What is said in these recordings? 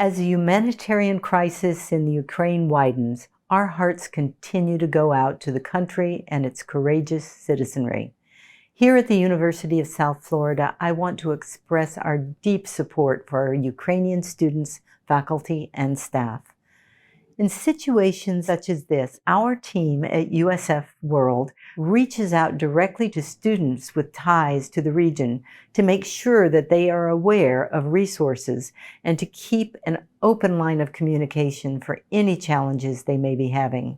As the humanitarian crisis in the Ukraine widens, our hearts continue to go out to the country and its courageous citizenry. Here at the University of South Florida, I want to express our deep support for our Ukrainian students, faculty, and staff. In situations such as this, our team at USF World reaches out directly to students with ties to the region to make sure that they are aware of resources and to keep an open line of communication for any challenges they may be having.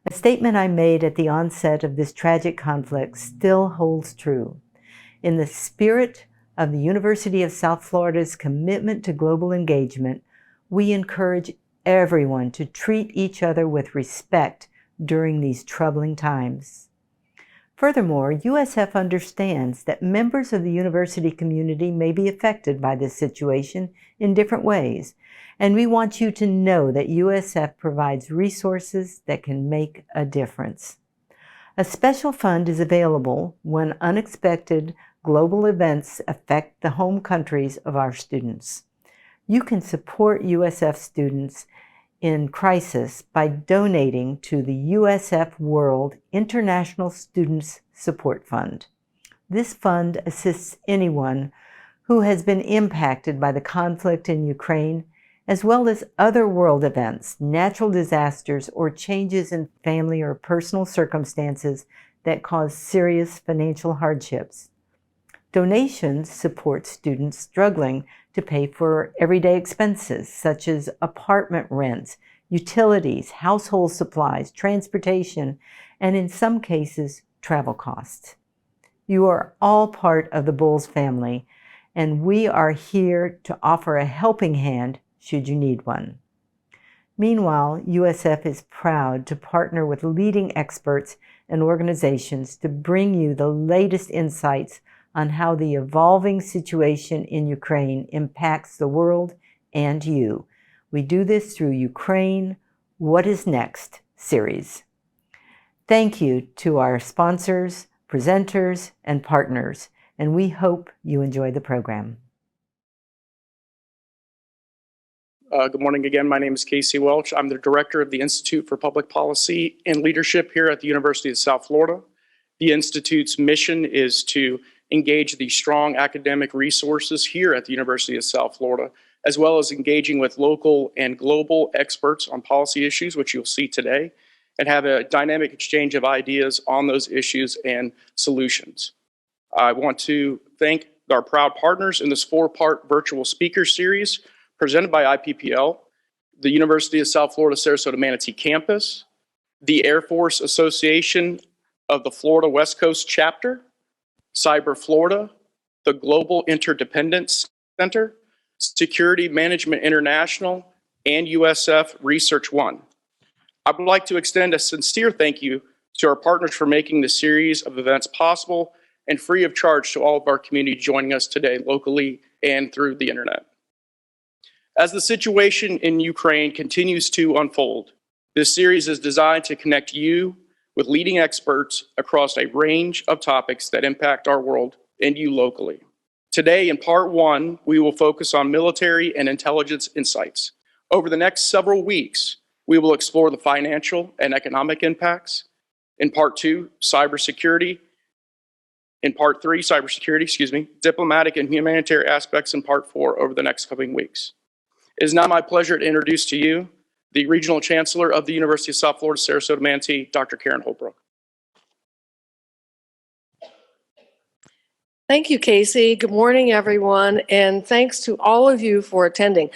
A statement I made at the onset of this tragic conflict still holds true. In the spirit of the University of South Florida's commitment to global engagement, we encourage everyone to treat each other with respect during these troubling times. Furthermore, USF understands that members of the university community may be affected by this situation in different ways, and we want you to know that USF provides resources that can make a difference. A special fund is available when unexpected global events affect the home countries of our students. You can support USF students in crisis by donating to the USF World International Students Support Fund. This fund assists anyone who has been impacted by the conflict in Ukraine, as well as other world events, natural disasters, or changes in family or personal circumstances that cause serious financial hardships. Donations support students struggling to pay for everyday expenses such as apartment rents, utilities, household supplies, transportation, and in some cases, travel costs. You are all part of the Bulls family, and we are here to offer a helping hand should you need one. Meanwhile, USF is proud to partner with leading experts and organizations to bring you the latest insights on how the evolving situation in Ukraine impacts the world and you. We do this through Ukraine What is Next series. Thank you to our sponsors, presenters, and partners, and we hope you enjoy the program. Good morning again. My name is Casey Welch. I'm the director of the Institute for Public Policy and Leadership here at the University of South Florida. The Institute's mission is to engage the strong academic resources here at the University of South Florida, as well as engaging with local and global experts on policy issues, which you'll see today, and have a dynamic exchange of ideas on those issues and solutions. I want to thank our proud partners in this four-part virtual speaker series presented by IPPL, the University of South Florida Sarasota Manatee Campus, the Air Force Association of the Florida West Coast Chapter, Cyber Florida, the Global Interdependence Center, Security Management International, and USF Research One. I would like to extend a sincere thank you to our partners for making this series of events possible and free of charge to all of our community joining us today locally and through the internet. As the situation in Ukraine continues to unfold, this series is designed to connect you with leading experts across a range of topics that impact our world and you locally. Today, in part one, we will focus on military and intelligence insights. Over the next several weeks, we will explore the financial and economic impacts. In part two, cybersecurity. In part three, diplomatic and humanitarian aspects in part four over the next coming weeks. It is now my pleasure to introduce to you the Regional Chancellor of the University of South Florida Sarasota Manatee, Dr. Karen Holbrook. Thank you, Casey. Good morning, everyone, and thanks to all of you for attending.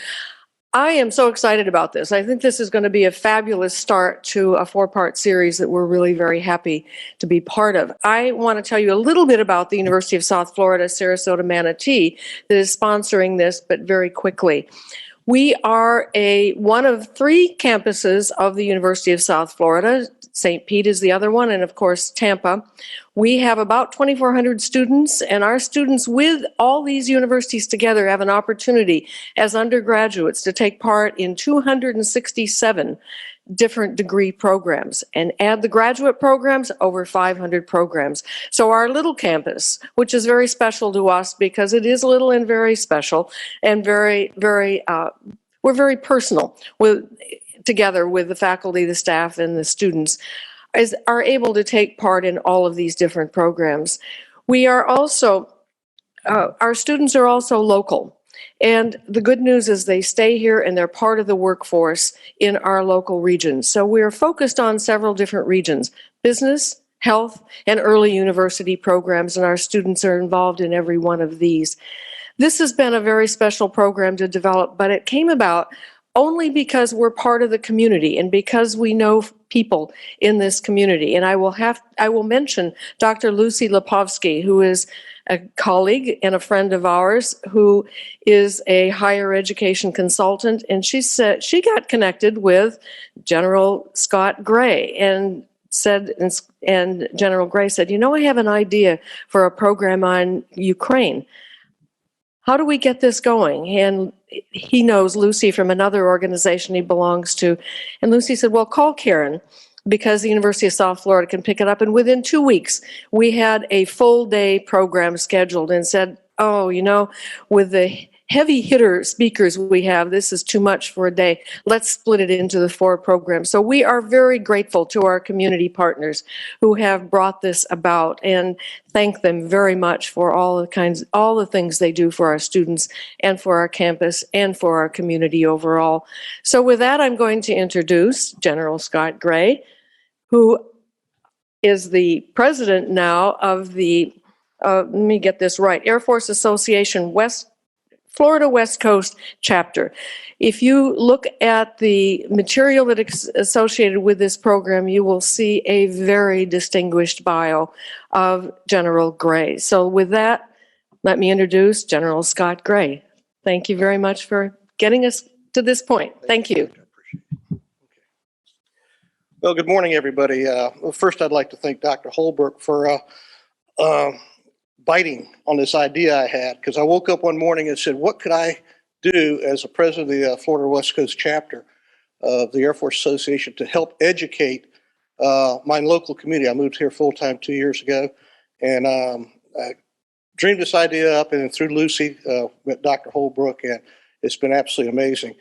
I am so excited about this. I think this is going to be a fabulous start to a four-part series that we're really very happy to be part of. I want to tell you a little bit about the University of South Florida Sarasota Manatee that is sponsoring this, but very quickly. We are one of three campuses of the University of South Florida. St. Pete is the other one, and of course, Tampa. We have about 2,400 students, and our students with all these universities together have an opportunity as undergraduates to take part in 267 different degree programs, and add the graduate programs, over 500 programs. So our little campus, which is very special to us because it is little and very special and very, very we're very personal together with the faculty, the staff, and the students, are able to take part in all of these different programs. We are also, our students are also local. And the good news is they stay here and they're part of the workforce in our local regions. So we are focused on several different regions: business, health, and early university programs, and our students are involved in every one of these. This has been a very special program to develop, but it came about only because we're part of the community and because we know people in this community. And I will mention Dr. Lucy Lipovsky, who is a colleague and a friend of ours, who is a higher education consultant. And she said she got connected with General Scott Gray and General Gray said, I have an idea for a program on Ukraine. How do we get this going? And he knows Lucy from another organization he belongs to. And Lucy said, well, call Karen, because the University of South Florida can pick it up. And within 2 weeks, we had a full day program scheduled and said, with the heavy hitter speakers we have, this is too much for a day. Let's split it into the 4 programs. So we are very grateful to our community partners who have brought this about, and thank them very much for all the things they do for our students and for our campus and for our community overall. So with that, I'm going to introduce General Scott Gray, who is the president now of the, let me get this right, Air Force Association Florida West Coast chapter. If you look at the material that is associated with this program, you will see a very distinguished bio of General Gray. So with that, let me introduce General Scott Gray. Thank you very much for getting us to this point. Thank you. Well, good morning, everybody. First, I'd like to thank Dr. Holbrook for biting on this idea I had, because I woke up one morning and said, what could I do as a president of the Florida West Coast chapter of the Air Force Association to help educate my local community? I moved here full-time 2 years ago, and I dreamed this idea up, and through Lucy, met Dr. Holbrook, and it's been absolutely amazing.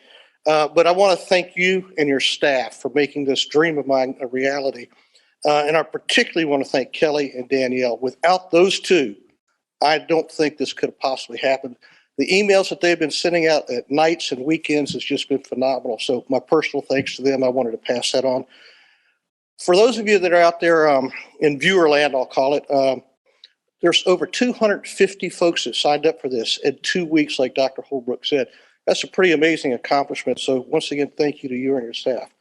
But I want to thank you and your staff for making this dream of mine a reality. And I particularly want to thank Kelly and Danielle. Without those two, I don't think this could have possibly happened. The emails that they've been sending out at nights and weekends has just been phenomenal. So my personal thanks to them. I wanted to pass that on. For those of you that are out there in viewer land, I'll call it, there's over 250 folks that signed up for this in 2 weeks, like Dr. Holbrook said. That's a pretty amazing accomplishment. So once again, thank you to you and your staff.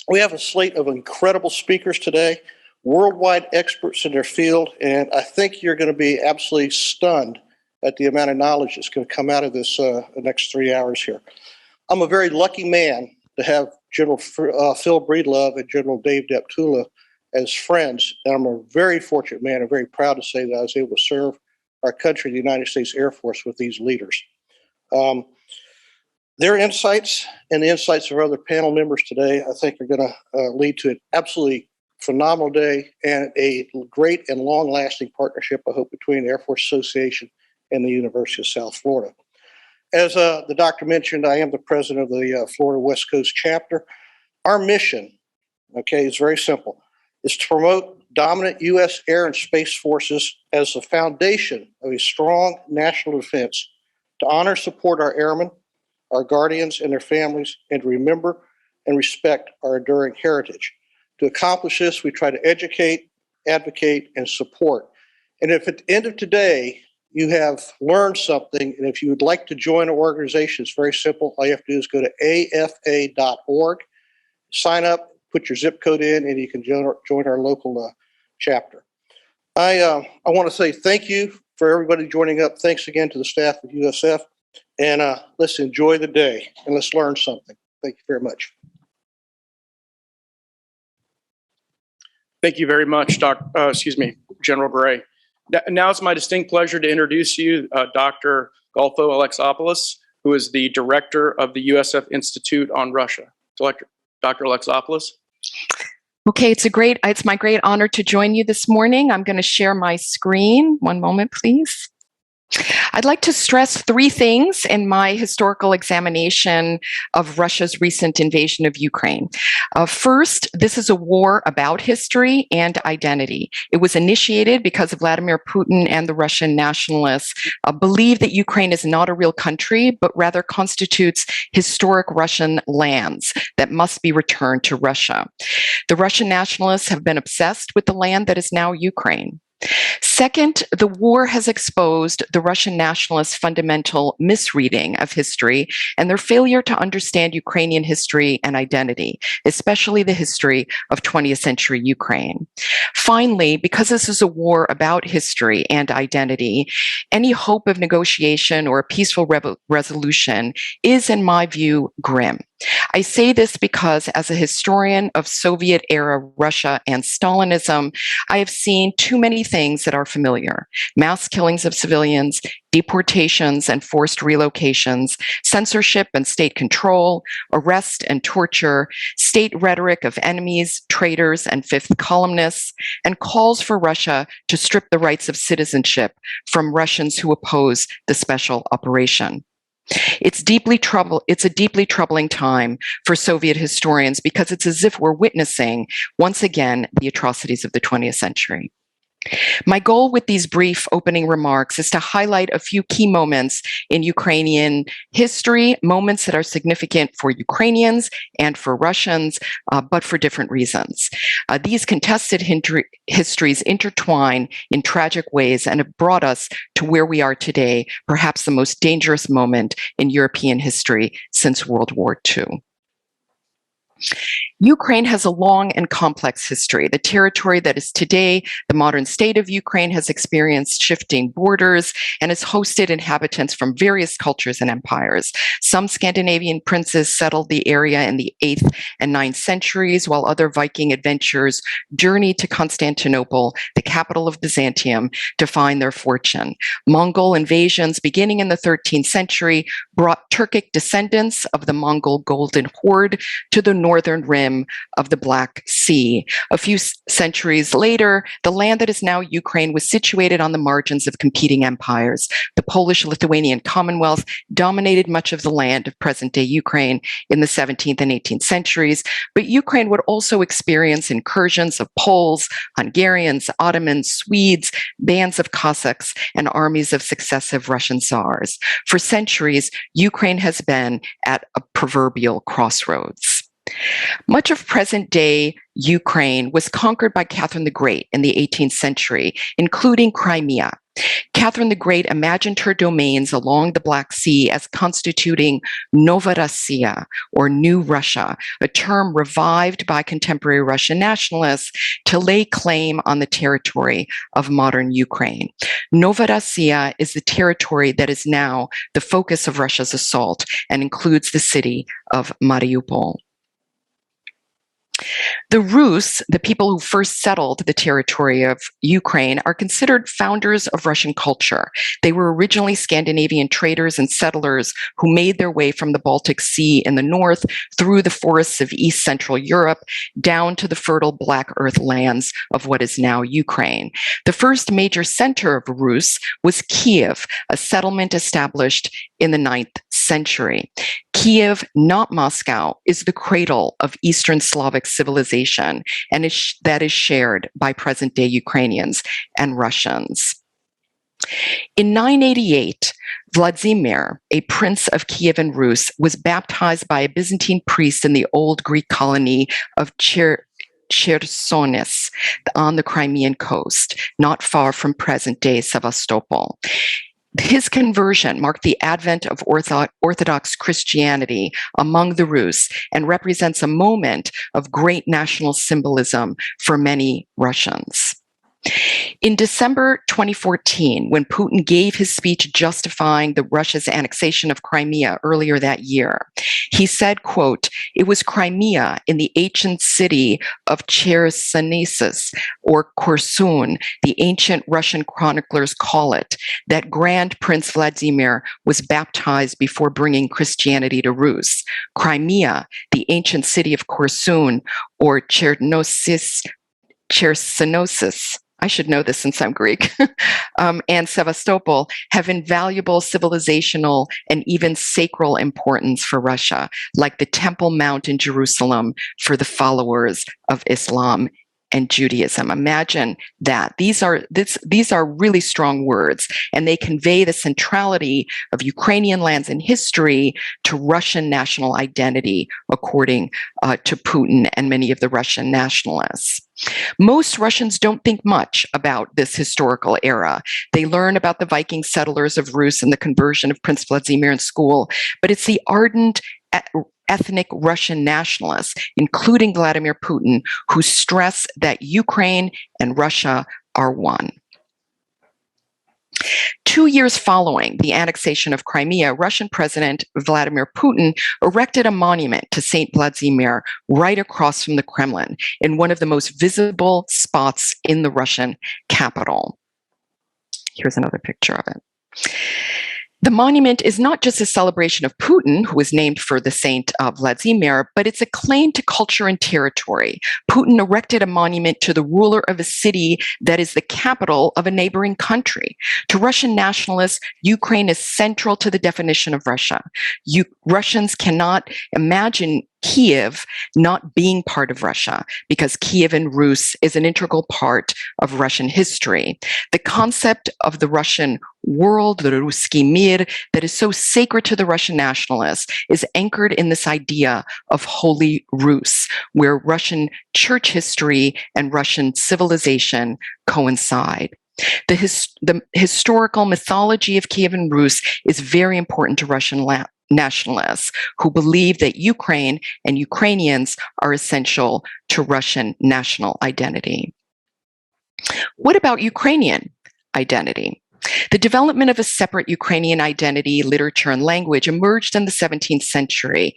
We have a slate of incredible speakers today, worldwide experts in their field, and I think you're going to be absolutely stunned at the amount of knowledge that's going to come out of this the next 3 hours here. I'm a very lucky man to have General Phil Breedlove and General Dave Deptula as friends, and I'm a very fortunate man. I'm very proud to say that I was able to serve our country, the United States Air Force, with these leaders. Their insights and the insights of other panel members today, I think, are going to lead to an absolutely phenomenal day and a great and long-lasting partnership, I hope, between the Air Force Association and the University of South Florida. As the doctor mentioned, I am the president of the Florida West Coast chapter. Our mission, is very simple. It's to promote dominant U.S. air and space forces as the foundation of a strong national defense, to honor and support our airmen, our guardians and their families, and to remember and respect our enduring heritage. To accomplish this, we try to educate, advocate, and support. And if at the end of today you have learned something, and if you would like to join our organization, it's very simple. All you have to do is go to afa.org, sign up, put your zip code in, and you can join our local chapter. I want to say thank you for everybody joining up. Thanks again to the staff of USF. And let's enjoy the day and let's learn something. Thank you very much. Thank you very much, General Gray. Now it's my distinct pleasure to introduce you Dr. Golfo Alexopoulos, who is the director of the USF Institute on Russia. Dr. Alexopoulos. Okay, it's my great honor to join you this morning. I'm going to share my screen. One moment, please. I'd like to stress three things in my historical examination of Russia's recent invasion of Ukraine. First, this is a war about history and identity. It was initiated because Vladimir Putin and the Russian nationalists believe that Ukraine is not a real country, but rather constitutes historic Russian lands that must be returned to Russia. The Russian nationalists have been obsessed with the land that is now Ukraine. Second, the war has exposed the Russian nationalists' fundamental misreading of history and their failure to understand Ukrainian history and identity, especially the history of 20th century Ukraine. Finally, because this is a war about history and identity, any hope of negotiation or a peaceful resolution is, in my view, grim. I say this because, as a historian of Soviet-era Russia and Stalinism, I have seen too many things that are familiar: mass killings of civilians, deportations and forced relocations, censorship and state control, arrest and torture, state rhetoric of enemies, traitors, and fifth columnists, and calls for Russia to strip the rights of citizenship from Russians who oppose the special operation. It's a deeply troubling time for Soviet historians because it's as if we're witnessing, once again, the atrocities of the 20th century. My goal with these brief opening remarks is to highlight a few key moments in Ukrainian history, moments that are significant for Ukrainians and for Russians, but for different reasons. These contested histories intertwine in tragic ways and have brought us to where we are today, perhaps the most dangerous moment in European history since World War II. Ukraine has a long and complex history. The territory that is today the modern state of Ukraine has experienced shifting borders and has hosted inhabitants from various cultures and empires. Some Scandinavian princes settled the area in the 8th and 9th centuries, while other Viking adventurers journeyed to Constantinople, the capital of Byzantium, to find their fortune. Mongol invasions beginning in the 13th century brought Turkic descendants of the Mongol Golden Horde to the northern rim of the Black Sea. A few centuries later, the land that is now Ukraine was situated on the margins of competing empires. The Polish-Lithuanian Commonwealth dominated much of the land of present-day Ukraine in the 17th and 18th centuries, but Ukraine would also experience incursions of Poles, Hungarians, Ottomans, Swedes, bands of Cossacks, and armies of successive Russian Tsars. For centuries, Ukraine has been at a proverbial crossroads. Much of present-day Ukraine was conquered by Catherine the Great in the 18th century, including Crimea. Catherine the Great imagined her domains along the Black Sea as constituting Novorossiya, or New Russia, a term revived by contemporary Russian nationalists to lay claim on the territory of modern Ukraine. Novorossiya is the territory that is now the focus of Russia's assault and includes the city of Mariupol. The Rus, the people who first settled the territory of Ukraine, are considered founders of Russian culture. They were originally Scandinavian traders and settlers who made their way from the Baltic Sea in the north through the forests of East Central Europe down to the fertile Black Earth lands of what is now Ukraine. The first major center of Rus was Kiev, a settlement established in the 9th century. Kiev, not Moscow, is the cradle of Eastern Slavic civilization, and that is shared by present-day Ukrainians and Russians. In 988, Vladimir, a prince of Kievan Rus, was baptized by a Byzantine priest in the old Greek colony of Chersonis on the Crimean coast, not far from present-day Sevastopol. His conversion marked the advent of Orthodox Christianity among the Rus and represents a moment of great national symbolism for many Russians. In December 2014, when Putin gave his speech justifying Russia's annexation of Crimea earlier that year, he said, quote, "It was Crimea in the ancient city of Chersonesus, or Korsun, the ancient Russian chroniclers call it, that Grand Prince Vladimir was baptized before bringing Christianity to Rus. Crimea, the ancient city of Korsun, or Chersonosis, I should know this since I'm Greek, and Sevastopol have invaluable civilizational and even sacral importance for Russia, like the Temple Mount in Jerusalem for the followers of Islam and Judaism. Imagine that. These are really strong words, and they convey the centrality of Ukrainian lands and history to Russian national identity, according to Putin and many of the Russian nationalists. Most Russians don't think much about this historical era. They learn about the Viking settlers of Rus and the conversion of Prince Vladimir in school, but it's the ardent ethnic Russian nationalists, including Vladimir Putin, who stress that Ukraine and Russia are one. 2 years following the annexation of Crimea, Russian President Vladimir Putin erected a monument to Saint Vladimir right across from the Kremlin in one of the most visible spots in the Russian capital. Here's another picture of it. The monument is not just a celebration of Putin, who was named for the Saint Vladimir, but it's a claim to culture and territory. Putin erected a monument to the ruler of a city that is the capital of a neighboring country. To Russian nationalists, Ukraine is central to the definition of Russia. Russians cannot imagine Kiev not being part of Russia, because Kiev in Rus is an integral part of Russian history. The concept of the Russian world, the Ruski Mir, that is so sacred to the Russian nationalists, is anchored in this idea of Holy Rus, where Russian church history and Russian civilization coincide. The historical mythology of Kiev and Rus is very important to Russian nationalists who believe that Ukraine and Ukrainians are essential to Russian national identity. What about Ukrainian identity? The development of a separate Ukrainian identity, literature, and language emerged in the 17th century.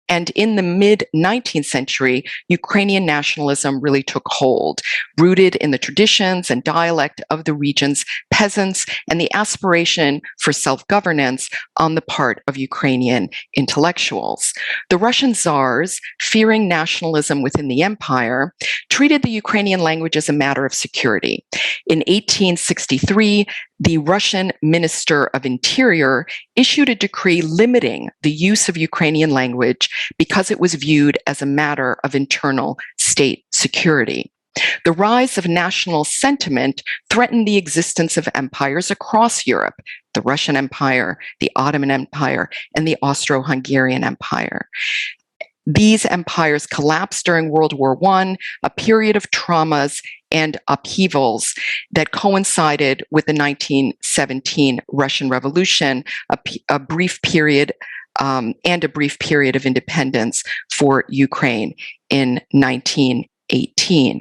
And in the mid-19th century, Ukrainian nationalism really took hold, rooted in the traditions and dialect of the region's peasants and the aspiration for self-governance on the part of Ukrainian intellectuals. The Russian czars, fearing nationalism within the empire, treated the Ukrainian language as a matter of security. In 1863, the Russian Minister of Interior issued a decree limiting the use of Ukrainian language because it was viewed as a matter of internal state security. The rise of national sentiment threatened the existence of empires across Europe, the Russian Empire, the Ottoman Empire, and the Austro-Hungarian Empire. These empires collapsed during World War I, a period of traumas and upheavals that coincided with the 1917 Russian Revolution, a brief period of independence for Ukraine in 1918.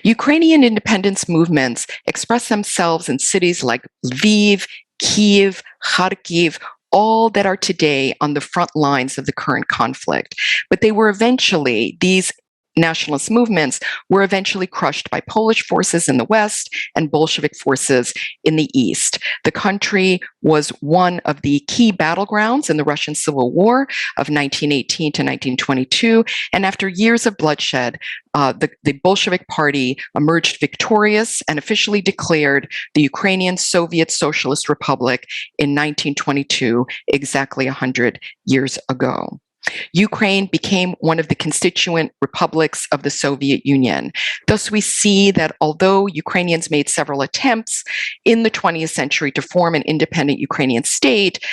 Ukrainian independence movements express themselves in cities like Lviv, Kiev, Kharkiv, all that are today on the front lines of the current conflict. But these nationalist movements were eventually crushed by Polish forces in the West and Bolshevik forces in the East. The country was one of the key battlegrounds in the Russian Civil War of 1918 to 1922, and after years of bloodshed, the Bolshevik Party emerged victorious and officially declared the Ukrainian Soviet Socialist Republic in 1922, exactly 100 years ago. Ukraine became one of the constituent republics of the Soviet Union. Thus, we see that although Ukrainians made several attempts in the 20th century to form an independent Ukrainian state,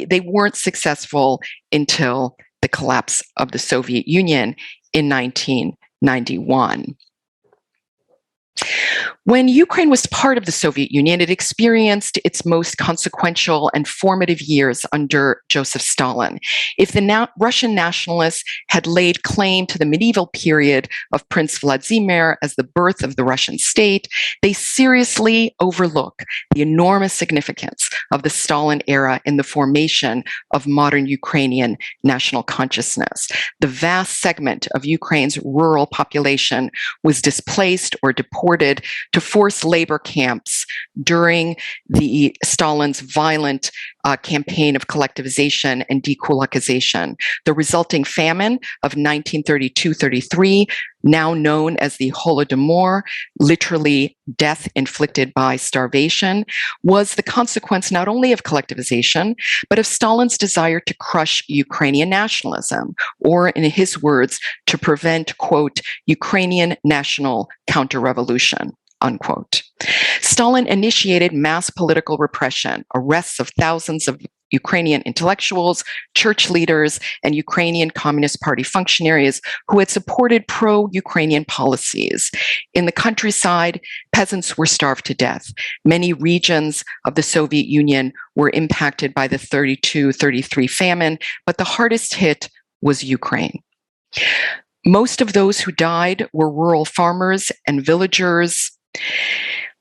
they weren't successful until the collapse of the Soviet Union in 1991. When Ukraine was part of the Soviet Union, it experienced its most consequential and formative years under Joseph Stalin. If the Russian nationalists had laid claim to the medieval period of Prince Vladimir as the birth of the Russian state, they seriously overlook the enormous significance of the Stalin era in the formation of modern Ukrainian national consciousness. The vast segment of Ukraine's rural population was displaced or deported to forced labor camps during Stalin's violent campaign of collectivization and dekulakization. The resulting famine of 1932-33 now known as the Holodomor, literally death inflicted by starvation, was the consequence not only of collectivization, but of Stalin's desire to crush Ukrainian nationalism, or in his words, to prevent, quote, Ukrainian national counter-revolution, unquote. Stalin initiated mass political repression, arrests of thousands of Ukrainian intellectuals, church leaders, and Ukrainian Communist Party functionaries who had supported pro-Ukrainian policies. In the countryside, peasants were starved to death. Many regions of the Soviet Union were impacted by the 32-33 famine, but the hardest hit was Ukraine. Most of those who died were rural farmers and villagers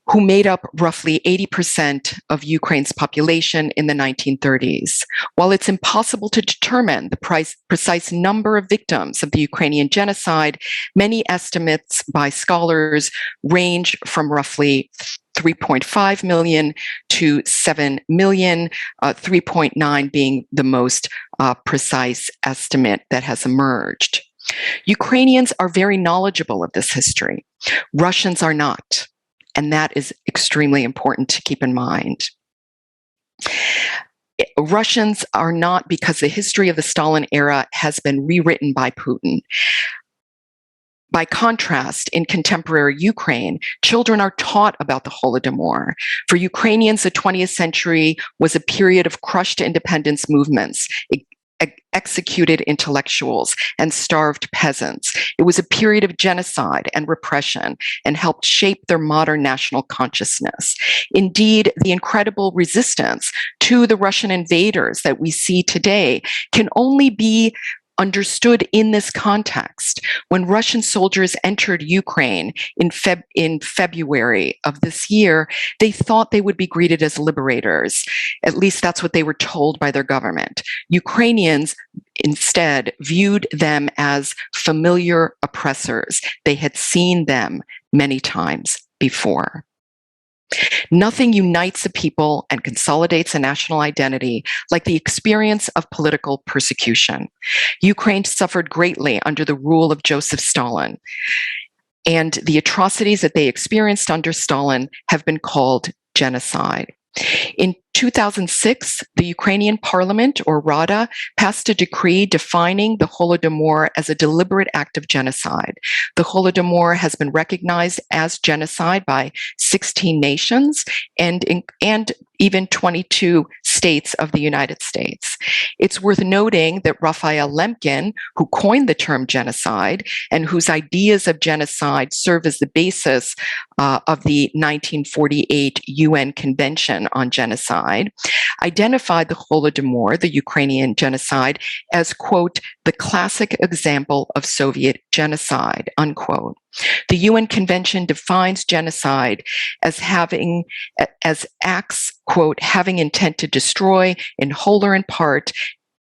who made up roughly 80% of Ukraine's population in the 1930s. While it's impossible to determine the precise number of victims of the Ukrainian genocide, many estimates by scholars range from roughly 3.5 million to 7 million, 3.9 being the most precise estimate that has emerged. Ukrainians are very knowledgeable of this history. Russians are not. And that is extremely important to keep in mind. Russians are not, because the history of the Stalin era has been rewritten by Putin. By contrast, in contemporary Ukraine, children are taught about the Holodomor. For Ukrainians, the 20th century was a period of crushed independence movements, executed intellectuals, and starved peasants. It was a period of genocide and repression and helped shape their modern national consciousness. Indeed, the incredible resistance to the Russian invaders that we see today can only be understood in this context. When Russian soldiers entered Ukraine in February of this year, they thought they would be greeted as liberators. At least that's what they were told by their government. Ukrainians instead viewed them as familiar oppressors. They had seen them many times before. Nothing unites a people and consolidates a national identity like the experience of political persecution. Ukraine suffered greatly under the rule of Joseph Stalin, and the atrocities that they experienced under Stalin have been called genocide. In 2006, the Ukrainian parliament, or Rada, passed a decree defining the Holodomor as a deliberate act of genocide. The Holodomor has been recognized as genocide by 16 nations and even 22 states of the United States. It's worth noting that Raphael Lemkin, who coined the term genocide and whose ideas of genocide serve as the basis of the 1948 UN Convention on Genocide, identified the Holodomor, the Ukrainian genocide, as, quote, the classic example of Soviet genocide, unquote. The UN Convention defines genocide as acts, quote, having intent to destroy, in whole or in part,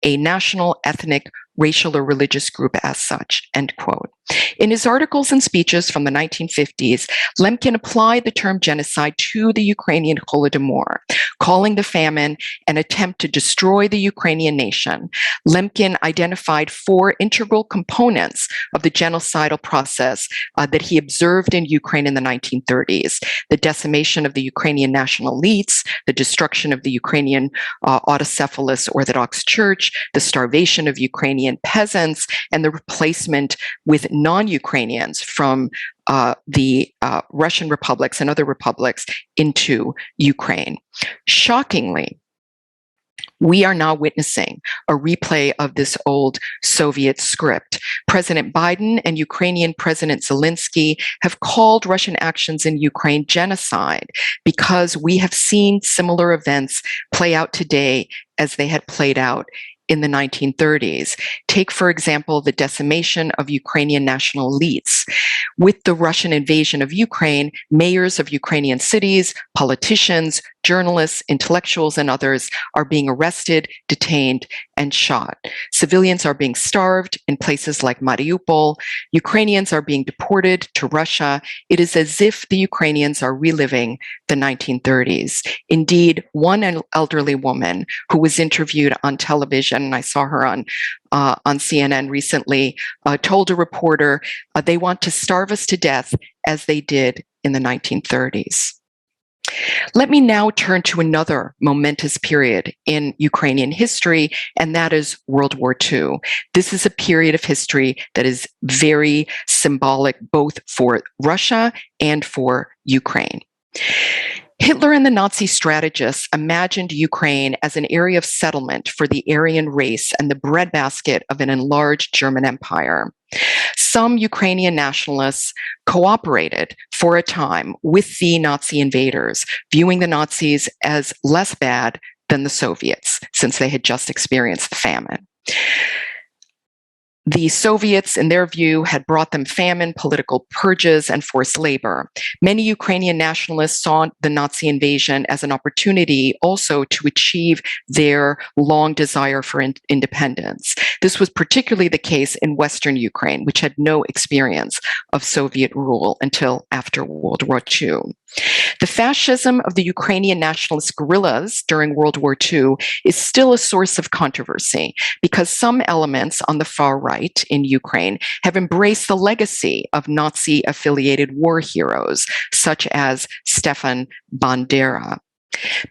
a national, ethnic, racial, or religious group as such, end quote. In his articles and speeches from the 1950s, Lemkin applied the term genocide to the Ukrainian Holodomor, calling the famine an attempt to destroy the Ukrainian nation. Lemkin identified 4 integral components of the genocidal process that he observed in Ukraine in the 1930s: the decimation of the Ukrainian national elites, the destruction of the Ukrainian autocephalous Orthodox Church, the starvation of Ukrainian peasants, and the replacement with non-Ukrainians from the Russian republics and other republics into Ukraine. Shockingly, we are now witnessing a replay of this old Soviet script. President Biden and Ukrainian President Zelensky have called Russian actions in Ukraine genocide because we have seen similar events play out today as they had played out in the 1930s. Take, for example, the decimation of Ukrainian national elites. With the Russian invasion of Ukraine, mayors of Ukrainian cities, politicians, journalists, intellectuals, and others are being arrested, detained, and shot. Civilians are being starved in places like Mariupol. Ukrainians are being deported to Russia. It is as if the Ukrainians are reliving the 1930s. Indeed, one elderly woman who was interviewed on television, and I saw her on CNN recently, told a reporter, they want to starve us to death as they did in the 1930s. Let me now turn to another momentous period in Ukrainian history, and that is World War II. This is a period of history that is very symbolic both for Russia and for Ukraine. Hitler and the Nazi strategists imagined Ukraine as an area of settlement for the Aryan race and the breadbasket of an enlarged German empire. Some Ukrainian nationalists cooperated for a time with the Nazi invaders, viewing the Nazis as less bad than the Soviets, since they had just experienced the famine. The Soviets, in their view, had brought them famine, political purges, and forced labor. Many Ukrainian nationalists saw the Nazi invasion as an opportunity also to achieve their long desire for independence. This was particularly the case in Western Ukraine, which had no experience of Soviet rule until after World War II. The fascism of the Ukrainian nationalist guerrillas during World War II is still a source of controversy because some elements on the far right in Ukraine have embraced the legacy of Nazi-affiliated war heroes, such as Stefan Bandera.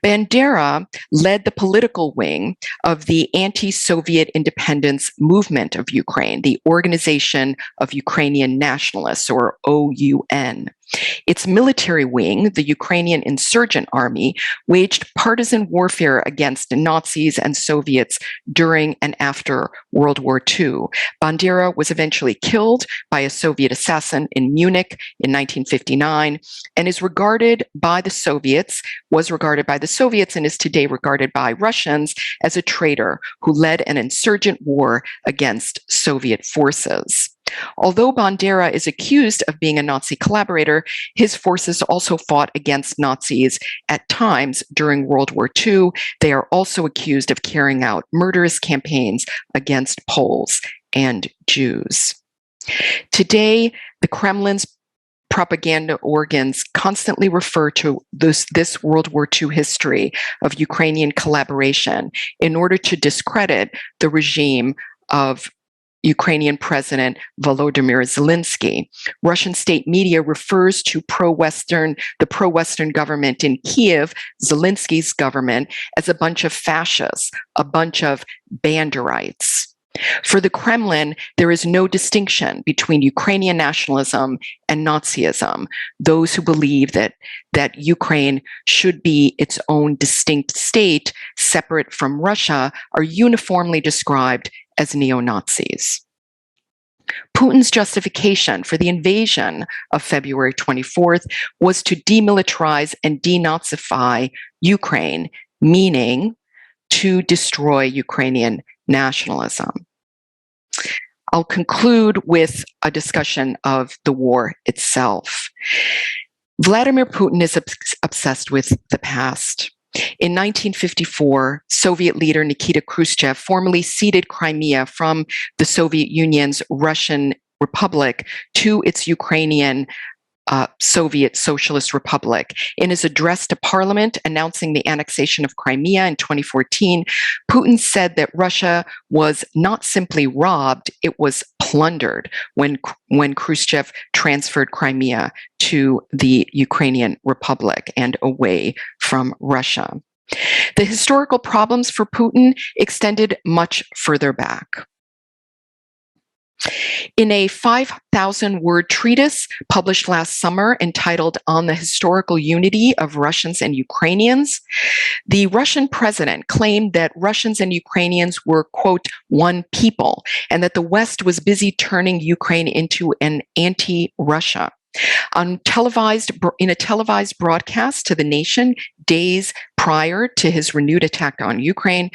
Bandera led the political wing of the anti-Soviet independence movement of Ukraine, the Organization of Ukrainian Nationalists, or OUN. Its military wing, the Ukrainian Insurgent Army, waged partisan warfare against Nazis and Soviets during and after World War II. Bandera was eventually killed by a Soviet assassin in Munich in 1959 and was regarded by the Soviets and is today regarded by Russians as a traitor who led an insurgent war against Soviet forces. Although Bandera is accused of being a Nazi collaborator, his forces also fought against Nazis at times during World War II. They are also accused of carrying out murderous campaigns against Poles and Jews. Today, the Kremlin's propaganda organs constantly refer to this World War II history of Ukrainian collaboration in order to discredit the regime of Ukrainian President Volodymyr Zelensky. Russian state media refers to the pro-Western government in Kiev, Zelensky's government, as a bunch of fascists, a bunch of Banderites. For the Kremlin, there is no distinction between Ukrainian nationalism and Nazism. Those who believe that Ukraine should be its own distinct state, separate from Russia, are uniformly described as neo-Nazis. Putin's justification for the invasion of February 24th was to demilitarize and denazify Ukraine, meaning to destroy Ukrainian nationalism. I'll conclude with a discussion of the war itself. Vladimir Putin is obsessed with the past. In 1954, Soviet leader Nikita Khrushchev formally ceded Crimea from the Soviet Union's Russian Republic to its Ukrainian Soviet Socialist Republic. In his address to Parliament announcing the annexation of Crimea in 2014, Putin said that Russia was not simply robbed, it was plundered when Khrushchev transferred Crimea to the Ukrainian Republic and away from Russia. The historical problems for Putin extended much further back. In a 5,000-word treatise published last summer entitled On the Historical Unity of Russians and Ukrainians, the Russian president claimed that Russians and Ukrainians were, quote, one people, and that the West was busy turning Ukraine into an anti-Russia. In a televised broadcast to the nation days prior to his renewed attack on Ukraine,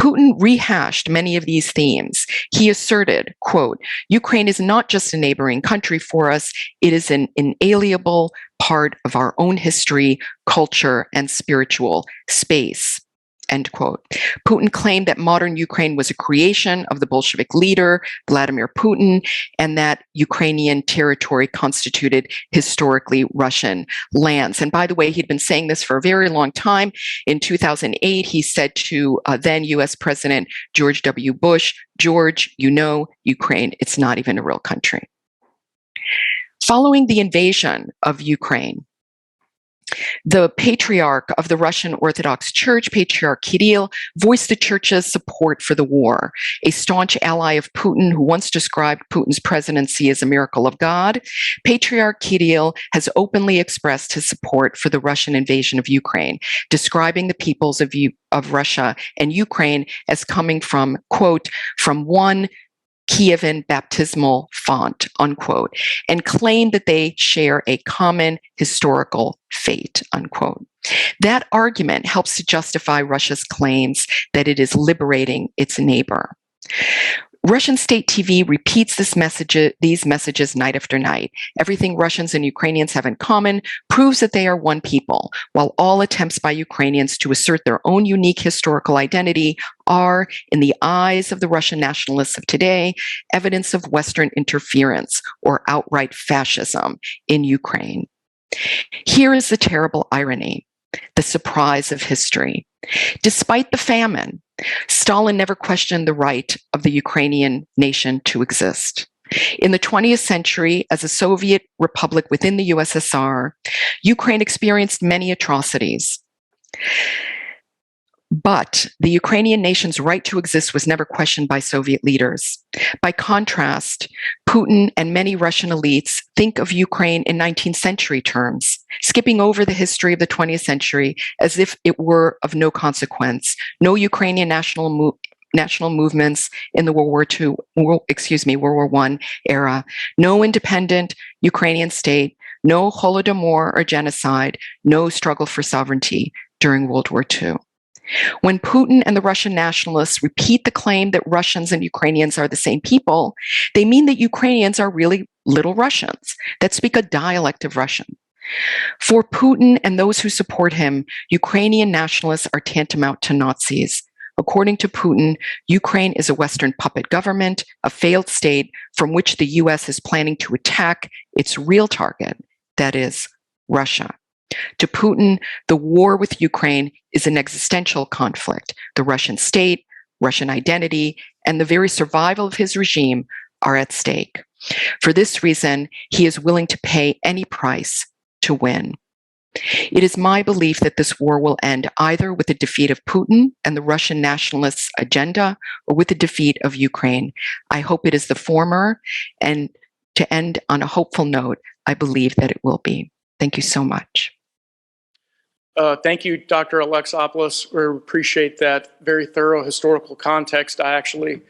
Putin rehashed many of these themes. He asserted, quote, Ukraine is not just a neighboring country for us, it is an inalienable part of our own history, culture, and spiritual space. end quote. Putin claimed that modern Ukraine was a creation of the Bolshevik leader, Vladimir Putin, and that Ukrainian territory constituted historically Russian lands. And by the way, he'd been saying this for a very long time. In 2008, he said to then US President George W. Bush, "George, you know, Ukraine, it's not even a real country." Following the invasion of Ukraine, the patriarch of the Russian Orthodox Church, Patriarch Kirill, voiced the church's support for the war. A staunch ally of Putin who once described Putin's presidency as a miracle of God, Patriarch Kirill has openly expressed his support for the Russian invasion of Ukraine, describing the peoples of Russia and Ukraine as coming from, quote, from one Kievan baptismal font, unquote, and claim that they share a common historical fate, unquote. That argument helps to justify Russia's claims that it is liberating its neighbor. Russian state TV repeats these messages night after night. Everything Russians and Ukrainians have in common proves that they are one people, while all attempts by Ukrainians to assert their own unique historical identity are, in the eyes of the Russian nationalists of today, evidence of Western interference or outright fascism in Ukraine. Here is the terrible irony, the surprise of history. Despite the famine, Stalin never questioned the right of the Ukrainian nation to exist. In the 20th century, as a Soviet republic within the USSR, Ukraine experienced many atrocities. But the Ukrainian nation's right to exist was never questioned by Soviet leaders. By contrast, Putin and many Russian elites think of Ukraine in 19th century terms, skipping over the history of the 20th century as if it were of no consequence. No Ukrainian national movements in the World War I era. No independent Ukrainian state. No Holodomor or genocide. No struggle for sovereignty during World War II. When Putin and the Russian nationalists repeat the claim that Russians and Ukrainians are the same people, they mean that Ukrainians are really little Russians that speak a dialect of Russian. For Putin and those who support him, Ukrainian nationalists are tantamount to Nazis. According to Putin, Ukraine is a Western puppet government, a failed state from which the US is planning to attack its real target, that is, Russia. To Putin, the war with Ukraine is an existential conflict. The Russian state, Russian identity, and the very survival of his regime are at stake. For this reason, he is willing to pay any price to win. It is my belief that this war will end either with the defeat of Putin and the Russian nationalists' agenda or with the defeat of Ukraine. I hope it is the former, and to end on a hopeful note, I believe that it will be. Thank you so much. Thank you, Dr. Alexopoulos. We appreciate that very thorough historical context. I actually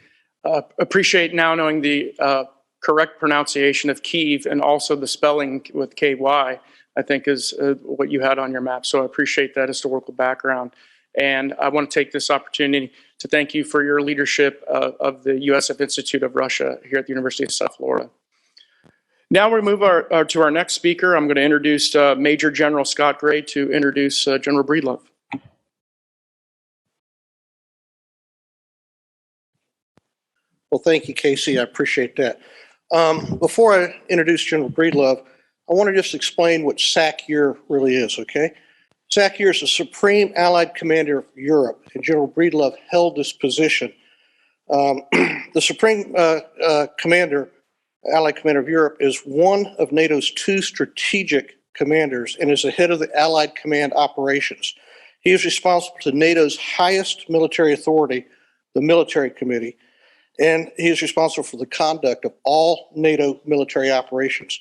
appreciate now knowing the correct pronunciation of Kyiv and also the spelling with KY, I think is what you had on your map. So I appreciate that historical background. And I want to take this opportunity to thank you for your leadership of the USF Institute of Russia here at the University of South Florida. Now we move to our next speaker. I'm going to introduce Major General Scott Gray to introduce General Breedlove. Well, thank you, Casey. I appreciate that. Before I introduce General Breedlove, I want to just explain what SACEUR really is, okay? SACEUR is the Supreme Allied Commander of Europe, and General Breedlove held this position. The Supreme Allied Commander of Europe is one of NATO's two strategic commanders and is the head of the Allied Command Operations. He is responsible to NATO's highest military authority, the Military Committee, and he is responsible for the conduct of all NATO military operations.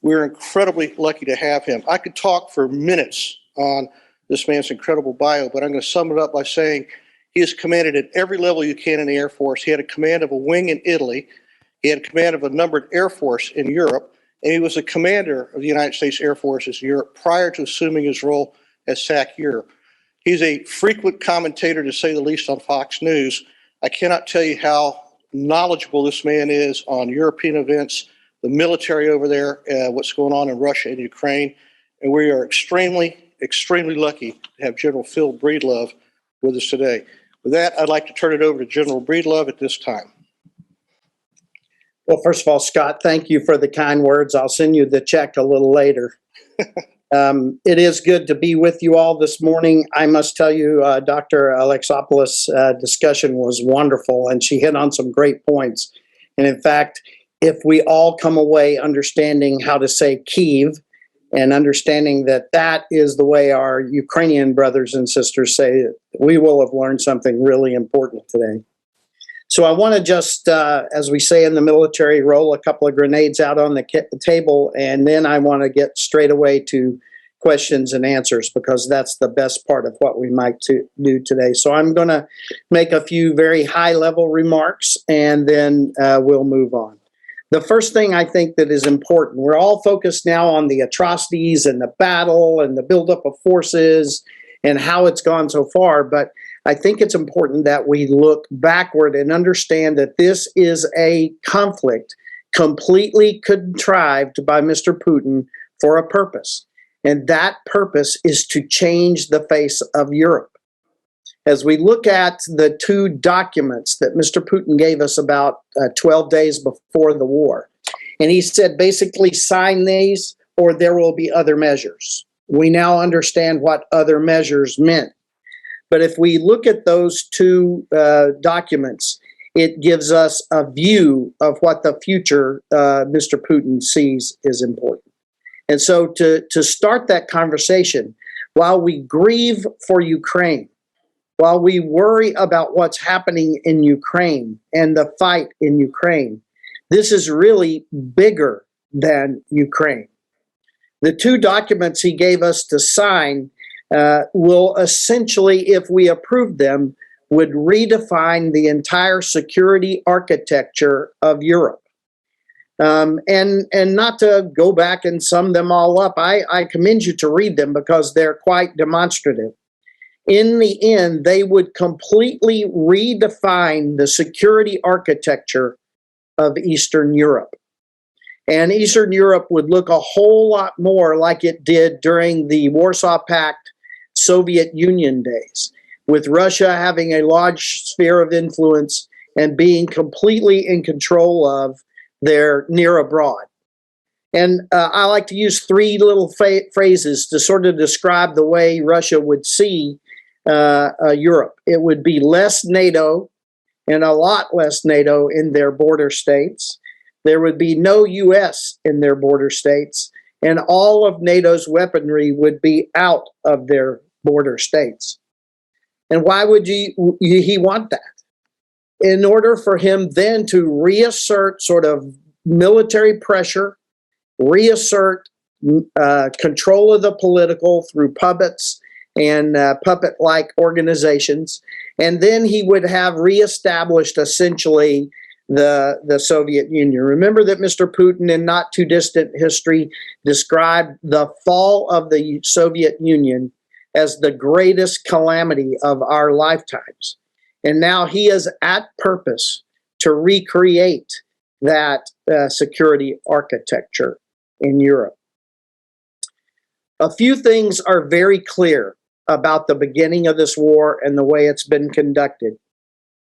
We're incredibly lucky to have him. I could talk for minutes on this man's incredible bio, but I'm going to sum it up by saying he has commanded at every level you can in the Air Force. He had a command of a wing in Italy. He had command of a numbered Air Force in Europe, and he was the commander of the United States Air Forces in Europe prior to assuming his role as SACEUR. He's a frequent commentator, to say the least, on Fox News. I cannot tell you how knowledgeable this man is on European events, the military over there, what's going on in Russia and Ukraine, and we are extremely, extremely lucky to have General Phil Breedlove with us today. With that, I'd like to turn it over to General Breedlove at this time. Well, first of all, Scott, thank you for the kind words. I'll send you the check a little later. It is good to be with you all this morning. I must tell you, Dr. Alexopoulos' discussion was wonderful, and she hit on some great points. And in fact, if we all come away understanding how to say Kyiv and understanding that that is the way our Ukrainian brothers and sisters say it, we will have learned something really important today. So I want to just, as we say in the military, roll a couple of grenades out on the table, and then I want to get straight away to questions and answers, because that's the best part of what we might do today. So I'm going to make a few very high-level remarks, and then we'll move on. The first thing I think that is important, we're all focused now on the atrocities and the battle and the buildup of forces and how it's gone so far, but I think it's important that we look backward and understand that this is a conflict completely contrived by Mr. Putin for a purpose. And that purpose is to change the face of Europe. As we look at the two documents that Mr. Putin gave us about 12 days before the war, and he said, basically, sign these or there will be other measures. We now understand what other measures meant. But if we look at those two documents, it gives us a view of what the future Mr. Putin sees is important. And so to start that conversation, while we grieve for Ukraine, while we worry about what's happening in Ukraine and the fight in Ukraine, this is really bigger than Ukraine. The two documents he gave us to sign will essentially, if we approve them, would redefine the entire security architecture of Europe. And not to go back and sum them all up, I commend you to read them because they're quite demonstrative. In the end, they would completely redefine the security architecture of Eastern Europe. And Eastern Europe would look a whole lot more like it did during the Warsaw Pact Soviet Union days, with Russia having a large sphere of influence and being completely in control of their near abroad. And I like to use three little phrases to sort of describe the way Russia would see Europe. It would be less NATO and a lot less NATO in their border states. There would be no U.S. in their border states, and all of NATO's weaponry would be out of their border states. And why would he want that? In order for him then to reassert sort of military pressure, reassert control of the political through puppets and puppet-like organizations, and then he would have reestablished essentially the Soviet Union. Remember that Mr. Putin, in not too distant history, described the fall of the Soviet Union as the greatest calamity of our lifetimes. And now he is at purpose to recreate that security architecture in Europe. A few things are very clear about the beginning of this war and the way it's been conducted.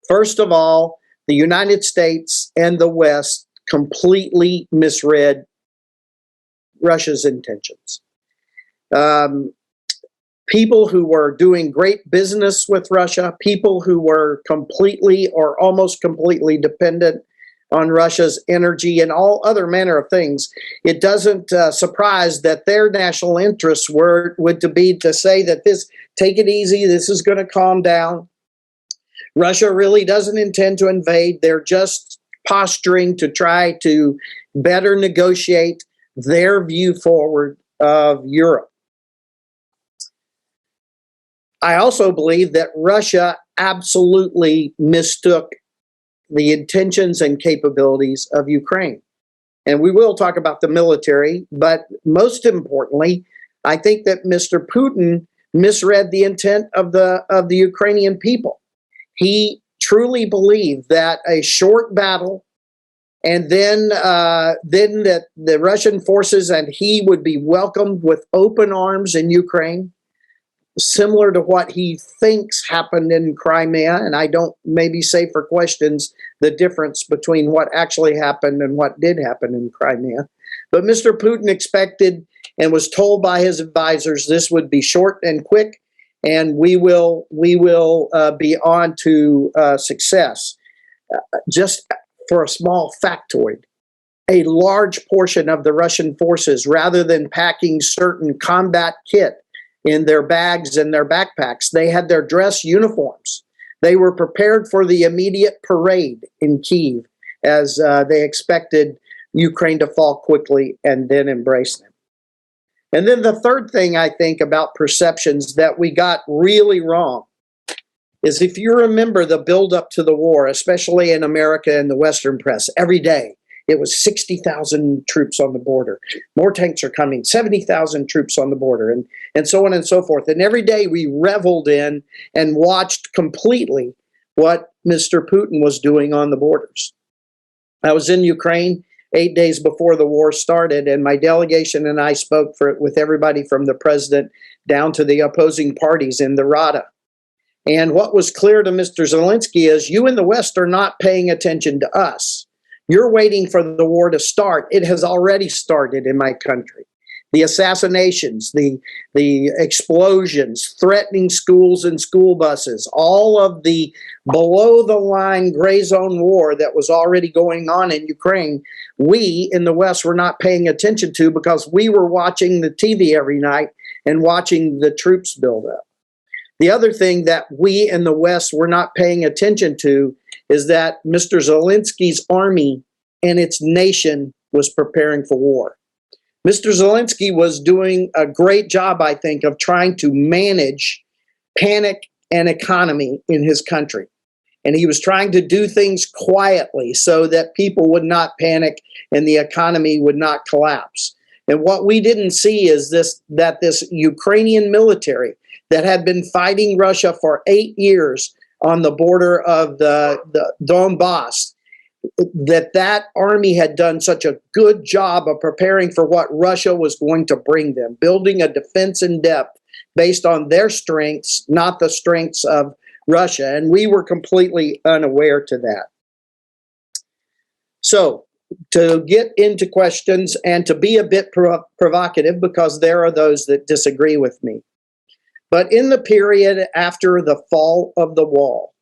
First of all, the United States and the West completely misread Russia's intentions. People who were doing great business with Russia, people who were completely or almost completely dependent on Russia's energy and all other manner of things, it doesn't surprise that their national interests would be to say that take it easy, this is going to calm down. Russia really doesn't intend to invade. They're just posturing to try to better negotiate their view forward of Europe. I also believe that Russia absolutely mistook the intentions and capabilities of Ukraine. And we will talk about the military, but most importantly, I think that Mr. Putin misread the intent of the Ukrainian people. He truly believed that a short battle and then that the Russian forces and he would be welcomed with open arms in Ukraine. similar to what he thinks happened in Crimea, and I don't maybe say for questions the difference between what actually happened and what did happen in Crimea. But Mr. Putin expected and was told by his advisors this would be short and quick, and we will be on to success. Just for a small factoid, a large portion of the Russian forces, rather than packing certain combat kit in their bags and their backpacks, they had their dress uniforms. They were prepared for the immediate parade in Kyiv as they expected Ukraine to fall quickly and then embrace them. And then the third thing I think about perceptions that we got really wrong is, if you remember the buildup to the war, especially in America and the Western press, every day it was 60,000 troops on the border. More tanks are coming, 70,000 troops on the border, and so on and so forth. And every day we reveled in and watched completely what Mr. Putin was doing on the borders. I was in Ukraine 8 days before the war started, and my delegation and I spoke with everybody from the president down to the opposing parties in the Rada. And what was clear to Mr. Zelensky is, you in the West are not paying attention to us. You're waiting for the war to start. It has already started in my country. The assassinations, the explosions, threatening schools and school buses, all of the below-the-line gray zone war that was already going on in Ukraine, we in the West were not paying attention to, because we were watching the TV every night and watching the troops build up. The other thing that we in the West were not paying attention to is that Mr. Zelensky's army and its nation was preparing for war. Mr. Zelensky was doing a great job, I think, of trying to manage panic and economy in his country. And he was trying to do things quietly so that people would not panic and the economy would not collapse. And what we didn't see is that this Ukrainian military that had been fighting Russia for 8 years on the border of the Donbass, that army had done such a good job of preparing for what Russia was going to bring them, building a defense in depth based on their strengths, not the strengths of Russia. And we were completely unaware to that. So, to get into questions and to be a bit provocative, because there are those that disagree with me. But in the period after the fall of the wall,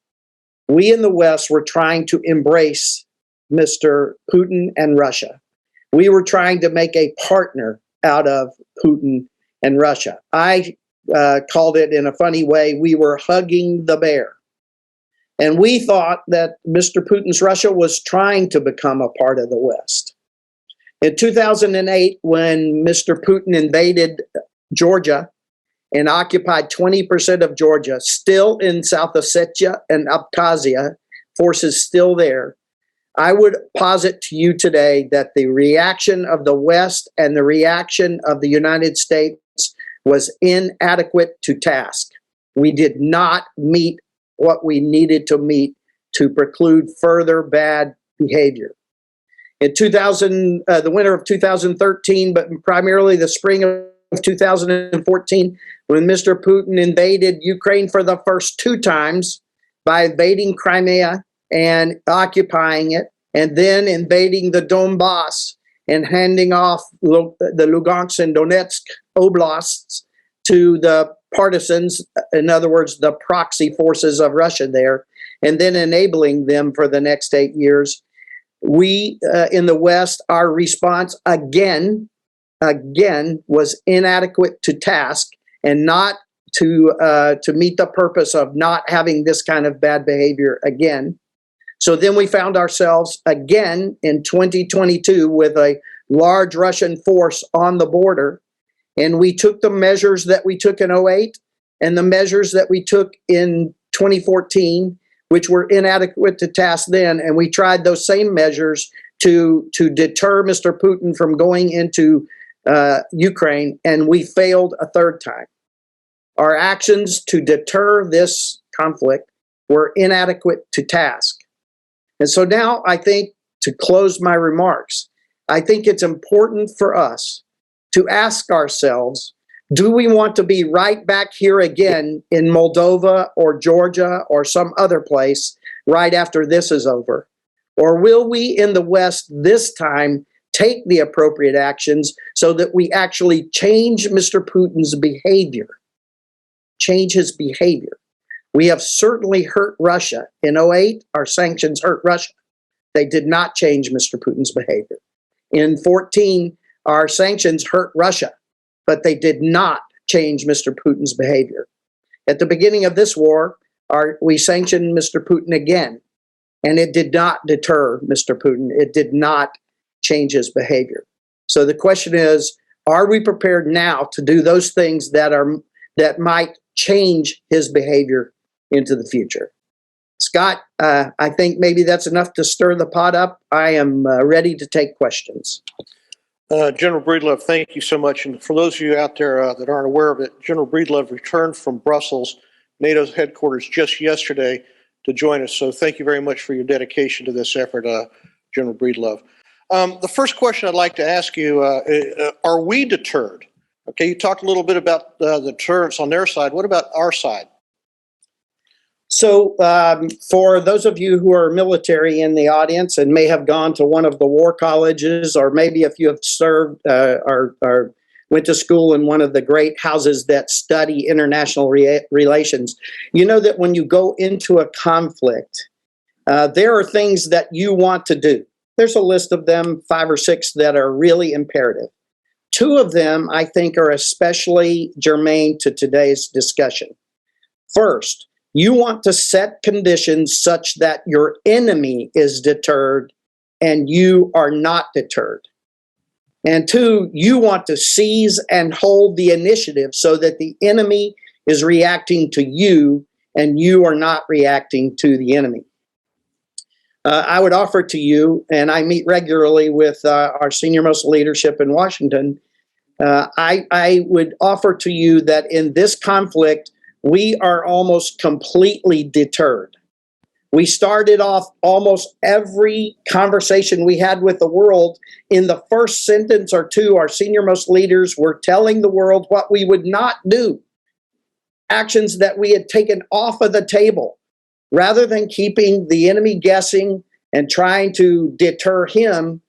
we in the West were trying to embrace Mr. Putin and Russia. We were trying to make a partner out of Putin and Russia. I called it, in a funny way, we were hugging the bear. And we thought that Mr. Putin's Russia was trying to become a part of the West. In 2008, when Mr. Putin invaded Georgia and occupied 20% of Georgia, still in South Ossetia and Abkhazia, forces still there, I would posit to you today that the reaction of the West and the reaction of the United States was inadequate to task. We did not meet what we needed to meet to preclude further bad behavior. In the winter of 2013, but primarily the spring of 2014, when Mr. Putin invaded Ukraine for the first 2 times by invading Crimea and occupying it, and then invading the Donbass and handing off the Lugansk and Donetsk oblasts to the partisans, in other words, the proxy forces of Russia there, and then enabling them for the next 8 years. We in the West, our response again was inadequate to task and not to meet the purpose of not having this kind of bad behavior again. So then we found ourselves again in 2022 with a large Russian force on the border, and we took the measures that we took in 2008 and the measures that we took in 2014, which were inadequate to task then, and we tried those same measures to deter Mr. Putin from going into Ukraine, and we failed a third time. Our actions to deter this conflict were inadequate to task. And so now I think, to close my remarks, I think it's important for us to ask ourselves Do we want to be right back here again in Moldova or Georgia or some other place right after this is over? Or will we in the West this time take the appropriate actions so that we actually change Mr. Putin's behavior? Change his behavior. We have certainly hurt Russia. In 2008, our sanctions hurt Russia. They did not change Mr. Putin's behavior. In 2014, our sanctions hurt Russia, but they did not change Mr. Putin's behavior. At the beginning of this war, we sanctioned Mr. Putin again, and it did not deter Mr. Putin. It did not change his behavior. So the question is, are we prepared now to do those things that might change his behavior into the future? Scott, I think maybe that's enough to stir the pot up. I am ready to take questions. General Breedlove, thank you so much. And for those of you out there that aren't aware of it, General Breedlove returned from Brussels, NATO's headquarters, just yesterday to join us. So thank you very much for your dedication to this effort, General Breedlove. The first question I'd like to ask you, are we deterred? Okay, you talked a little bit about the deterrence on their side. What about our side? So for those of you who are military in the audience and may have gone to one of the war colleges, or maybe if you have served or went to school in one of the great houses that study international relations, you know that when you go into a conflict, there are things that you want to do. There's a list of them, 5 or 6 that are really imperative. 2 of them, I think, are especially germane to today's discussion. First, you want to set conditions such that your enemy is deterred and you are not deterred. And 2, you want to seize and hold the initiative so that the enemy is reacting to you and you are not reacting to the enemy. I would offer to you, and I meet regularly with our senior-most leadership in Washington, I would offer to you that in this conflict, we are almost completely deterred. We started off almost every conversation we had with the world. In the first sentence or 2, our senior-most leaders were telling the world what we would not do, actions that we had taken off of the table. Rather than keeping the enemy guessing and trying to deter him,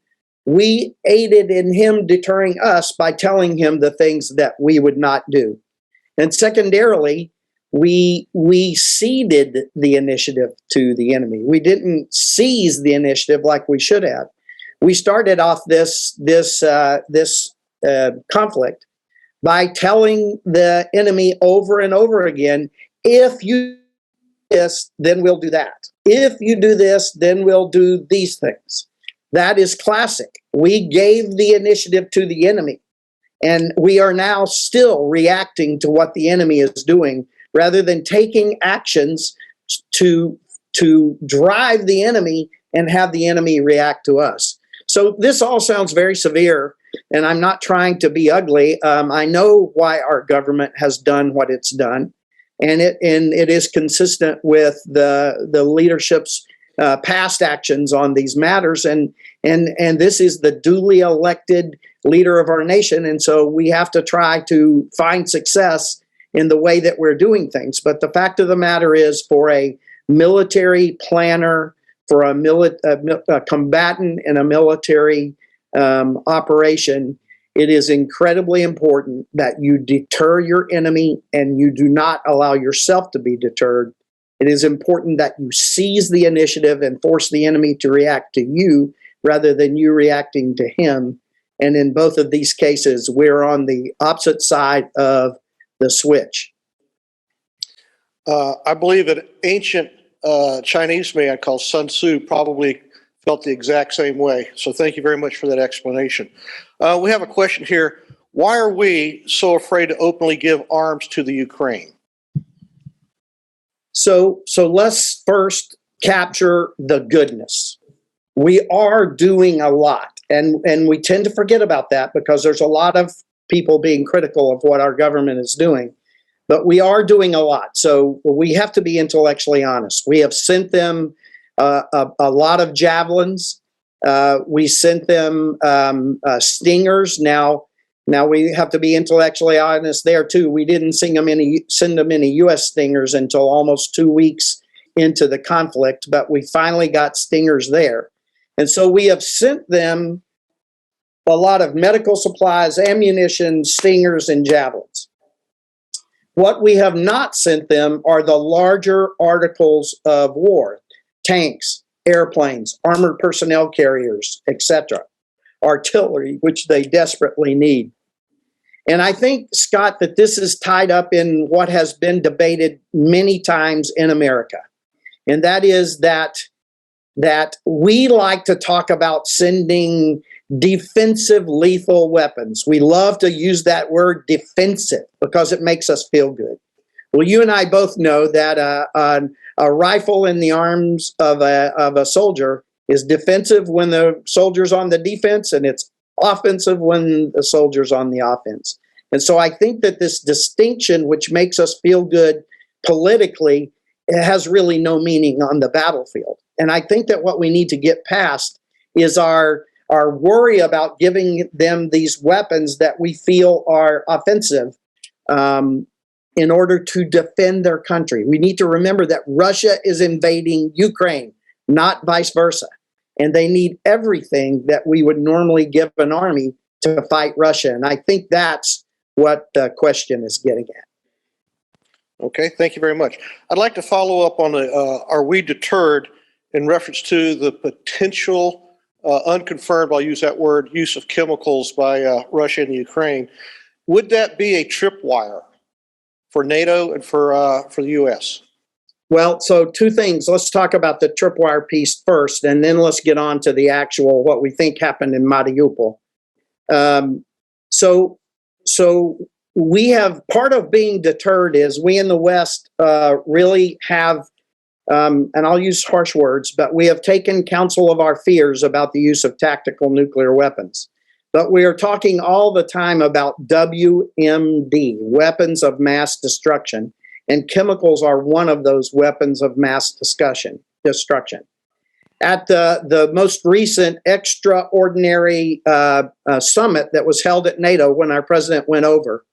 we aided in him deterring us by telling him the things that we would not do. And secondarily, we ceded the initiative to the enemy. We didn't seize the initiative like we should have. We started off this conflict by telling the enemy over and over again, if you do this, then we'll do that. If you do this, then we'll do these things. That is classic. We gave the initiative to the enemy, and we are now still reacting to what the enemy is doing rather than taking actions to drive the enemy and have the enemy react to us. So this all sounds very severe, and I'm not trying to be ugly. I know why our government has done what it's done, and it is consistent with the leadership's past actions on these matters, and this is the duly elected leader of our nation, and so we have to try to find success in the way that we're doing things. But the fact of the matter is, for a military planner, for a combatant in a military operation, it is incredibly important that you deter your enemy and you do not allow yourself to be deterred. It is important that you seize the initiative and force the enemy to react to you rather than you reacting to him. And in both of these cases, we're on the opposite side of the switch. I believe an ancient Chinese man called Sun Tzu probably felt the exact same way. So thank you very much for that explanation. We have a question here. Why are we so afraid to openly give arms to the Ukraine? So let's first capture the goodness. We are doing a lot, and we tend to forget about that because there's a lot of people being critical of what our government is doing. But we are doing a lot, so we have to be intellectually honest. We have sent them a lot of javelins. We sent them stingers. Now, Now, we have to be intellectually honest there, too. We didn't send them any U.S. Stingers until almost 2 weeks into the conflict, but we finally got Stingers there. And so we have sent them a lot of medical supplies, ammunition, Stingers, and Javelins. What we have not sent them are the larger articles of war, tanks, airplanes, armored personnel carriers, etc., artillery, which they desperately need. And I think, Scott, that this is tied up in what has been debated many times in America. And that is that we like to talk about sending defensive lethal weapons. We love to use that word defensive because it makes us feel good. Well, you and I both know that a rifle in the arms of a soldier is defensive when the soldier's on the defense, and it's offensive when the soldier's on the offense. And so I think that this distinction, which makes us feel good politically, has really no meaning on the battlefield. And I think that what we need to get past is our worry about giving them these weapons that we feel are offensive in order to defend their country. We need to remember that Russia is invading Ukraine, not vice versa. And they need everything that we would normally give an army to fight Russia. And I think that's what the question is getting at. Okay, thank you very much. I'd like to follow up on are we deterred in reference to the potential unconfirmed, I'll use that word, use of chemicals by Russia and Ukraine. Would that be a tripwire for NATO and for the U.S.? Well, so two things. Let's talk about the tripwire piece first, and then let's get on to the actual, what we think happened in Mariupol. So we have, part of being deterred is we in the West really have, and I'll use harsh words, but we have taken counsel of our fears about the use of tactical nuclear weapons. But we are talking all the time about WMD, weapons of mass destruction. And chemicals are one of those weapons of mass destruction. At the most recent extraordinary summit that was held at NATO when our president went over,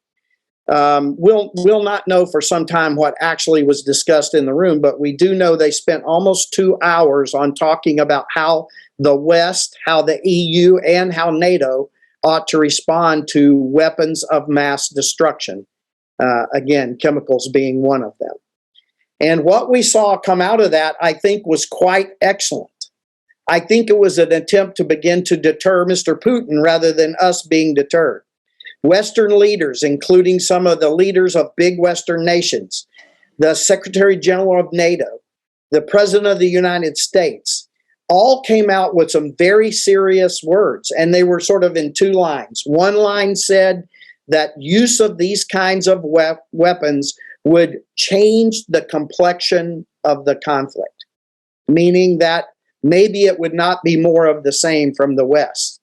we'll not know for some time what actually was discussed in the room, but we do know they spent almost 2 hours on talking about how the West, how the EU, and how NATO ought to respond to weapons of mass destruction. Again, chemicals being one of them. And what we saw come out of that, I think, was quite excellent. I think it was an attempt to begin to deter Mr. Putin rather than us being deterred. Western leaders, including some of the leaders of big Western nations, the Secretary General of NATO, the President of the United States, all came out with some very serious words, and they were sort of in two lines. One line said that use of these kinds of weapons would change the complexion of the conflict, meaning that maybe it would not be more of the same from the West.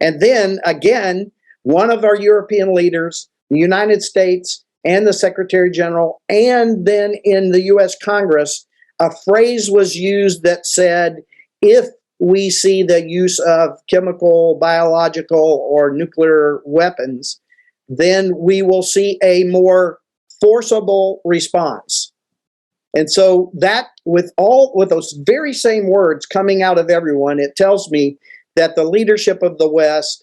And then, again, one of our European leaders, the United States, and the Secretary General, and then in the U.S. Congress, a phrase was used that said, if we see the use of chemical, biological, or nuclear weapons, then we will see a more forcible response. And so that, with those very same words coming out of everyone, it tells me that the leadership of the West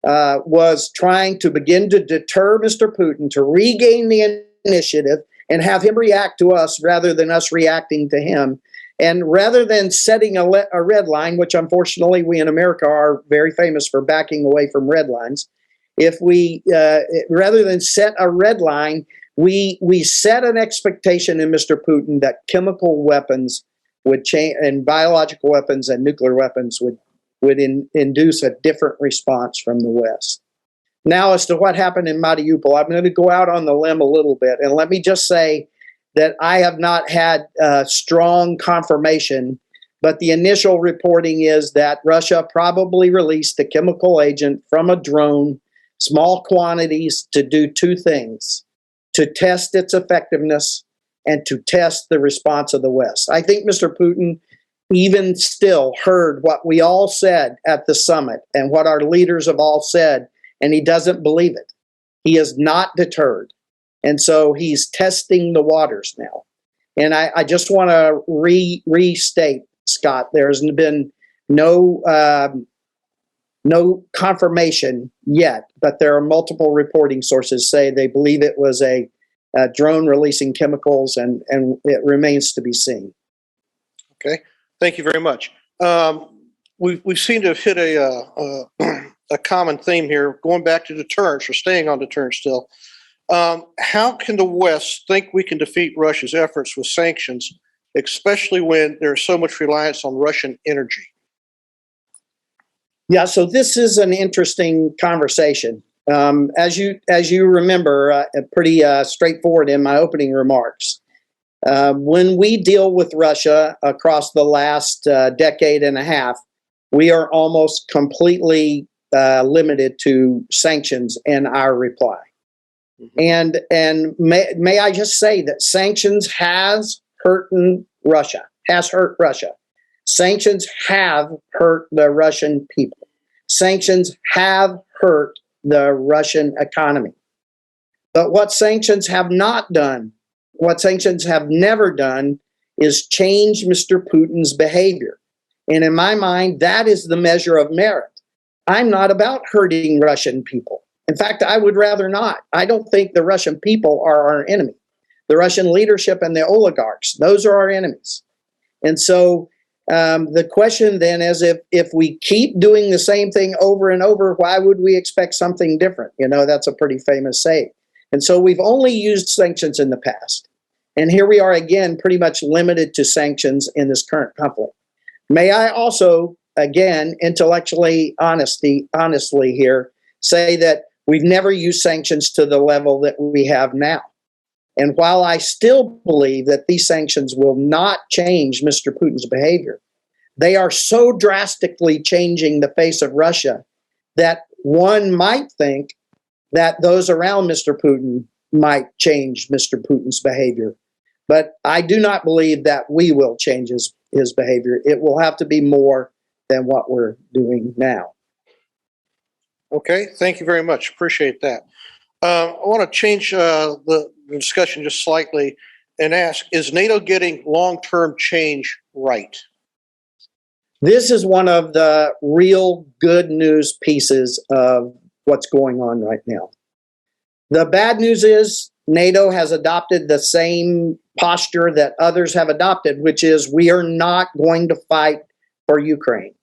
was trying to begin to deter Mr. Putin, to regain the initiative and have him react to us rather than us reacting to him. And rather than setting a red line, which unfortunately we in America are very famous for backing away from red lines, if we, rather than set a red line, we set an expectation in Mr. Putin that chemical weapons would change, and biological weapons and nuclear weapons would induce a different response from the West. Now, as to what happened in Mariupol, I'm going to go out on the limb a little bit, and let me just say that I have not had strong confirmation, but the initial reporting is that Russia probably released a chemical agent from a drone, small quantities, to do two things: to test its effectiveness and to test the response of the West. I think Mr. Putin even still heard what we all said at the summit and what our leaders have all said, and he doesn't believe it. He is not deterred. And so he's testing the waters now. And I just want to restate, Scott, there's been no confirmation yet, but there are multiple reporting sources say they believe it was a drone releasing chemicals, and it remains to be seen. Okay, thank you very much. We seem to have hit a common theme here, going back to deterrence, or staying on deterrence still. How can the West think we can defeat Russia's efforts with sanctions, especially when there's so much reliance on Russian energy? Yeah, so this is an interesting conversation. As you remember, pretty straightforward in my opening remarks. When we deal with Russia across the last decade and a half, we are almost completely limited to sanctions in our reply. And may I just say that sanctions has hurt Russia. Sanctions have hurt the Russian people. Sanctions have hurt the Russian economy. But what sanctions have not done, what sanctions have never done, is change Mr. Putin's behavior. And in my mind, that is the measure of merit. I'm not about hurting Russian people. In fact, I would rather not. I don't think the Russian people are our enemy. The Russian leadership and the oligarchs, those are our enemies. And so the question then is, if we keep doing the same thing over and over, why would we expect something different? You know, that's a pretty famous saying. And so we've only used sanctions in the past. And here we are again, pretty much limited to sanctions in this current conflict. May I also, again, intellectually honestly here, say that we've never used sanctions to the level that we have now. And while I still believe that these sanctions will not change Mr. Putin's behavior, they are so drastically changing the face of Russia that one might think that those around Mr. Putin might change Mr. Putin's behavior. But I do not believe that we will change his behavior. It will have to be more than what we're doing now. Okay, thank you very much. Appreciate that. I want to change the discussion just slightly and ask, is NATO getting long-term change right? This is one of the real good news pieces of what's going on right now. The bad news is NATO has adopted the same posture that others have adopted, which is we are not going to fight for Ukraine.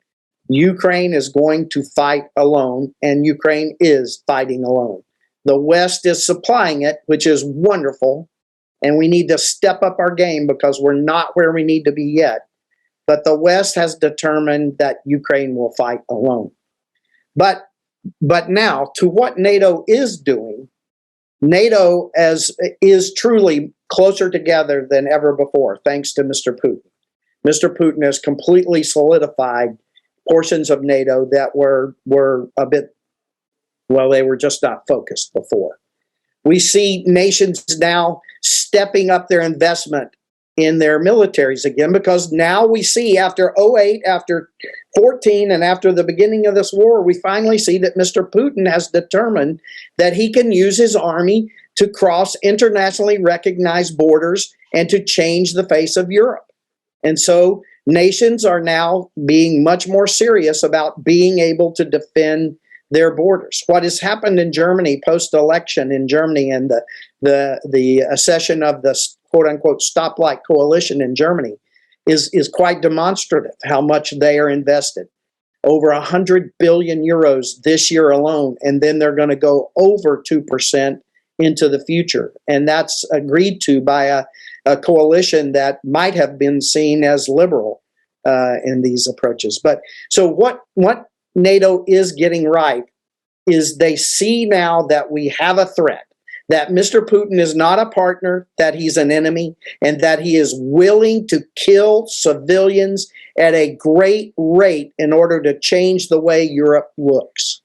Ukraine is going to fight alone, and Ukraine is fighting alone. The West is supplying it, which is wonderful, and we need to step up our game because we're not where we need to be yet. But the West has determined that Ukraine will fight alone. But now, to what NATO is doing, NATO is truly closer together than ever before, thanks to Mr. Putin. Mr. Putin has completely solidified portions of NATO that were a bit, well, they were just not focused before. We see nations now stepping up their investment in their militaries again, because now we see after 2008, after 2014, and after the beginning of this war, we finally see that Mr. Putin has determined that he can use his army to cross internationally recognized borders and to change the face of Europe. And so nations are now being much more serious about being able to defend their borders. What has happened in Germany post-election in Germany and the accession of the quote-unquote stoplight coalition in Germany is quite demonstrative how much they are invested. Over 100 billion euros this year alone, and then they're going to go over 2% into the future. And that's agreed to by a coalition that might have been seen as liberal in these approaches. But so what NATO is getting right is they see now that we have a threat, that Mr. Putin is not a partner, that he's an enemy, and that he is willing to kill civilians at a great rate in order to change the way Europe looks.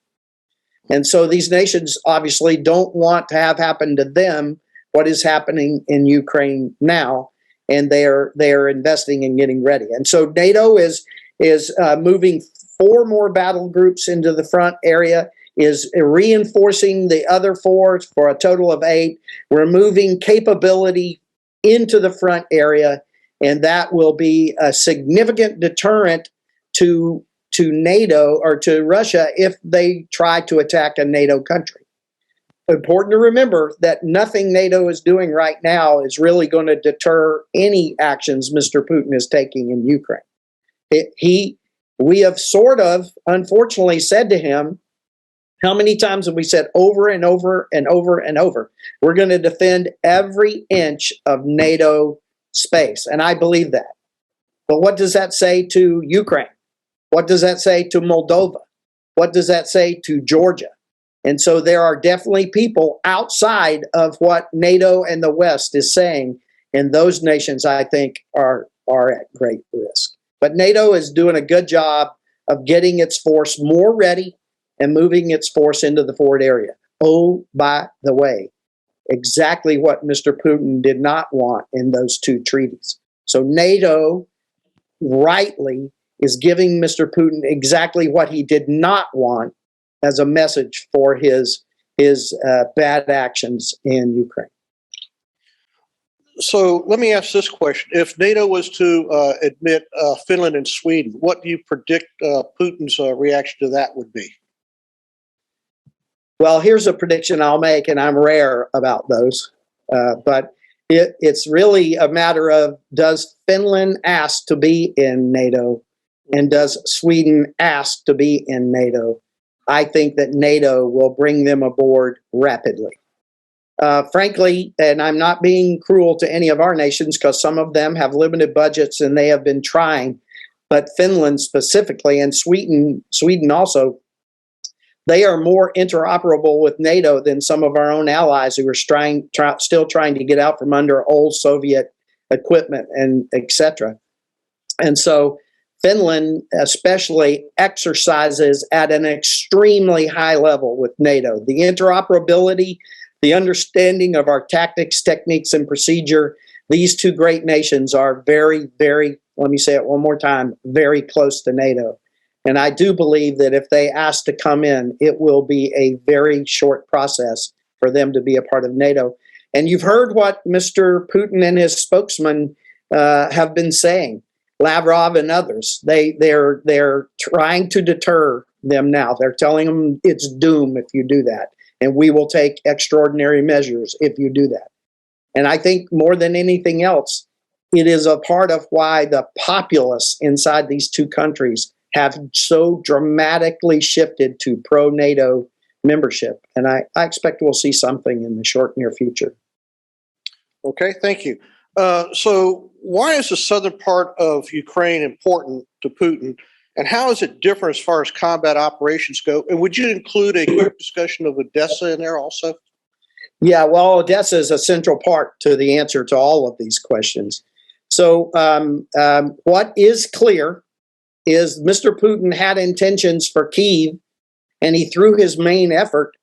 And so these nations obviously don't want to have happen to them what is happening in Ukraine now, and they are investing in getting ready. And so NATO is moving 4 more battle groups into the front area. is reinforcing the other 4 for a total of 8. We're moving capability into the front area, and that will be a significant deterrent to NATO or to Russia if they try to attack a NATO country. Important to remember that nothing NATO is doing right now is really going to deter any actions Mr. Putin is taking in Ukraine. We have sort of, unfortunately, said to him, how many times have we said over and over and over and over, we're going to defend every inch of NATO space, and I believe that. But what does that say to Ukraine? What does that say to Moldova? What does that say to Georgia? And so there are definitely people outside of what NATO and the West is saying, and those nations, I think, are at great risk. But NATO is doing a good job of getting its force more ready and moving its force into the forward area. Oh, by the way, exactly what Mr. Putin did not want in those 2 treaties. So NATO rightly is giving Mr. Putin exactly what he did not want as a message for his bad actions in Ukraine. So let me ask this question. If NATO was to admit Finland and Sweden, what do you predict Putin's reaction to that would be? Well, here's a prediction I'll make, and I'm rare about those. But it's really a matter of, does Finland ask to be in NATO, and does Sweden ask to be in NATO? I think that NATO will bring them aboard rapidly. Frankly, and I'm not being cruel to any of our nations because some of them have limited budgets and they have been trying, but Finland specifically and Sweden also, they are more interoperable with NATO than some of our own allies who are still trying to get out from under old Soviet equipment and etc. And so Finland especially exercises at an extremely high level with NATO. The interoperability, the understanding of our tactics, techniques, and procedure, these 2 great nations are very, very, let me say it one more time, very close to NATO. And I do believe that if they ask to come in, it will be a very short process for them to be a part of NATO. And you've heard what Mr. Putin and his spokesman have been saying. Lavrov and others, they're trying to deter them now. They're telling them it's doom if you do that, and we will take extraordinary measures if you do that. And I think more than anything else, it is a part of why the populace inside these 2 countries have so dramatically shifted to pro-NATO membership. And I expect we'll see something in the short near future. Okay, thank you. So why is the southern part of Ukraine important to Putin, and how is it different as far as combat operations go? And would you include a quick discussion of Odessa in there also? Yeah, well, Odessa is a central part to the answer to all of these questions. So what is clear is Mr. Putin had intentions for Kyiv, and he threw his main effort,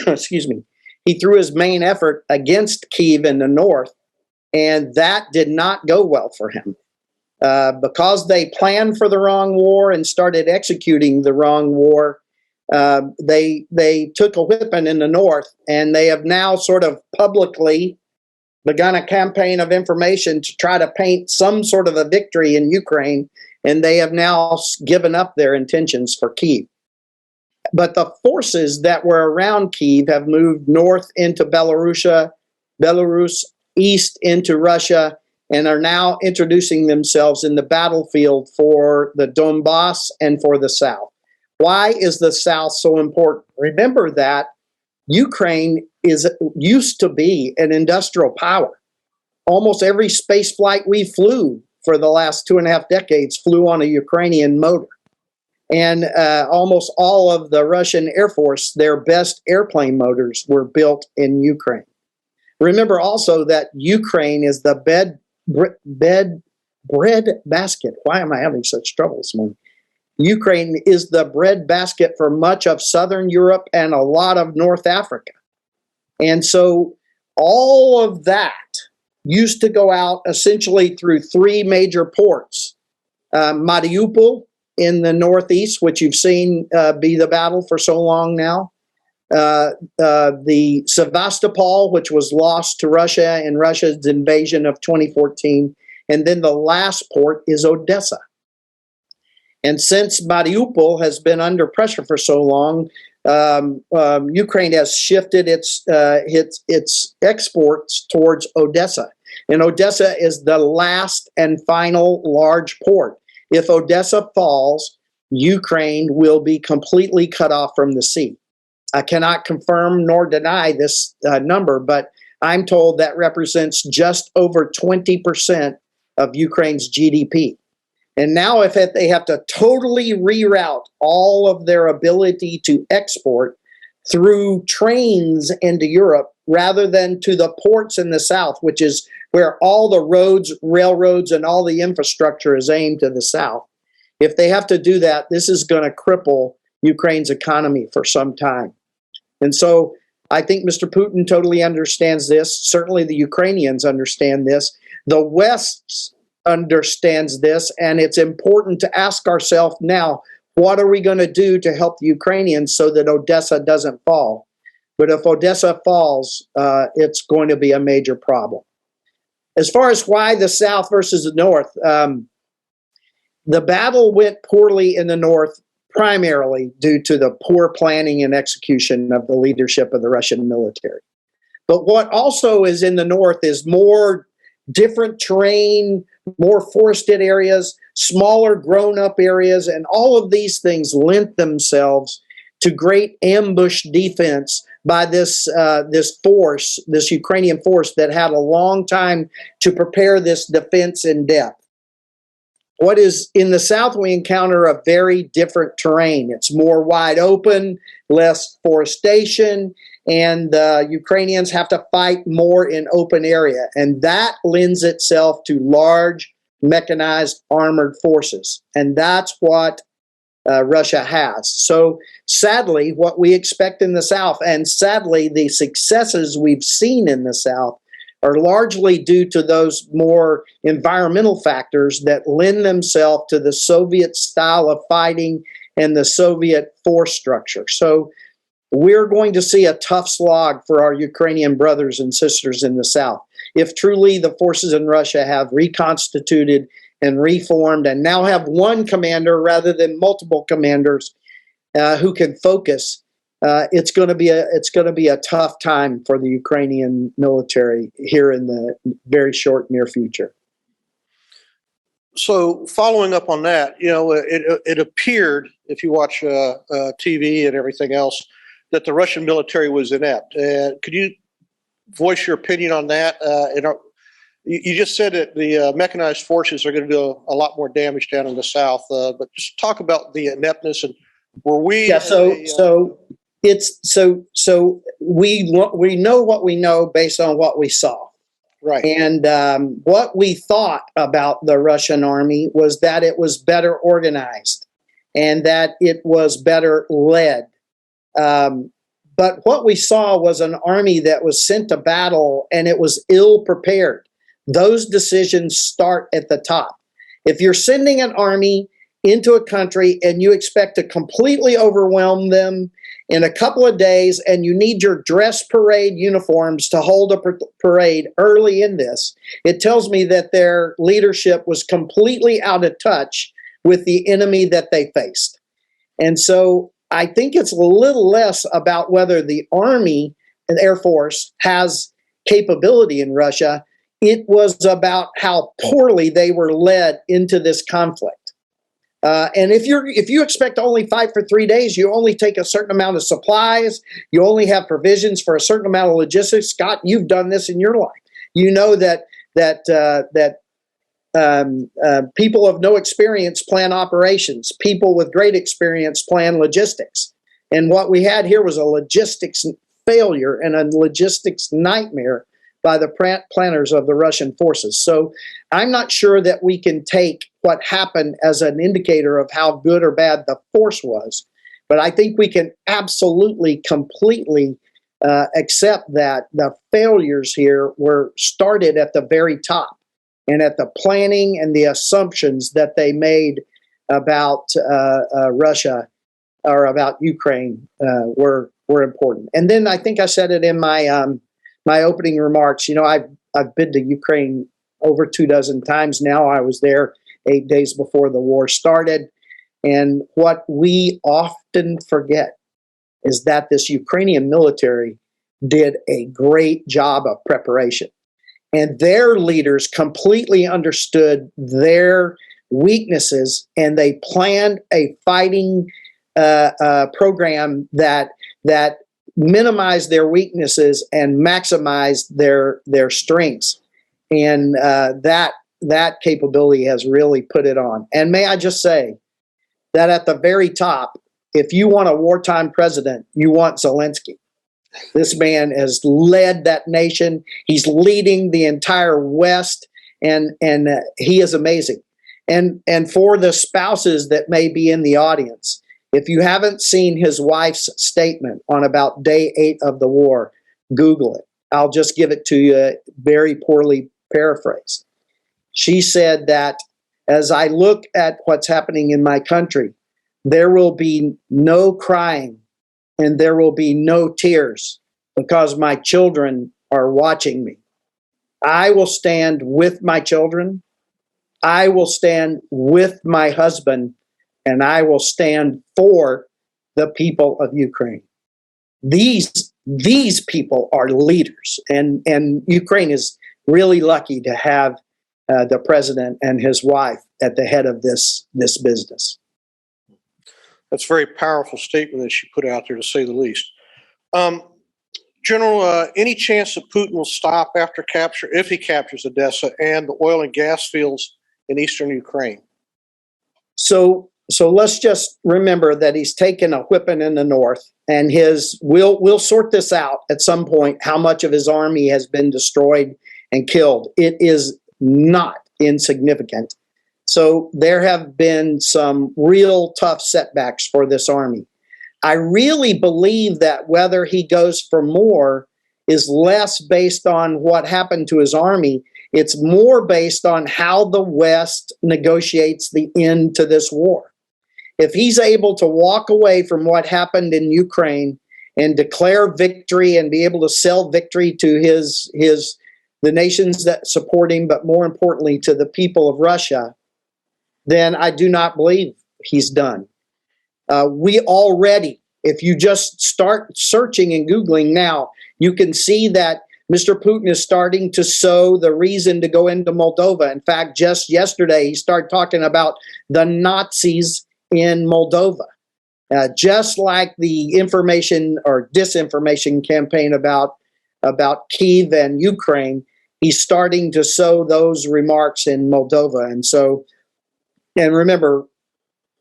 excuse me, he threw his main effort against Kyiv in the north, and that did not go well for him. Because they planned for the wrong war and started executing the wrong war, they took a whipping in the north, and they have now sort of publicly begun a campaign of information to try to paint some sort of a victory in Ukraine, and they have now given up their intentions for Kyiv. But the forces that were around Kyiv have moved north into Belarus, east into Russia, and are now introducing themselves in the battlefield for the Donbass and for the South. Why is the South so important? Remember that Ukraine used to be an industrial power. Almost every space flight we flew for the last 2.5 decades flew on a Ukrainian motor. And almost all of the Russian Air Force, their best airplane motors were built in Ukraine. Remember also that Ukraine is the bread basket. Why am I having such trouble this morning? Ukraine is the bread basket for much of Southern Europe and a lot of North Africa. And so all of that used to go out essentially through 3 major ports, Mariupol, in the Northeast, which you've seen be the battle for so long now. The Sevastopol, which was lost to Russia in Russia's invasion of 2014. And then the last port is Odessa. And since Mariupol has been under pressure for so long, Ukraine has shifted its exports towards Odessa. And Odessa is the last and final large port. If Odessa falls, Ukraine will be completely cut off from the sea. I cannot confirm nor deny this number, but I'm told that represents just over 20% of Ukraine's GDP. And now if they have to totally reroute all of their ability to export through trains into Europe rather than to the ports in the south, which is where all the roads, railroads, and all the infrastructure is aimed to the south. If they have to do that, this is going to cripple Ukraine's economy for some time. And so I think Mr. Putin totally understands this. Certainly the Ukrainians understand this. The West understands this, and it's important to ask ourselves now, what are we going to do to help the Ukrainians so that Odessa doesn't fall? But if Odessa falls, it's going to be a major problem. As far as why the South versus the North, the battle went poorly in the North primarily due to the poor planning and execution of the leadership of the Russian military. But what also is in the North is more different terrain, more forested areas, smaller grown-up areas, and all of these things lent themselves to great ambush defense by this Ukrainian force that had a long time to prepare this defense in depth. What is in the south, we encounter a very different terrain. It's more wide open, less forestation, and the Ukrainians have to fight more in open area. And that lends itself to large mechanized armored forces. And that's what Russia has. So sadly, what we expect in the South, and sadly, the successes we've seen in the South, are largely due to those more environmental factors that lend themselves to the Soviet style of fighting and the Soviet force structure. So we're going to see a tough slog for our Ukrainian brothers and sisters in the South. If truly the forces in Russia have reconstituted and reformed and now have one commander rather than multiple commanders who can focus, it's going to be a tough time for the Ukrainian military here in the very short near future. So following up on that, it appeared, if you watch TV and everything else, that the Russian military was inept. Could you voice your opinion on that? You just said that the mechanized forces are going to do a lot more damage down in the South, but just talk about the ineptness and were we? Yeah. So we know what we know based on what we saw. Right. And what we thought about the Russian army was that it was better organized and that it was better led. But what we saw was an army that was sent to battle and it was ill prepared. Those decisions start at the top. If you're sending an army into a country and you expect to completely overwhelm them in a couple of days and you need your dress parade uniforms to hold a parade early in this, it tells me that their leadership was completely out of touch with the enemy that they faced. And so I think it's a little less about whether the Army and Air Force has capability in Russia. It was about how poorly they were led into this conflict. And if you expect to only fight for 3 days, you only take a certain amount of supplies, you only have provisions for a certain amount of logistics. Scott, you've done this in your life. You know that people of no experience plan operations. People with great experience plan logistics. And what we had here was a logistics failure and a logistics nightmare by the planners of the Russian forces. So I'm not sure that we can take what happened as an indicator of how good or bad the force was. But I think we can absolutely, completely accept that the failures here were started at the very top and at the planning and the assumptions that they made about Russia or about Ukraine were important. And then I think I said it in my my opening remarks. You know, I've been to Ukraine over 24 times now. I was there 8 days before the war started. And what we often forget is that this Ukrainian military did a great job of preparation. And their leaders completely understood their weaknesses, and they planned a fighting program that minimized their weaknesses and maximized their strengths. And that capability has really put it on. And may I just say that at the very top, if you want a wartime president, you want Zelensky. This man has led that nation. He's leading the entire West, and he is amazing. And for the spouses that may be in the audience, if you haven't seen his wife's statement on about day 8 of the war, Google it. I'll just give it to you very poorly paraphrased. She said that as I look at what's happening in my country, there will be no crying and there will be no tears because my children are watching me. I will stand with my children. I will stand with my husband, and I will stand for the people of Ukraine. These people are leaders, and Ukraine is really lucky to have the president and his wife at the head of this business. That's a very powerful statement that she put out there, to say the least. General, any chance that Putin will stop after capture, if he captures Odessa and the oil and gas fields in eastern Ukraine? So let's just remember that he's taken a whipping in the north, and we'll sort this out at some point, how much of his army has been destroyed and killed. It is not insignificant. So there have been some real tough setbacks for this army. I really believe that whether he goes for more is less based on what happened to his army. It's more based on how the West negotiates the end to this war. If he's able to walk away from what happened in Ukraine and declare victory and be able to sell victory to the nations that support him, but more importantly to the people of Russia, then I do not believe he's done. We already, if you just start searching and Googling now, you can see that Mr. Putin is starting to sow the reason to go into Moldova. In fact, just yesterday, he started talking about the Nazis in Moldova. Just like the information or disinformation campaign about Kyiv and Ukraine, he's starting to sow those remarks in Moldova. And remember,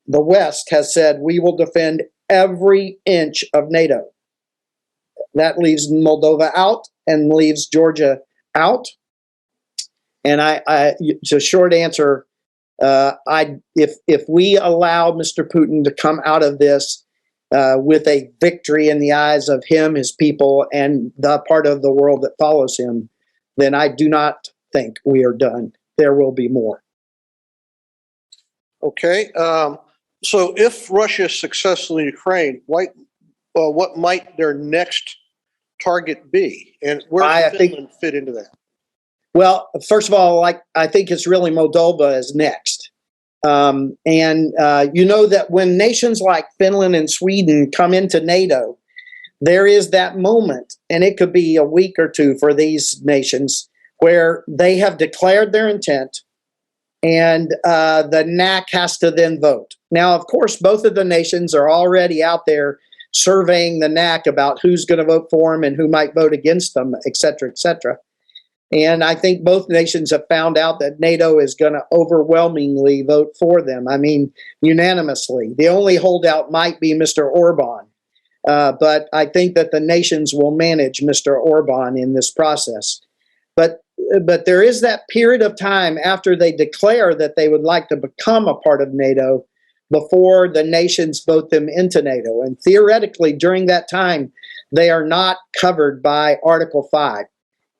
the West has said we will defend every inch of NATO. That leaves Moldova out and leaves Georgia out. And it's a short answer. If we allow Mr. Putin to come out of this with a victory in the eyes of him, his people, and the part of the world that follows him, then I do not think we are done. There will be more. Okay. So if Russia is successful in Ukraine, what might their next target be? And where does Finland fit into that? Well, first of all, I think it's really Moldova is next. You know that when nations like Finland and Sweden come into NATO, there is that moment, and it could be a week or two for these nations, where they have declared their intent, and the NAC has to then vote. Now, of course, both of the nations are already out there surveying the NAC about who's going to vote for them and who might vote against them, et cetera, et cetera. And I think both nations have found out that NATO is going to overwhelmingly vote for them. I mean, unanimously. The only holdout might be Mr. Orban. But I think that the nations will manage Mr. Orban in this process. But there is that period of time after they declare that they would like to become a part of NATO before the nations vote them into NATO. And theoretically, during that time, they are not covered by Article 5.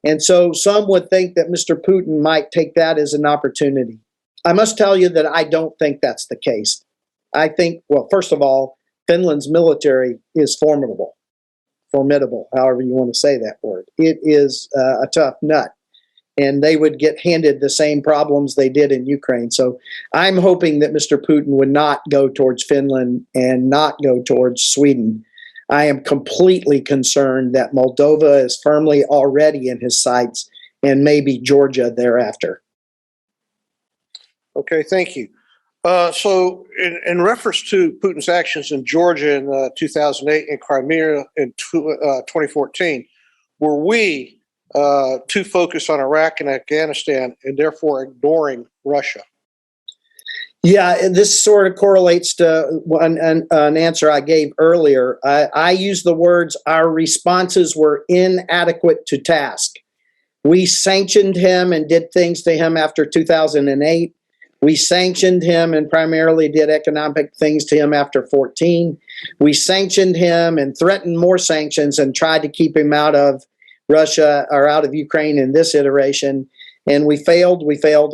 And so some would think that Mr. Putin might take that as an opportunity. I must tell you that I don't think that's the case. I think, well, first of all, Finland's military is formidable, however you want to say that word. It is a tough nut, and they would get handed the same problems they did in Ukraine. So I'm hoping that Mr. Putin would not go towards Finland and not go towards Sweden. I am completely concerned that Moldova is firmly already in his sights, and maybe Georgia thereafter. Okay, thank you. So in reference to Putin's actions in Georgia in 2008 and Crimea in 2014, were we too focused on Iraq and Afghanistan and therefore ignoring Russia? Yeah, this sort of correlates to an answer I gave earlier. I used the words, our responses were inadequate to task. We sanctioned him and did things to him after 2008. We sanctioned him and primarily did economic things to him after 14. We sanctioned him and threatened more sanctions and tried to keep him out of Russia or out of Ukraine in this iteration. And we failed,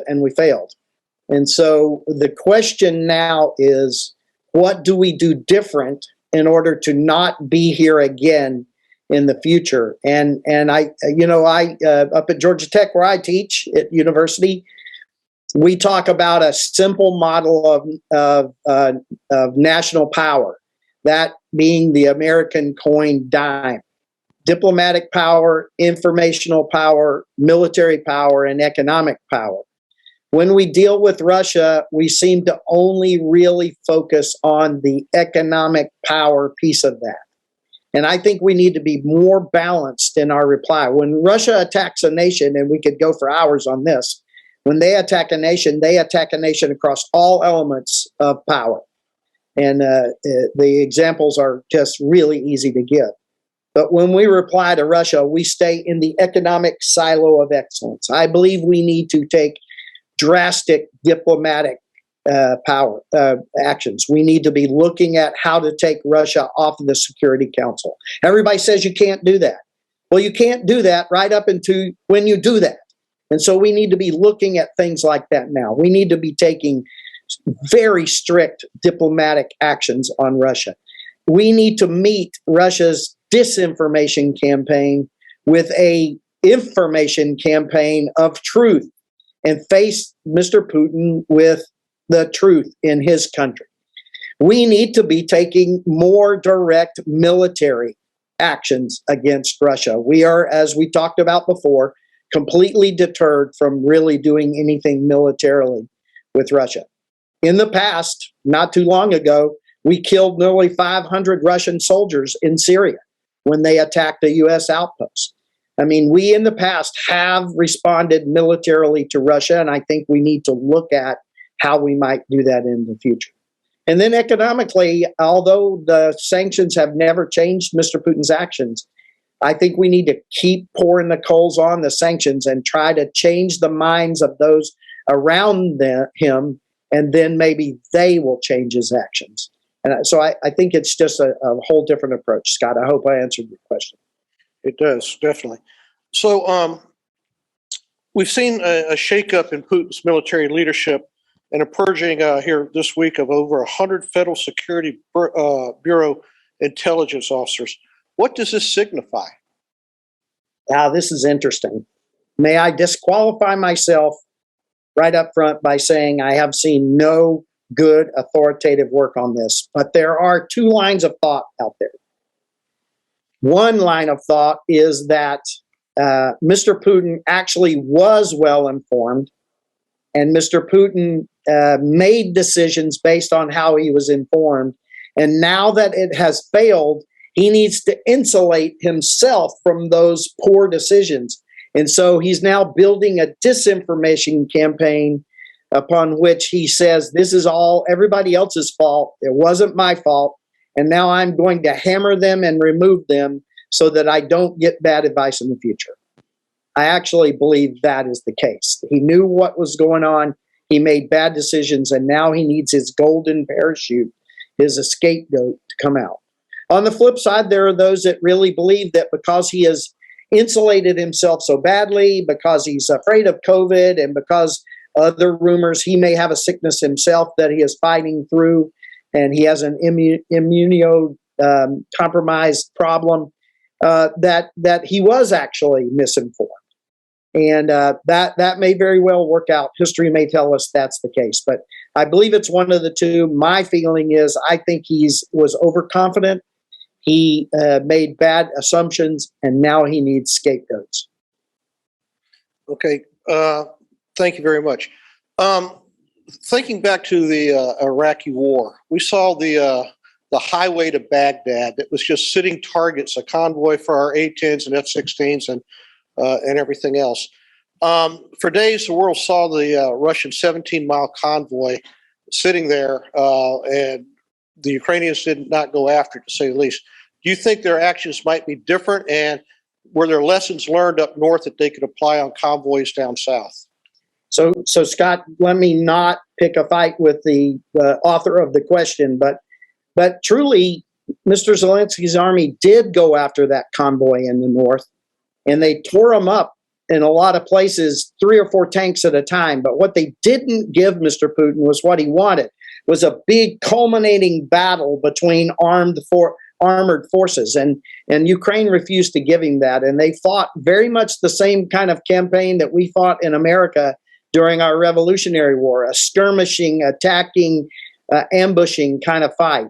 and we failed. And so the question now is, what do we do different in order to not be here again in the future? And I up at Georgia Tech, where I teach at university, we talk about a simple model of national power, that being the American coin dime: diplomatic power, informational power, military power, and economic power. When we deal with Russia, we seem to only really focus on the economic power piece of that. And I think we need to be more balanced in our reply. When Russia attacks a nation, and we could go for hours on this, when they attack a nation across all elements of power. And the examples are just really easy to give. But when we reply to Russia, we stay in the economic silo of excellence. I believe we need to take drastic diplomatic power actions. We need to be looking at how to take Russia off of the Security Council. Everybody says you can't do that. Well, you can't do that right up into when you do that. And so we need to be looking at things like that now. We need to be taking very strict diplomatic actions on Russia. We need to meet Russia's disinformation campaign with a information campaign of truth and face Mr. Putin with the truth in his country. We need to be taking more direct military actions against Russia. We are, as we talked about before, completely deterred from really doing anything militarily with Russia. In the past, not too long ago, we killed nearly 500 Russian soldiers in Syria when they attacked a U.S. outpost. I mean, we in the past have responded militarily to Russia, and I think we need to look at how we might do that in the future. And then economically, although the sanctions have never changed Mr. Putin's actions, I think we need to keep pouring the coals on the sanctions and try to change the minds of those around him, and then maybe they will change his actions. And so I think it's just a whole different approach. Scott, I hope I answered your question. It does, definitely. So we've seen a shakeup in Putin's military leadership and a purging here this week of over 100 Federal Security Bureau intelligence officers. What does this signify? Now, this is interesting. May I disqualify myself right up front by saying I have seen no good authoritative work on this, but there are two lines of thought out there. One line of thought is that Mr. Putin actually was well informed, and Mr. Putin made decisions based on how he was informed. And now that it has failed, he needs to insulate himself from those poor decisions. And so he's now building a disinformation campaign upon which he says, this is all everybody else's fault. It wasn't my fault. And now I'm going to hammer them and remove them so that I don't get bad advice in the future. I actually believe that is the case. He knew what was going on. He made bad decisions, and now he needs his golden parachute, his scapegoat, to come out. On the flip side, there are those that really believe that because he has insulated himself so badly, because he's afraid of COVID, and because Other rumors, he may have a sickness himself that he is fighting through, and he has an compromised problem, that he was actually misinformed. And that may very well work out. History may tell us that's the case, but I believe it's one of the two. My feeling is I think was overconfident. He made bad assumptions, and now he needs scapegoats. Okay, thank you very much. Thinking back to the Iraqi war, we saw the highway to Baghdad that was just sitting targets, a convoy for our A-10s and F-16s and everything else. For days, the world saw the Russian 17-mile convoy sitting there, and the Ukrainians did not go after it, to say the least. Do you think their actions might be different, and were there lessons learned up north that they could apply on convoys down south? So Scott, let me not pick a fight with the author of the question, but truly, Mr. Zelensky's army did go after that convoy in the north, and they tore them up in a lot of places, 3 or 4 tanks at a time. But what they didn't give Mr. Putin was what he wanted, was a big culminating battle between armored forces. And Ukraine refused to give him that. And they fought very much the same kind of campaign that we fought in America during our Revolutionary War, a skirmishing, attacking, ambushing kind of fight.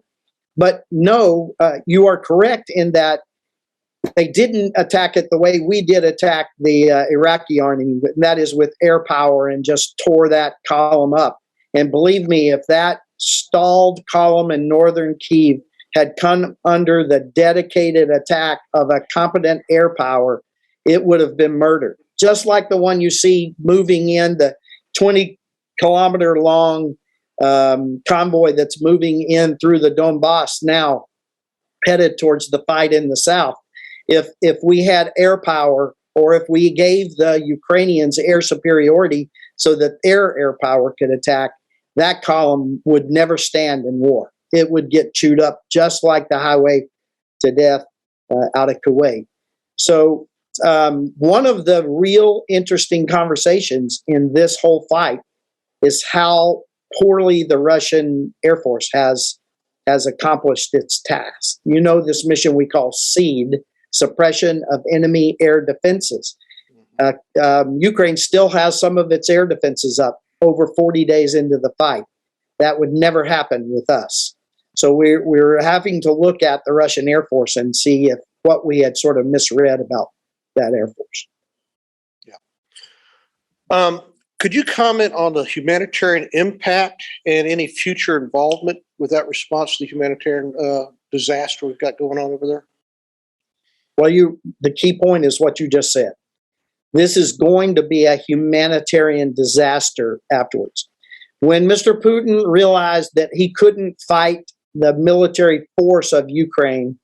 But no, you are correct in that they didn't attack it the way we did attack the Iraqi army, and that is with air power, and just tore that column up. And believe me, if that stalled column in northern Kyiv had come under the dedicated attack of a competent air power, it would have been murdered. Just like the one you see moving in, the 20-kilometer long convoy that's moving in through the Donbass now, headed towards the fight in the south. If we had air power, or if we gave the Ukrainians air superiority so that their air power could attack, that column would never stand in war. It would get chewed up just like the highway to death out of Kuwait. So one of the real interesting conversations in this whole fight is how poorly the Russian Air Force has accomplished its task. You know, this mission we call SEAD, Suppression of Enemy Air Defenses. Ukraine still has some of its air defenses up over 40 days into the fight. That would never happen with us. So we're having to look at the Russian Air Force and see if what we had sort of misread about that Air Force. Yeah. Could you comment on the humanitarian impact and any future involvement with that response to the humanitarian disaster we've got going on over there? Well, the key point is what you just said. This is going to be a humanitarian disaster afterwards. When Mr. Putin realized that he couldn't fight the military force of Ukraine,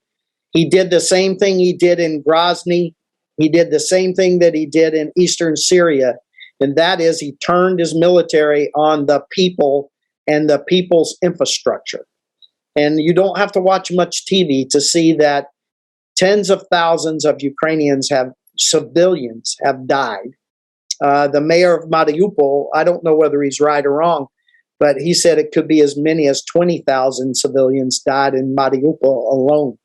he did the same thing he did in Grozny. He did the same thing that he did in eastern Syria, and that is he turned his military on the people and the people's infrastructure. And you don't have to watch much TV to see that tens of thousands of civilians have died. The mayor of Mariupol, I don't know whether he's right or wrong, but he said it could be as many as 20,000 civilians died in Mariupol alone.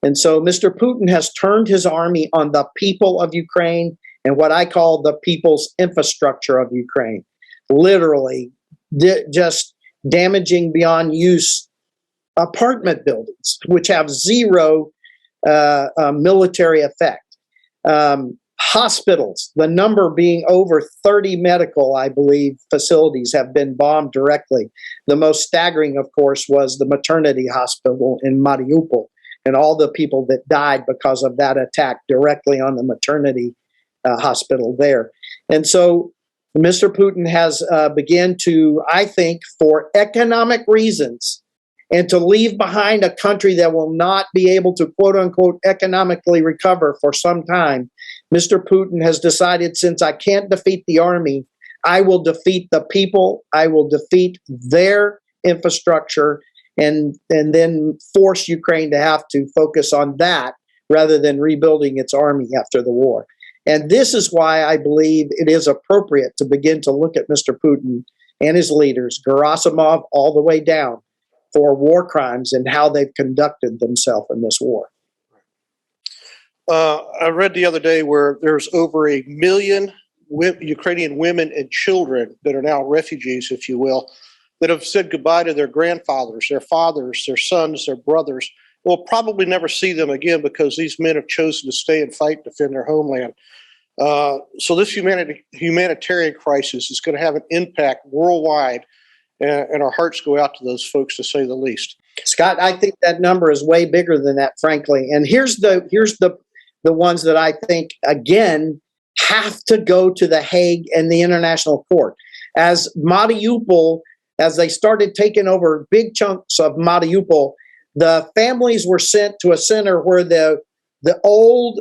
And so Mr. Putin has turned his army on the people of Ukraine and what I call the people's infrastructure of Ukraine, literally just damaging beyond use apartment buildings, which have zero military effect. Hospitals, the number being over 30 medical, I believe, facilities have been bombed directly. The most staggering, of course, was the maternity hospital in Mariupol and all the people that died because of that attack directly on the maternity hospital there. And so Mr. Putin has begun to, I think, for economic reasons, and to leave behind a country that will not be able to, quote unquote, economically recover for some time, Mr. Putin has decided, since I can't defeat the army, I will defeat the people, I will defeat their infrastructure, and then force Ukraine to have to focus on that rather than rebuilding its army after the war. And this is why I believe it is appropriate to begin to look at Mr. Putin and his leaders, Gerasimov all the way down, for war crimes and how they've conducted themselves in this war. I read the other day where there's over 1 million Ukrainian women and children that are now refugees, if you will, that have said goodbye to their grandfathers, their fathers, their sons, their brothers. We'll probably never see them again because these men have chosen to stay and fight, defend their homeland. So this humanitarian crisis is going to have an impact worldwide, and our hearts go out to those folks, to say the least. Scott, I think that number is way bigger than that, frankly. And here's the ones that I think, again, have to go to the Hague and the International Court. As Mariupol, as they started taking over big chunks of Mariupol, the families were sent to a center where the old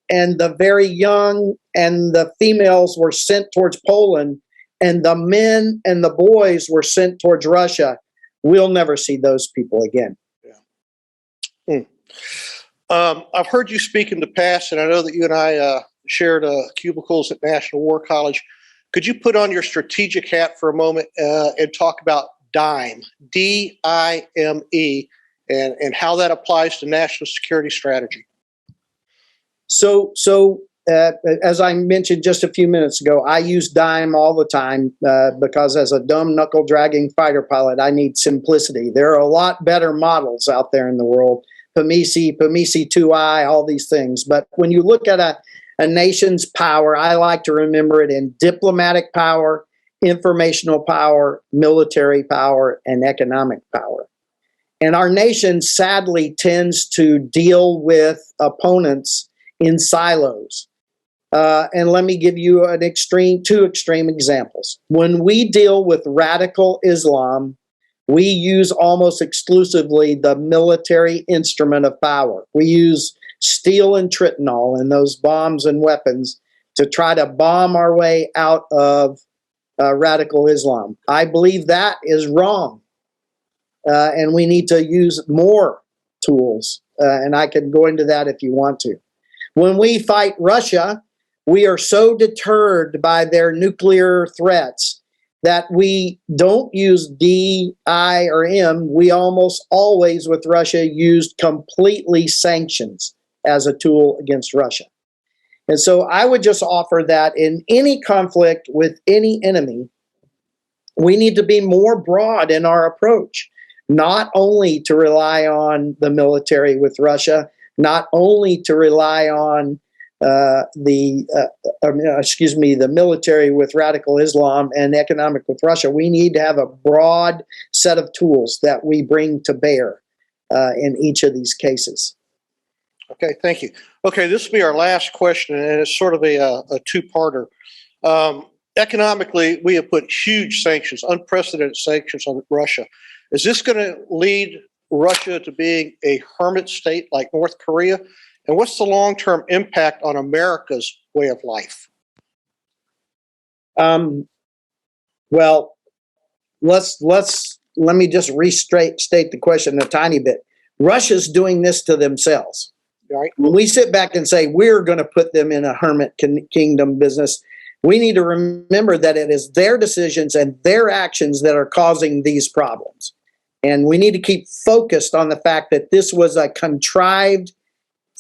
and the very young and the females were sent towards Poland, and the men and the boys were sent towards Russia. We'll never see those people again. Yeah. I've heard you speak in the past, and I know that you and I shared cubicles at National War College. Could you put on your strategic hat for a moment and talk about DIME, D-I-M-E, and how that applies to national security strategy? So as I mentioned just a few minutes ago, I use DIME all the time because as a dumb knuckle-dragging fighter pilot, I need simplicity. There are a lot better models out there in the world, PMISI 2I, all these things. But when you look at a nation's power, I like to remember it in diplomatic power, informational power, military power, and economic power. And our nation sadly tends to deal with opponents in silos. And let me give you two extreme examples. When we deal with radical Islam, we use almost exclusively the military instrument of power. We use steel and tritonol and those bombs and weapons to try to bomb our way out of radical Islam. I believe that is wrong. And we need to use more tools. And I can go into that if you want to. When we fight Russia, we are so deterred by their nuclear threats that we don't use D, I, or M. We almost always, with Russia, used completely sanctions as a tool against Russia. And so I would just offer that in any conflict with any enemy, we need to be more broad in our approach, not only to rely on the military with Russia, not only to rely on the military with radical Islam and economic with Russia. We need to have a broad set of tools that we bring to bear in each of these cases. Okay, thank you. Okay, this will be our last question, and it's sort of a two-parter. Economically, we have put huge sanctions, unprecedented sanctions on Russia. Is this going to lead Russia to being a hermit state like North Korea? And what's the long-term impact on America's way of life? Well, let me just restate the question a tiny bit. Russia's doing this to themselves. Right. When we sit back and say we're going to put them in a hermit kingdom business, we need to remember that it is their decisions and their actions that are causing these problems. And we need to keep focused on the fact that this was a contrived,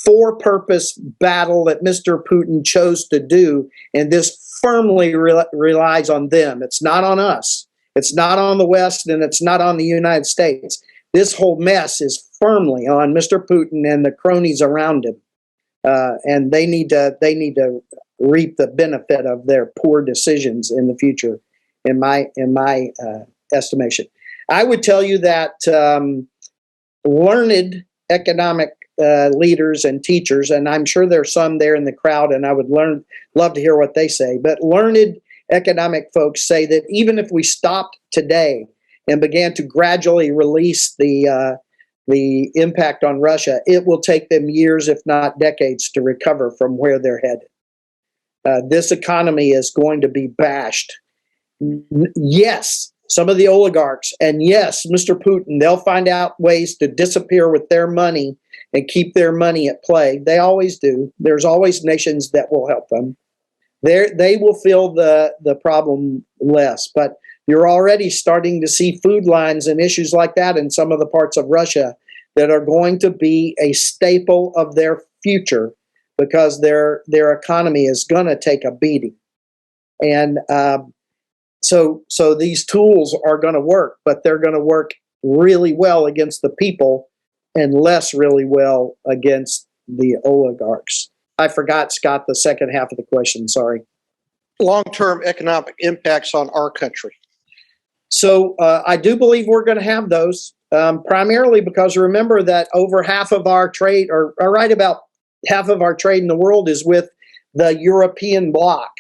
for-purpose battle that Mr. Putin chose to do, and this firmly relies on them. It's not on us. It's not on the West, and it's not on the United States. This whole mess is firmly on Mr. Putin and the cronies around him, and they need to reap the benefit of their poor decisions in the future. In my estimation, I would tell you that learned economic leaders and teachers, and I'm sure there's some there in the crowd, and I would love to hear what they say, but learned economic folks say that even if we stopped today and began to gradually release the impact on Russia, it will take them years, if not decades, to recover from where they're headed. This economy is going to be bashed. Yes, some of the oligarchs, and yes, Mr. Putin, they'll find out ways to disappear with their money and keep their money at play. They always do. There's always nations that will help them. They will feel the problem less. But you're already starting to see food lines and issues like that in some of the parts of Russia that are going to be a staple of their future because their economy is going to take a beating. And so these tools are going to work, but they're going to work really well against the people and less really well against the oligarchs. I forgot, Scott, the second half of the question. Sorry. Long-term economic impacts on our country. So I do believe we're going to have those, primarily because remember that over half of our trade, or right about half of our trade in the world is with the European bloc.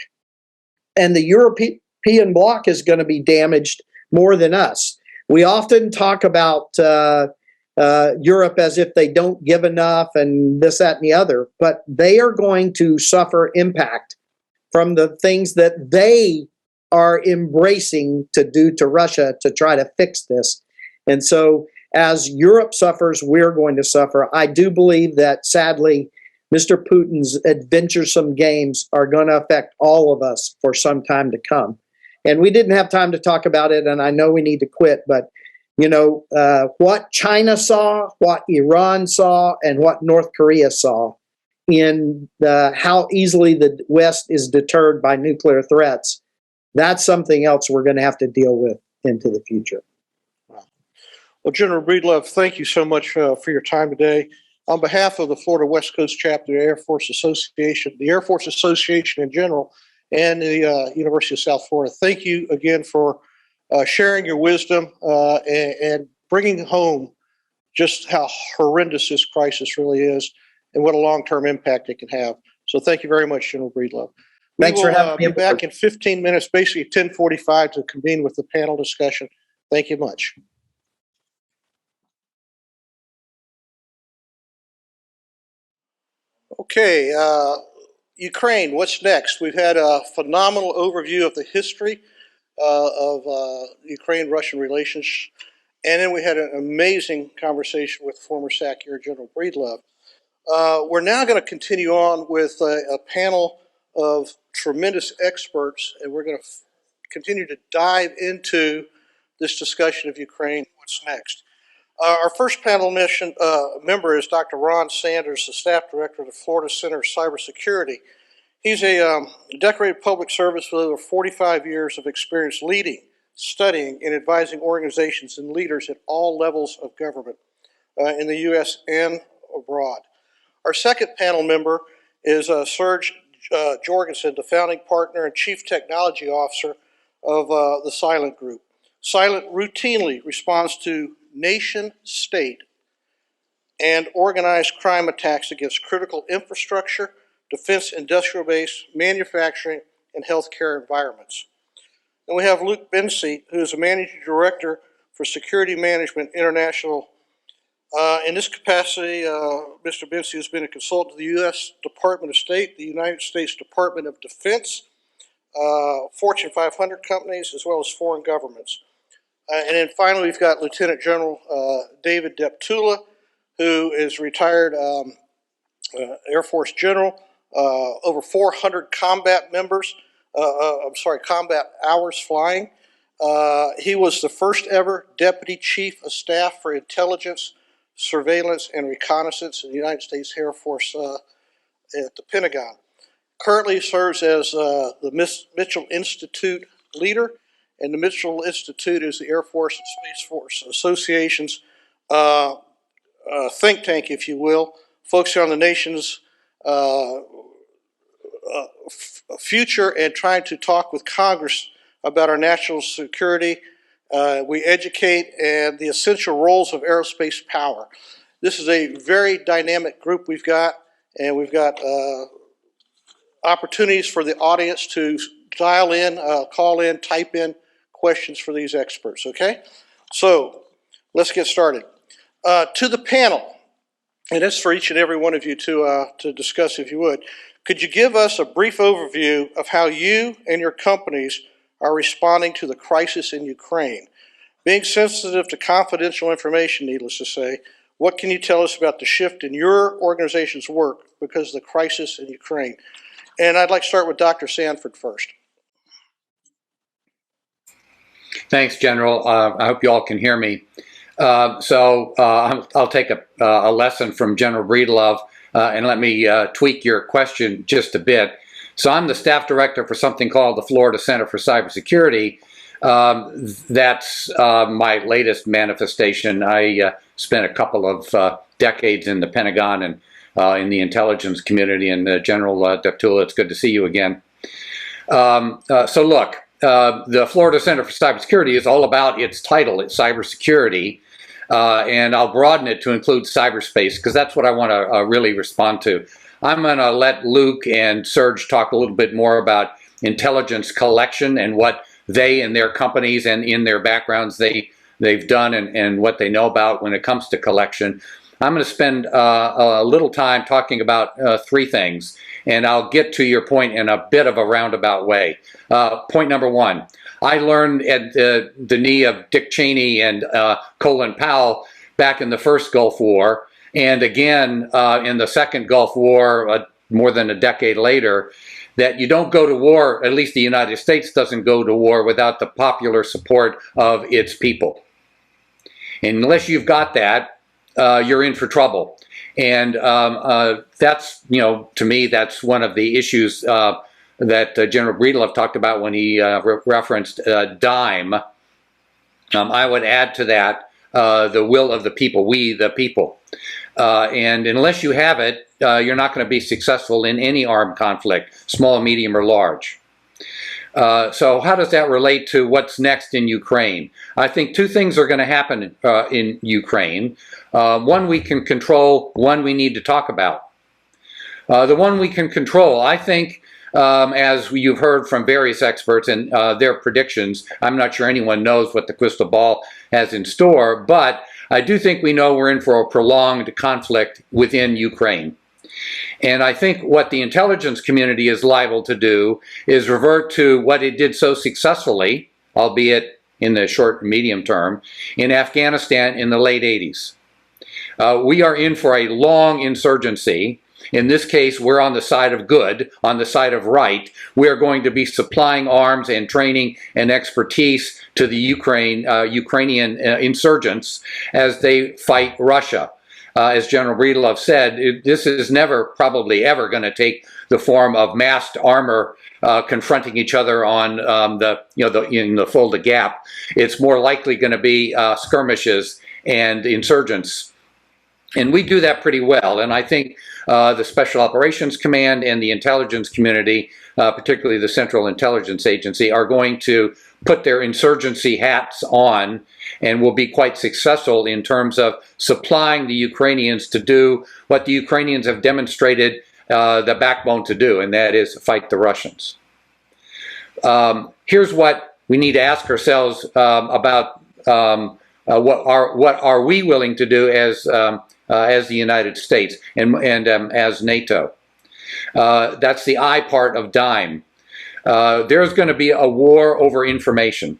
And the European bloc is going to be damaged more than us. We often talk about Europe as if they don't give enough and this, that, and the other, but they are going to suffer impact from the things that they are embracing to do to Russia to try to fix this. And so as Europe suffers, we're going to suffer. I do believe that, sadly, Mr. Putin's adventuresome games are going to affect all of us for some time to come. And we didn't have time to talk about it, and I know we need to quit, but you know, what China saw, what Iran saw, and what North Korea saw in how easily the West is deterred by nuclear threats, that's something else we're going to have to deal with into the future. Well, General Breedlove, thank you so much for your time today. On behalf of the Florida West Coast chapter of the Air Force Association, the Air Force Association in general, and the University of South Florida, thank you again for sharing your wisdom and bringing home just how horrendous this crisis really is and what a long-term impact it can have. So thank you very much, General Breedlove. Thanks for having me. We'll be back in 15 minutes, basically 10:45, to convene with the panel discussion. Thank you much. Okay, Ukraine, what's next? We've had a phenomenal overview of the history of Ukraine-Russian relations, and then we had an amazing conversation with former SAC Air General Breedlove. We're now going to continue on with a panel of tremendous experts, and we're going to continue to dive into this discussion of Ukraine. What's next? Our first panel member is Dr. Ron Sanders, the staff director of the Florida Center of Cybersecurity. He's a decorated public service with over 45 years of experience leading, studying, and advising organizations and leaders at all levels of government in the U.S. and abroad. Our second panel member is Serge Jorgensen, the founding partner and chief technology officer of the Silent Group. Silent routinely responds to nation-state and organized crime attacks against critical infrastructure, defense industrial base, manufacturing, and healthcare environments. And we have Luke Bensi, who is a managing director for Security Management International. In this capacity, Mr. Bensi has been a consultant to the U.S. Department of State, the United States Department of Defense, Fortune 500 companies, as well as foreign governments. And then finally, we've got Lieutenant General David Deptula, who is retired Air Force General, over 400 combat combat hours flying. He was the first ever Deputy Chief of Staff for Intelligence, Surveillance, and Reconnaissance in the United States Air Force at the Pentagon. Currently serves as the Mitchell Institute leader, and the Mitchell Institute is the Air Force and Space Force Association's think tank, if you will, focusing on the nation's future and trying to talk with Congress about our national security. We educate and the essential roles of aerospace power. This is a very dynamic group we've got, and we've got opportunities for the audience to dial in, call in, type in questions for these experts, okay? So let's get started. To the panel, and it's for each and every one of you to discuss, if you would. Could you give us a brief overview of how you and your companies are responding to the crisis in Ukraine? Being sensitive to confidential information, needless to say, What can you tell us about the shift in your organization's work because of the crisis in Ukraine? And I'd like to start with Dr. Sanford first. Thanks, General. I hope you all can hear me. I'll take a lesson from General Breedlove and let me tweak your question just a bit. So I'm the staff director for something called the Florida Center for Cybersecurity. That's my latest manifestation. I spent a couple of decades in the Pentagon and in the intelligence community. And General Deptula, it's good to see you again. Look, the Florida Center for Cybersecurity is all about its title, it's cybersecurity. And I'll broaden it to include cyberspace because that's what I want to really respond to. I'm going to let Luke and Serge talk a little bit more about intelligence collection and what they and their companies and in their backgrounds they've done and what they know about when it comes to collection. I'm going to spend a little time talking about three things, and I'll get to your point in a bit of a roundabout way. Point number one, I learned at the knee of Dick Cheney and Colin Powell back in the first Gulf War, and again in the second Gulf War more than a decade later, that you don't go to war, at least the United States doesn't go to war without the popular support of its people. And unless you've got that, you're in for trouble. And that's, to me, that's one of the issues that General Breedlove talked about when he referenced DIME. I would add to that the will of the people, we the people. And unless you have it, you're not going to be successful in any armed conflict, small, medium, or large. So how does that relate to what's next in Ukraine? I think two things are going to happen in Ukraine. One we can control, one we need to talk about. The one we can control, I think, as you've heard from various experts and their predictions, I'm not sure anyone knows what the crystal ball has in store, but I do think we know we're in for a prolonged conflict within Ukraine. And I think what the intelligence community is liable to do is revert to what it did so successfully, albeit in the short and medium term, in Afghanistan in the late 80s. We are in for a long insurgency. In this case, we're on the side of good, on the side of right. We are going to be supplying arms and training and expertise to the Ukrainian insurgents as they fight Russia. As General Breedlove said, this is never, probably ever, going to take the form of massed armor confronting each other on in the Fulda Gap. It's more likely going to be skirmishes and insurgents. And we do that pretty well. And I think the Special Operations Command and the intelligence community, particularly the Central Intelligence Agency, are going to put their insurgency hats on and will be quite successful in terms of supplying the Ukrainians to do what the Ukrainians have demonstrated the backbone to do, and that is fight the Russians. Here's what we need to ask ourselves about what are we willing to do as the United States and as NATO. That's the I part of DIME. There's going to be a war over information.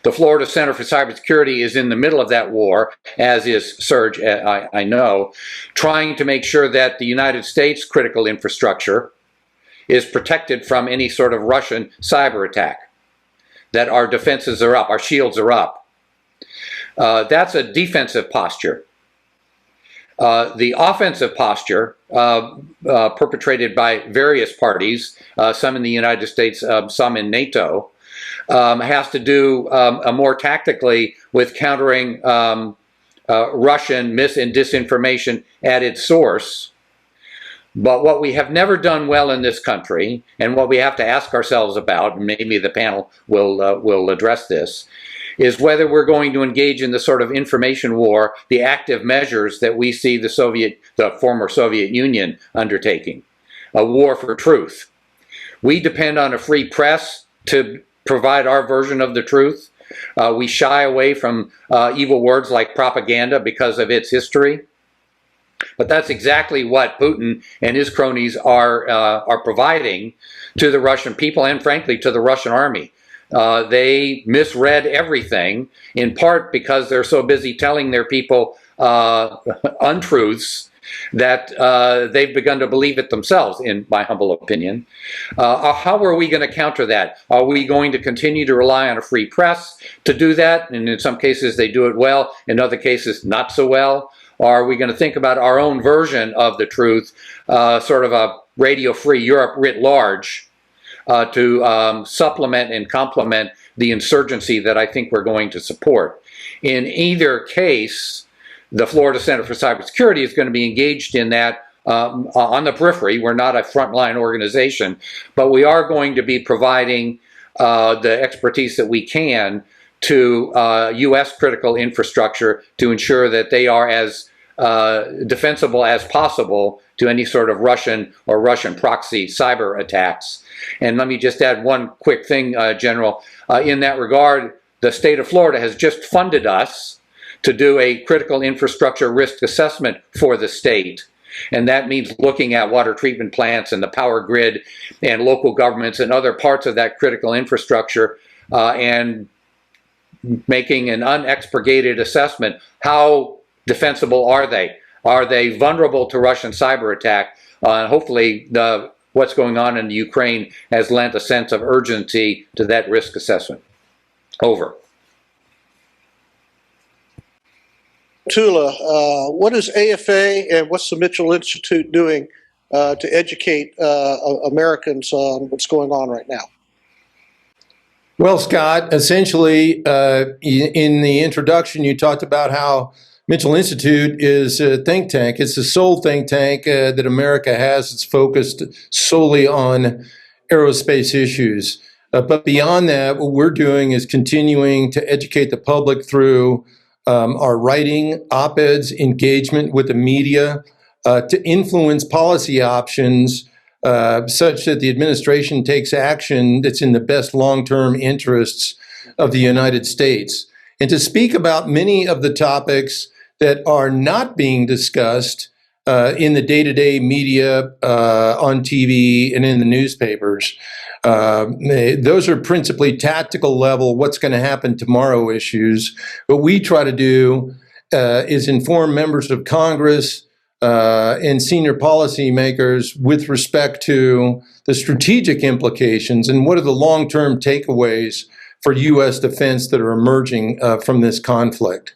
The Florida Center for Cybersecurity is in the middle of that war, as is Serge, I know, trying to make sure that the United States critical infrastructure is protected from any sort of Russian cyber attack, that our defenses are up, our shields are up. That's a defensive posture. The offensive posture, perpetrated by various parties, some in the United States, some in NATO, has to do more tactically with countering Russian mis- and disinformation at its source. But what we have never done well in this country, and what we have to ask ourselves about, and maybe the panel will address this, is whether we're going to engage in the sort of information war, the active measures that we see the former Soviet Union undertaking, a war for truth. We depend on a free press to provide our version of the truth. We shy away from evil words like propaganda because of its history. But that's exactly what Putin and his cronies are providing to the Russian people and, frankly, to the Russian army. They misread everything, in part because they're so busy telling their people untruths that they've begun to believe it themselves, in my humble opinion. How are we going to counter that? Are we going to continue to rely on a free press to do that? And in some cases they do it well, in other cases not so well. Or are we going to think about our own version of the truth, sort of a radio-free Europe writ large, to supplement and complement the insurgency that I think we're going to support? In either case, the Florida Center for Cybersecurity is going to be engaged in that on the periphery. We're not a frontline organization, but we are going to be providing the expertise that we can to U.S. critical infrastructure to ensure that they are as defensible as possible to any sort of Russian or Russian proxy cyber attacks. And let me just add one quick thing, General. In that regard, the state of Florida has just funded us to do a critical infrastructure risk assessment for the state. And that means looking at water treatment plants and the power grid and local governments and other parts of that critical infrastructure and making an unexpurgated assessment. How defensible are they? Are they vulnerable to Russian cyber attack? Hopefully what's going on in the Ukraine has lent a sense of urgency to that risk assessment. Over. Tula, what is AFA and what's the Mitchell Institute doing to educate Americans on what's going on right now? Well, Scott, essentially, in the introduction, you talked about how Mitchell Institute is a think tank. It's the sole think tank that America has. It's focused solely on aerospace issues. But beyond that, what we're doing is continuing to educate the public through our writing, op-eds, engagement with the media, to influence policy options such that the administration takes action that's in the best long-term interests of the United States. And to speak about many of the topics that are not being discussed in the day-to-day media, on TV, and in the newspapers. Those are principally tactical level, what's going to happen tomorrow issues. What we try to do is inform members of Congress and senior policymakers with respect to the strategic implications and what are the long-term takeaways for U.S. defense that are emerging from this conflict.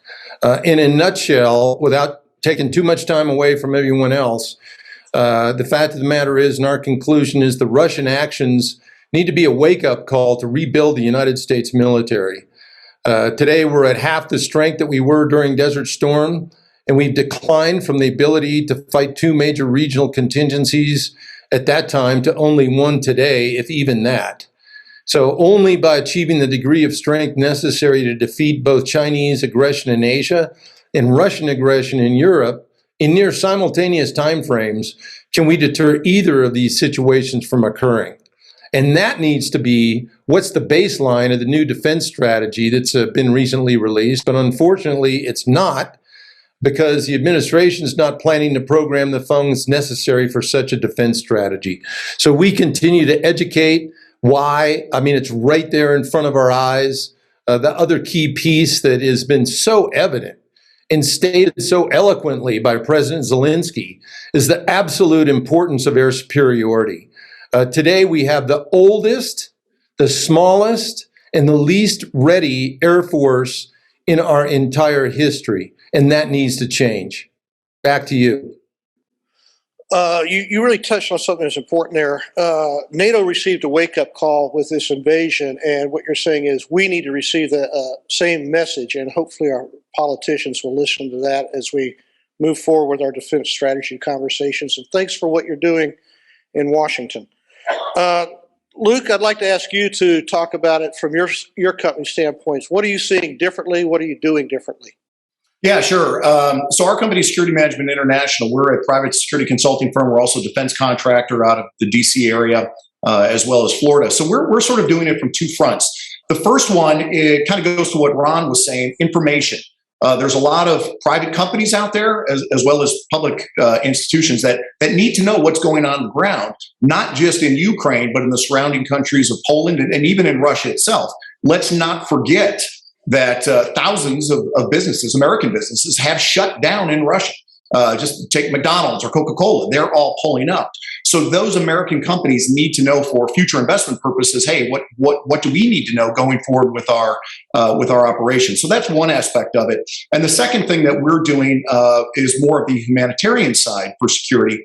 In a nutshell, without taking too much time away from everyone else, the fact of the matter is, and our conclusion is, the Russian actions need to be a wake-up call to rebuild the United States military. Today, we're at half the strength that we were during Desert Storm, and we've declined from the ability to fight two major regional contingencies at that time to only one today, if even that. So only by achieving the degree of strength necessary to defeat both Chinese aggression in Asia and Russian aggression in Europe in near simultaneous timeframes can we deter either of these situations from occurring. And that needs to be what's the baseline of the new defense strategy that's been recently released. But unfortunately, it's not, because the administration is not planning to program the funds necessary for such a defense strategy. So we continue to educate why. I mean, it's right there in front of our eyes. The other key piece that has been so evident and stated so eloquently by President Zelensky is the absolute importance of air superiority. Today, we have the oldest, the smallest, and the least ready Air Force in our entire history, and that needs to change. Back to you. You really touched on something that's important there. NATO received a wake-up call with this invasion, and what you're saying is we need to receive the same message, and hopefully our politicians will listen to that as we move forward with our defense strategy conversations. And thanks for what you're doing in Washington. Luke, I'd like to ask you to talk about it from your company standpoints. What are you seeing differently? What are you doing differently? Yeah, sure. So our company, Security Management International, we're a private security consulting firm. We're also a defense contractor out of the DC area, as well as Florida. So we're sort of doing it from two fronts. The first one, it kind of goes to what Ron was saying, information. There's a lot of private companies out there, as well as public institutions that need to know what's going on the ground, not just in Ukraine, but in the surrounding countries of Poland and even in Russia itself. Let's not forget that thousands of businesses, American businesses, have shut down in Russia. Just take McDonald's or Coca-Cola; they're all pulling up. So those American companies need to know for future investment purposes. Hey, what do we need to know going forward with our operations? So that's one aspect of it. And the second thing that we're doing is more of the humanitarian side for security.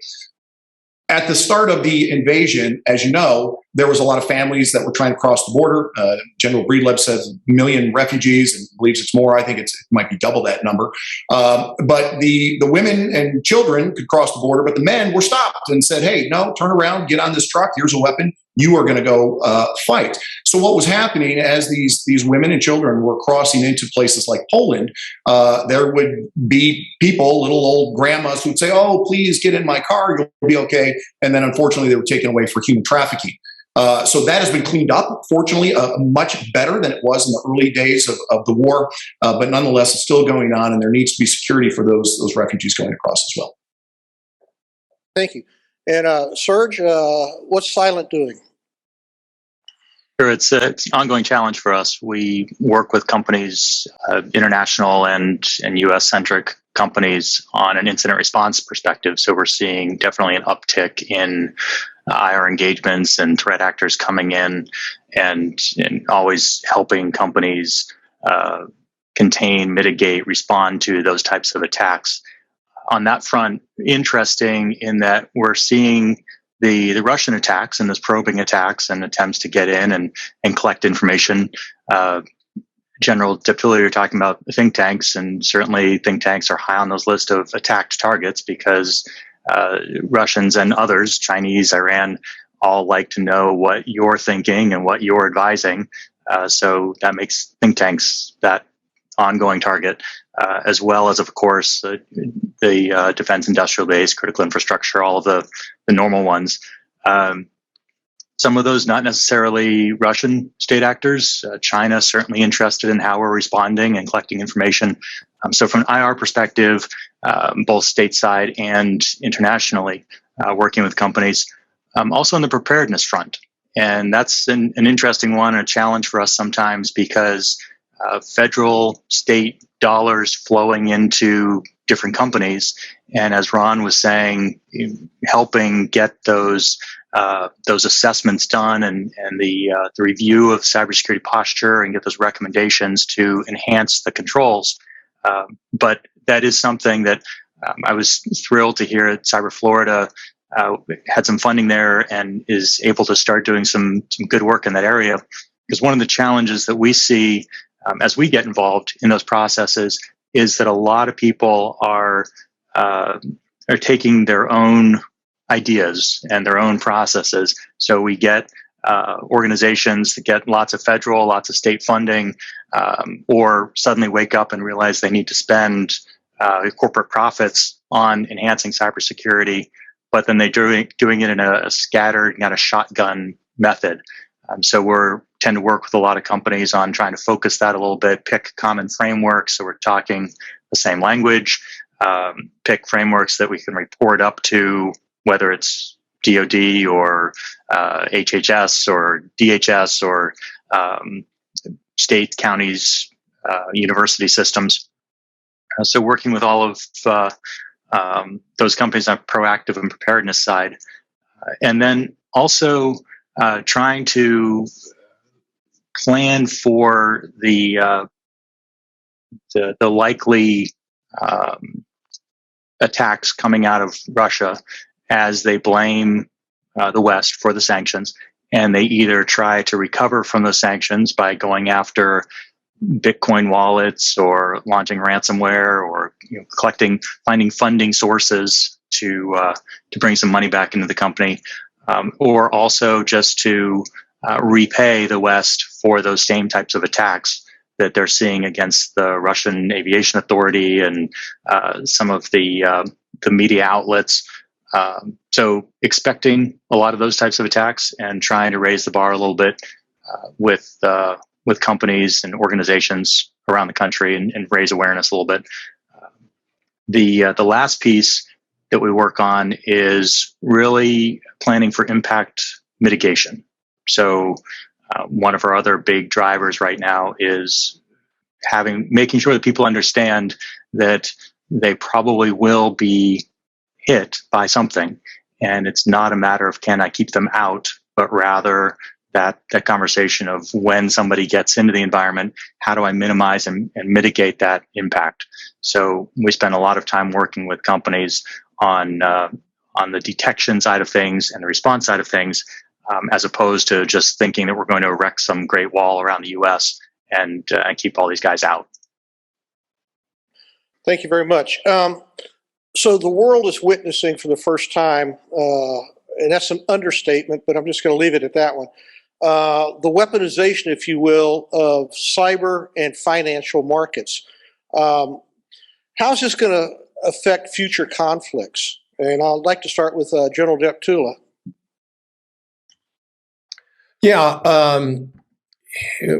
At the start of the invasion, as you know, there was a lot of families that were trying to cross the border. General Breedlove says 1 million refugees and believes it's more. I think it might be double that number. But the women and children could cross the border, but the men were stopped and said, hey, no, turn around, get on this truck. Here's a weapon. You are going to go fight. So what was happening as these women and children were crossing into places like Poland, there would be people, little old grandmas, who would say, oh, please get in my car, you'll be okay. And then unfortunately, they were taken away for human trafficking. So that has been cleaned up, fortunately, much better than it was in the early days of the war. But nonetheless, it's still going on, and there needs to be security for those refugees going across as well. Thank you. And Serge, what's Silent doing? Sure, it's an ongoing challenge for us. We work with companies, international and U.S.-centric companies, on an incident response perspective. So we're seeing definitely an uptick in IR engagements and threat actors coming in and always helping companies contain, mitigate, respond to those types of attacks. On that front, interesting in that we're seeing the Russian attacks and those probing attacks and attempts to get in and collect information. General Deterrence, you're talking about think tanks, and certainly think tanks are high on those list of attacked targets because Russians and others, Chinese, Iran, all like to know what you're thinking and what you're advising. So that makes think tanks that ongoing target, as well as, of course, the defense industrial base, critical infrastructure, all of the normal ones. Some of those not necessarily Russian state actors. China certainly interested in how we're responding and collecting information. So from an IR perspective, both stateside and internationally, working with companies. Also on the preparedness front. And that's an interesting one and a challenge for us sometimes because federal, state dollars flowing into different companies. And as Ron was saying, helping get those assessments done and the review of cybersecurity posture and get those recommendations to enhance the controls. But that is something that I was thrilled to hear at Cyber Florida had some funding there and is able to start doing some good work in that area. Because one of the challenges that we see as we get involved in those processes is that a lot of people are taking their own ideas and their own processes. So we get organizations that get lots of federal, lots of state funding, or suddenly wake up and realize they need to spend corporate profits on enhancing cybersecurity, but then they're doing it in a scattered, kind of shotgun method. So we tend to work with a lot of companies on trying to focus that a little bit, pick common frameworks so we're talking the same language, pick frameworks that we can report up to, whether it's DoD or HHS or DHS or state, counties, university systems. So working with all of those companies on proactive and preparedness side. And then also trying to plan for the likely attacks coming out of Russia as they blame the West for the sanctions, and they either try to recover from those sanctions by going after Bitcoin wallets or launching ransomware or finding funding sources to bring some money back into the company, or also just to repay the West for those same types of attacks that they're seeing against the Russian Aviation Authority and some of the media outlets. So expecting a lot of those types of attacks and trying to raise the bar a little bit with companies and organizations around the country and raise awareness a little bit. The last piece that we work on is really planning for impact mitigation. So one of our other big drivers right now is making sure that people understand that they probably will be hit by something. And it's not a matter of can I keep them out, but rather that conversation of when somebody gets into the environment, how do I minimize and mitigate that impact? So we spend a lot of time working with companies on the detection side of things and the response side of things, as opposed to just thinking that we're going to erect some great wall around the U.S. and keep all these guys out. Thank you very much. So the world is witnessing for the first time, and that's an understatement, but I'm just going to leave it at that one, the weaponization, if you will, of cyber and financial markets. How's this going to affect future conflicts? And I'd like to start with General Deptula. Yeah,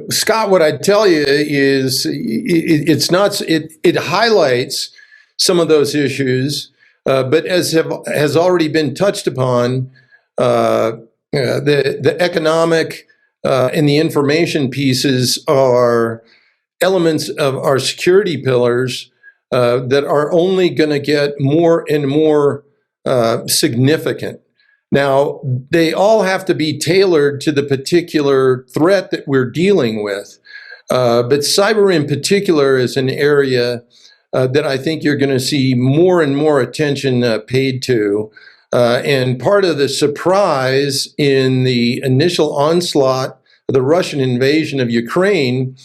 Scott, what I'd tell you is it highlights some of those issues, but as has already been touched upon, the economic and the information pieces are elements of our security pillars that are only going to get more and more significant. Now, they all have to be tailored to the particular threat that we're dealing with. But cyber in particular is an area that I think you're going to see more and more attention paid to. And part of the surprise in the initial onslaught of the Russian invasion of Ukraine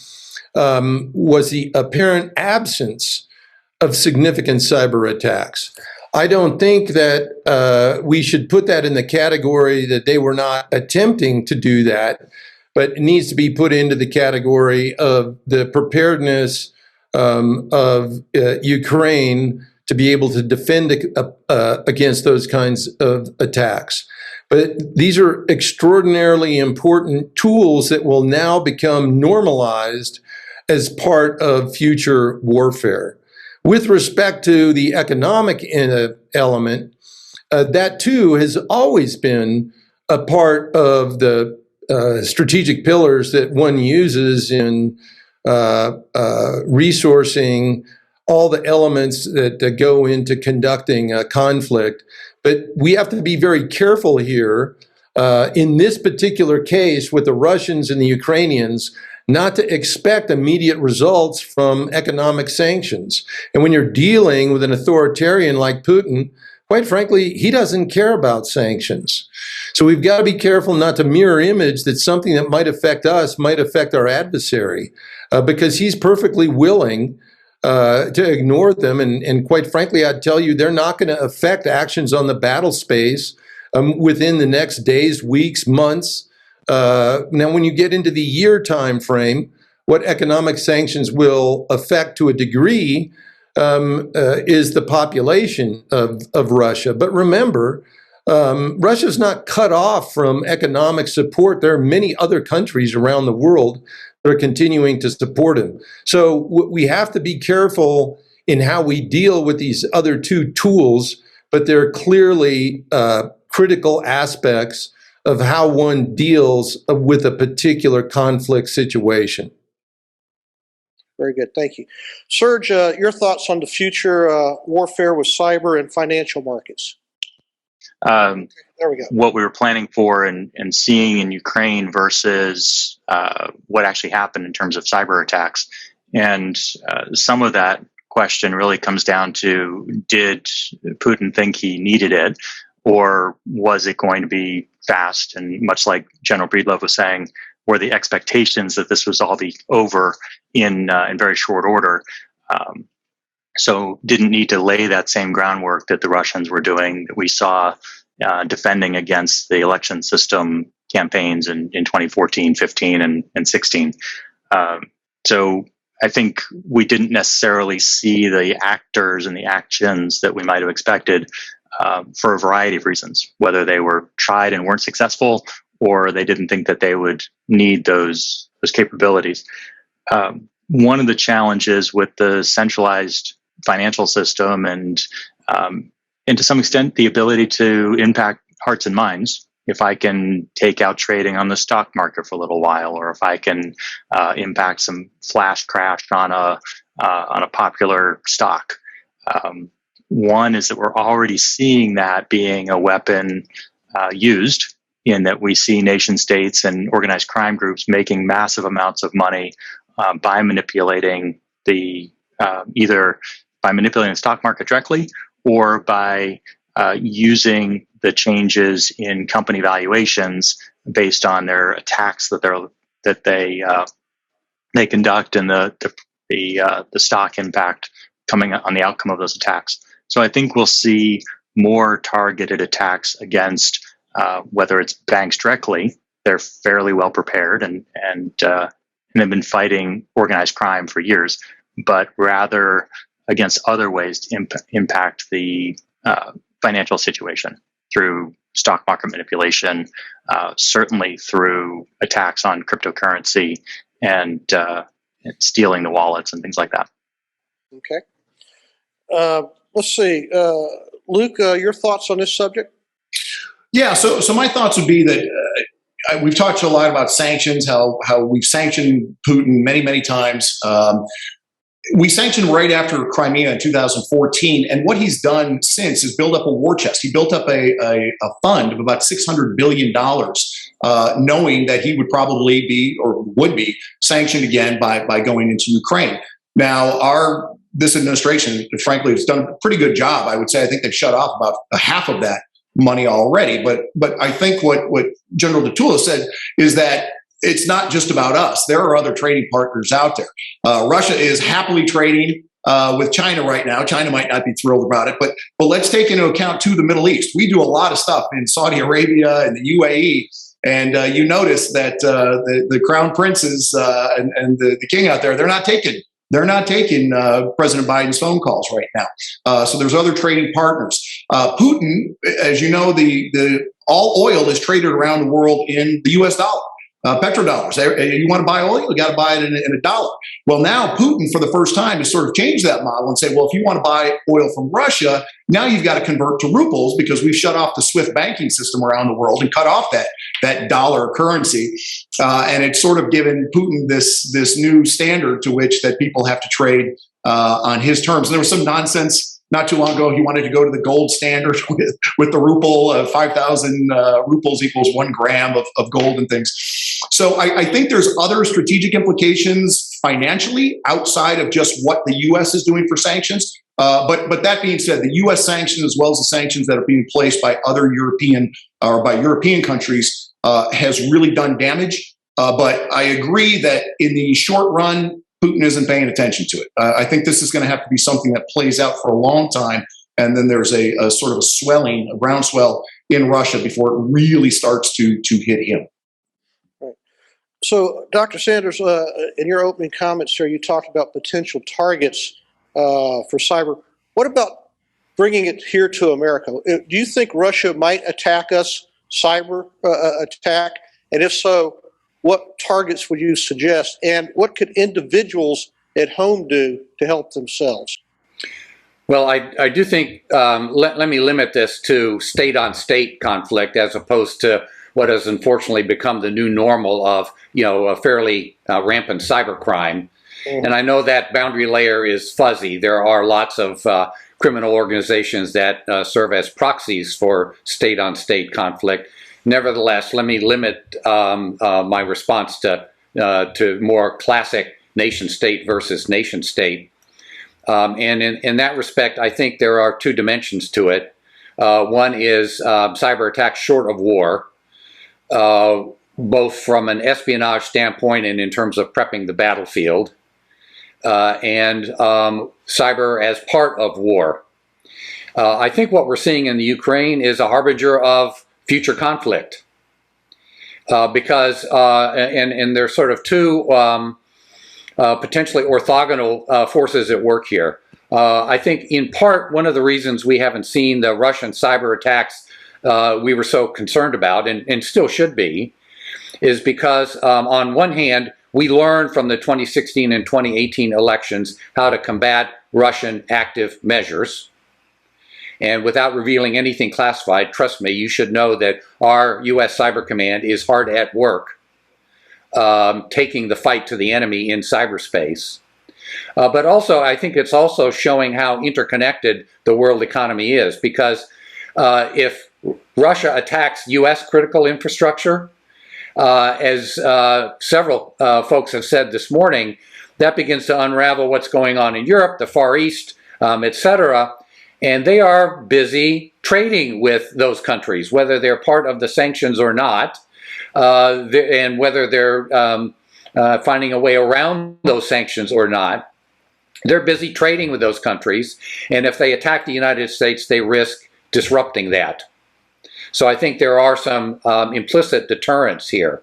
was the apparent absence of significant cyber attacks. I don't think that we should put that in the category that they were not attempting to do that, but it needs to be put into the category of the preparedness of Ukraine to be able to defend against those kinds of attacks. But these are extraordinarily important tools that will now become normalized as part of future warfare. With respect to the economic element, that too has always been a part of the strategic pillars that one uses in resourcing all the elements that go into conducting a conflict. But we have to be very careful here in this particular case with the Russians and the Ukrainians not to expect immediate results from economic sanctions. And when you're dealing with an authoritarian like Putin, quite frankly, he doesn't care about sanctions. So we've got to be careful not to mirror image that something that might affect us might affect our adversary, because he's perfectly willing to ignore them. And quite frankly, I'd tell you, they're not going to affect actions on the battle space within the next days, weeks, months. Now, when you get into the year time frame, what economic sanctions will affect to a degree is the population of Russia. But remember, Russia's not cut off from economic support. There are many other countries around the world that are continuing to support him. So we have to be careful in how we deal with these other two tools, but they're clearly critical aspects of how one deals with a particular conflict situation. Very good, thank you. Serge, your thoughts on the future warfare with cyber and financial markets? Okay, there we go. What we were planning for and seeing in Ukraine versus what actually happened in terms of cyber attacks. And some of that question really comes down to, did Putin think he needed it? Or was it going to be fast? And much like General Breedlove was saying, were the expectations that this was all be over in very short order? So didn't need to lay that same groundwork that the Russians were doing, that we saw defending against the election system campaigns in 2014, 15, and 16. So I think we didn't necessarily see the actors and the actions that we might have expected for a variety of reasons, whether they were tried and weren't successful, or they didn't think that they would need those capabilities. One of the challenges with the centralized financial system and to some extent the ability to impact hearts and minds if I can take out trading on the stock market for a little while, or if I can impact some flash crash on a popular stock. One is that we're already seeing that being a weapon used, in that we see nation states and organized crime groups making massive amounts of money by manipulating either by manipulating the stock market directly, or by using the changes in company valuations based on their attacks that they conduct, and the stock impact coming on the outcome of those attacks. So I think we'll see more targeted attacks against whether it's banks directly. They're fairly well prepared and have been fighting organized crime for years, but rather against other ways to impact the financial situation through stock market manipulation, certainly through attacks on cryptocurrency and stealing the wallets and things like that. Okay. Let's see. Luke, your thoughts on this subject? Yeah, so my thoughts would be that we've talked a lot about sanctions, how we've sanctioned Putin many, many times. We sanctioned right after Crimea in 2014, and what he's done since is build up a war chest. He built up a fund of about $600 billion, knowing that he would probably be, or would be, sanctioned again by going into Ukraine. Now, this administration, frankly, has done a pretty good job. I would say I think they've shut off about half of that money already. But I think what General Deterrence said is that it's not just about us. There are other trading partners out there. Russia is happily trading with China right now. China might not be thrilled about it, but let's take into account too the Middle East. We do a lot of stuff in Saudi Arabia and the UAE, and you notice that the crown princes and the king out there, they're not taking President Biden's phone calls right now. So there's other trading partners. Putin, as you know, all oil is traded around the world in the U.S. dollar. Petrodollars. You want to buy oil, you got to buy it in a dollar. Well, now Putin, for the first time, has sort of changed that model and say, well, if you want to buy oil from Russia, now you've got to convert to rubles, because we've shut off the SWIFT banking system around the world and cut off that dollar currency. And it's sort of given Putin this new standard to which that people have to trade on his terms. And there was some nonsense not too long ago. He wanted to go to the gold standard with the ruble. 5,000 ruples equals 1 gram of gold and things. So I think there's other strategic implications financially outside of just what the U.S. is doing for sanctions. But that being said, the U.S. sanctions, as well as the sanctions that are being placed by other European countries, has really done damage. But I agree that in the short run, Putin isn't paying attention to it. I think this is going to have to be something that plays out for a long time, and then there's a sort of a groundswell in Russia before it really starts to hit him. Right. So, Dr. Sanders, in your opening comments here, you talked about potential targets for cyber. What about bringing it here to America? Do you think Russia might attack us, cyber attack? And if so, what targets would you suggest, and what could individuals at home do to help themselves? Well, I do think, let me limit this to state-on-state conflict as opposed to what has unfortunately become the new normal of, a fairly rampant cybercrime. And I know that boundary layer is fuzzy. There are lots of criminal organizations that serve as proxies for state-on-state conflict. Nevertheless, let me limit my response to more classic nation-state versus nation-state. And in that respect, I think there are two dimensions to it. One is cyber attacks short of war, both from an espionage standpoint and in terms of prepping the battlefield, and cyber as part of war. I think what we're seeing in the Ukraine is a harbinger of future conflict, because and there's sort of two potentially orthogonal forces at work here. I think in part one of the reasons we haven't seen the Russian cyber attacks we were so concerned about, and still should be, is because on one hand we learned from the 2016 and 2018 elections how to combat Russian active measures. And without revealing anything classified, trust me, you should know that our U.S. Cyber Command is hard at work taking the fight to the enemy in cyberspace. But also, I think it's also showing how interconnected the world economy is, because if Russia attacks U.S. critical infrastructure, as several folks have said this morning, that begins to unravel what's going on in Europe, the Far East, etc. And they are busy trading with those countries, whether they're part of the sanctions or not, and whether they're finding a way around those sanctions or not. They're busy trading with those countries, and if they attack the United States, they risk disrupting that. So I think there are some implicit deterrents here.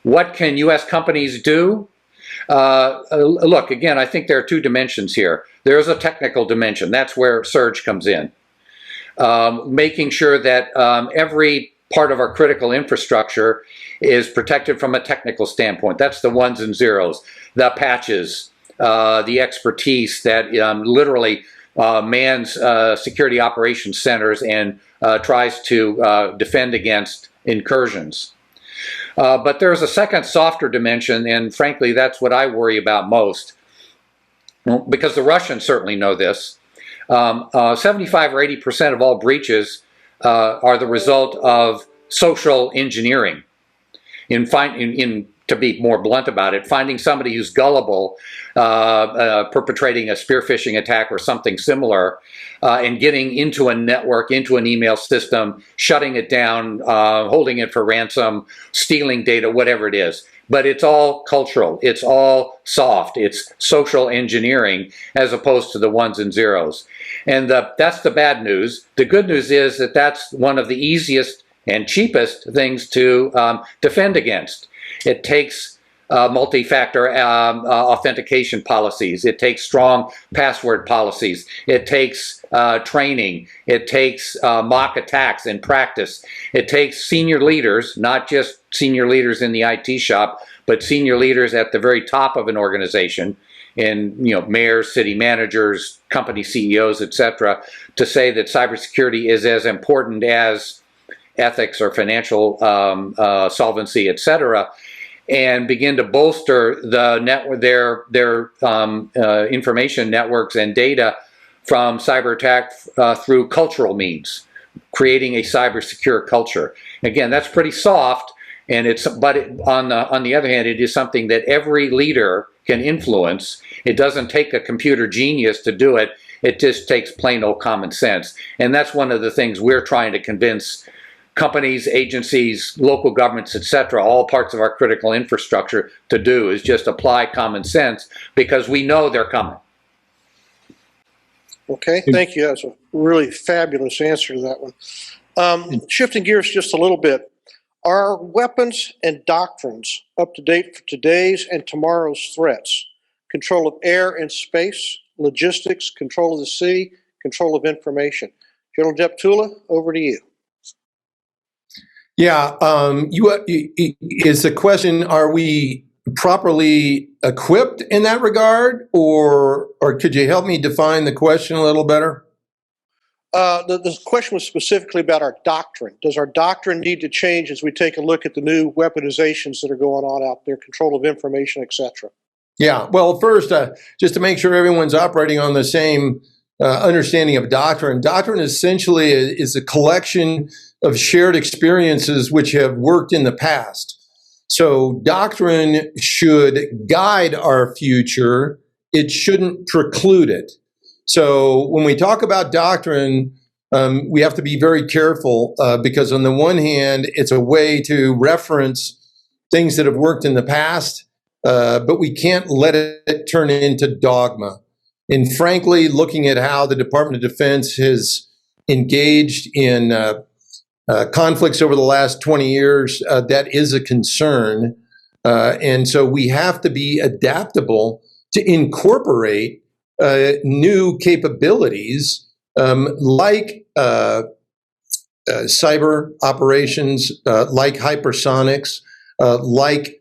What can U.S. companies do? Look, again, I think there are two dimensions here. There is a technical dimension. That's where Surge comes in. Making sure that every part of our critical infrastructure is protected from a technical standpoint. That's the ones and zeros, the patches, the expertise that literally mans security operations centers and tries to defend against incursions. But there's a second, softer dimension, and frankly, that's what I worry about most, because the Russians certainly know this. 75 or 80% of all breaches are the result of social engineering. To be more blunt about it, finding somebody who's gullible, perpetrating a spear phishing attack or something similar, and getting into a network, into an email system, shutting it down, holding it for ransom, stealing data, whatever it is. But it's all cultural, it's all soft, it's social engineering as opposed to the ones and zeros. And that's the bad news. The good news is that that's one of the easiest and cheapest things to defend against. It takes multi-factor authentication policies. It takes strong password policies. It takes training. It takes mock attacks in practice. It takes senior leaders, not just senior leaders in the IT shop, but senior leaders at the very top of an organization, in mayors, city managers, company CEOs, etc., to say that cybersecurity is as important as ethics or financial solvency, etc., and begin to bolster the network, their information networks and data from cyber attack through cultural means, creating a cyber secure culture. Again, that's pretty soft, and on the other hand, it is something that every leader can influence. It doesn't take a computer genius to do it. It just takes plain old common sense, and that's one of the things we're trying to convince companies, agencies, local governments, etc., all parts of our critical infrastructure to do, is just apply common sense, because we know they're coming. Okay, thank you. That's a really fabulous answer to that one. Shifting gears just a little bit, are weapons and doctrines up to date for today's and tomorrow's threats? Control of air and space, logistics, control of the sea, control of information. General Deptula, over to you. Yeah, is the question, are we properly equipped in that regard, or could you help me define the question a little better? The question was specifically about our doctrine. Does our doctrine need to change as we take a look at the new weaponizations that are going on out there, control of information, etc.? Yeah, well, first, just to make sure everyone's operating on the same understanding of doctrine. Doctrine essentially is a collection of shared experiences which have worked in the past. So doctrine should guide our future. It shouldn't preclude it. So when we talk about doctrine, we have to be very careful because on the one hand, it's a way to reference things that have worked in the past, but we can't let it turn into dogma. And frankly, looking at how the Department of Defense has engaged in conflicts over the last 20 years, that is a concern. And so we have to be adaptable to incorporate new capabilities like cyber operations, like hypersonics, like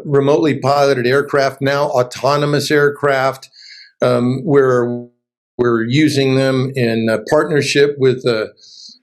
remotely piloted aircraft, now autonomous aircraft, where We're using them in partnership with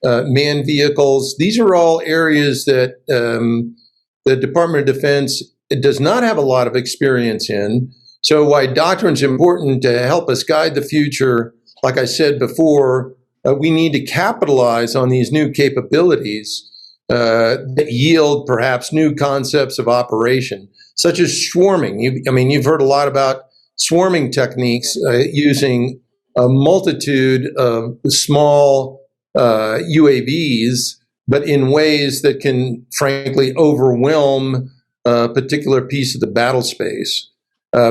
manned vehicles. These are all areas that the Department of Defense does not have a lot of experience in. So why Doctrine is important to help us guide the future, like I said before, we need to capitalize on these new capabilities that yield perhaps new concepts of operation, such as swarming. You've heard a lot about swarming techniques using a multitude of small UAVs, but in ways that can frankly overwhelm a particular piece of the battle space.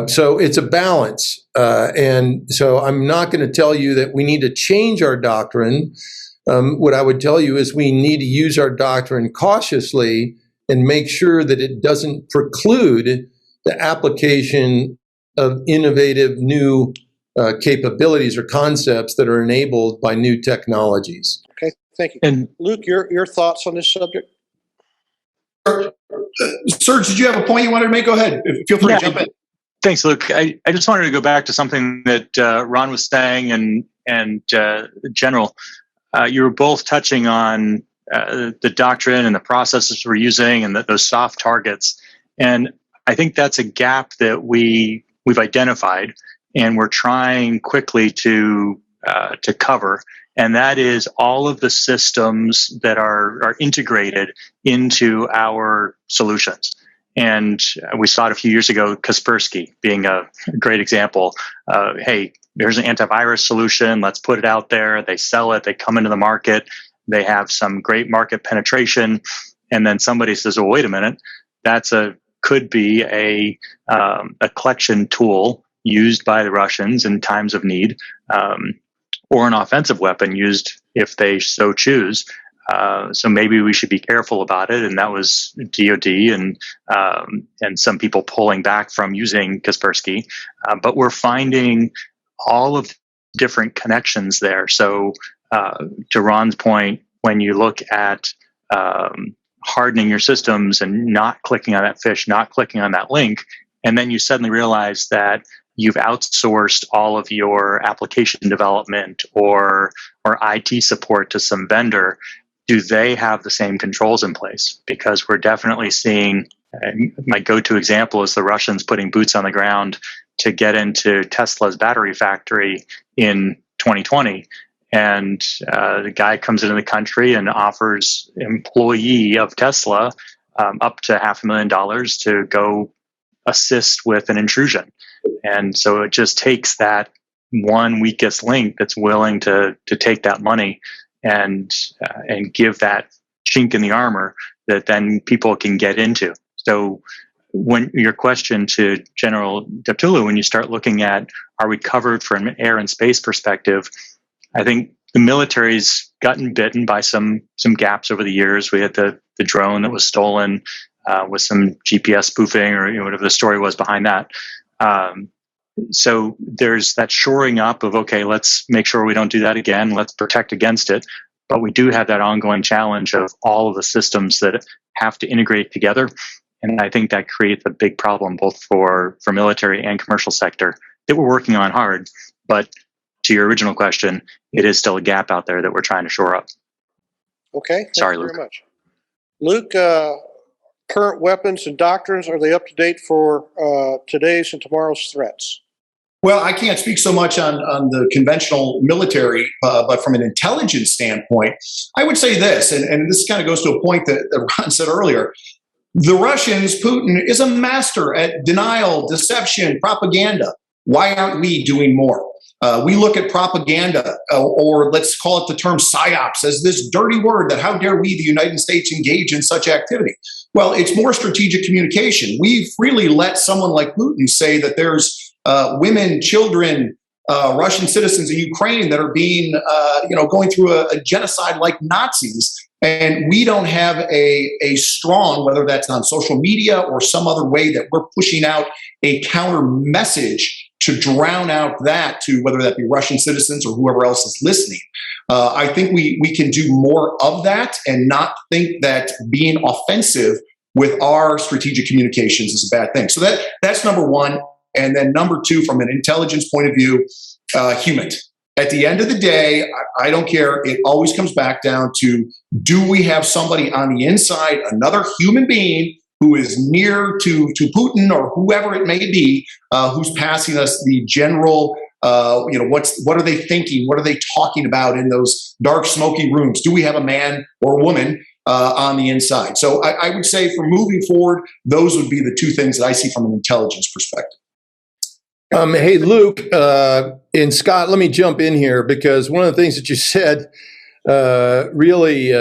So it's a balance. And so I'm not going to tell you that we need to change our doctrine. What I would tell you is we need to use our doctrine cautiously and make sure that it doesn't preclude the application of innovative new capabilities or concepts that are enabled by new technologies. Okay, thank you. And Luke, your thoughts on this subject? Serge, did you have a point you wanted to make? Go ahead. Feel free to jump in. thanks, Luke. I just wanted to go back to something that Ron was saying and General. You were both touching on the doctrine and the processes we're using and those soft targets. And I think that's a gap that we've identified and we're trying quickly to cover. And that is all of the systems that are integrated into our solutions. And we saw it a few years ago, Kaspersky being a great example. Hey, there's an antivirus solution. Let's put it out there. They sell it. They come into the market. They have some great market penetration. And then somebody says, "Oh, wait a minute. Could be a collection tool used by the Russians in times of need, or an offensive weapon used if they so choose. So maybe we should be careful about it." And that was DoD and some people pulling back from using Kaspersky. But we're finding all of the different connections there. So to Ron's point, when you look at hardening your systems and not clicking on that fish, not clicking on that link, and then you suddenly realize that you've outsourced all of your application development or IT support to some vendor, do they have the same controls in place? Because we're definitely seeing, my go-to example is the Russians putting boots on the ground to get into Tesla's battery factory in 2020. And the guy comes into the country and offers employee of Tesla up to $500,000 to go assist with an intrusion. And so it just takes that one weakest link that's willing to take that money and give that chink in the armor that then people can get into. So when your question to General Deptulu, when you start looking at, are we covered from an air and space perspective? I think the military's gotten bitten by some gaps over the years. We had the drone that was stolen with some GPS spoofing or whatever the story was behind that. So there's that shoring up of, okay, let's make sure we don't do that again. Let's protect against it. But we do have that ongoing challenge of all of the systems that have to integrate together. And I think that creates a big problem both for military and commercial sector that we're working on hard. But to your original question, it is still a gap out there that we're trying to shore up. Okay. Sorry, Thank you Luke. very much. Luke, current weapons and doctrines, are they up to date for today's and tomorrow's threats? Well, I can't speak so much on the conventional military, but from an intelligence standpoint, I would say this, and this kind of goes to a point that Ron said earlier. The Russians, Putin, is a master at denial, deception, propaganda. Why aren't we doing more? We look at propaganda, or let's call it the term psyops, as this dirty word that how dare we, the United States, engage in such activity? Well, it's more strategic communication. We've really let someone like Putin say that there's women, children, Russian citizens in Ukraine that are being, going through a genocide like Nazis. And we don't have a strong, whether that's on social media or some other way that we're pushing out a counter message to drown out that to whether that be Russian citizens or whoever else is listening. I think we can do more of that and not think that being offensive with our strategic communications is a bad thing. So that's number one. And then number two, from an intelligence point of view, human. At the end of the day, I don't care. It always comes back down to, do we have somebody on the inside, another human being who is near to Putin or whoever it may be, who's passing us the general, what are they thinking? What are they talking about in those dark, smoky rooms? Do we have a man or a woman on the inside? So I would say, for moving forward, those would be the two things that I see from an intelligence perspective. Hey, Luke and Scott, let me jump in here, because one of the things that you said really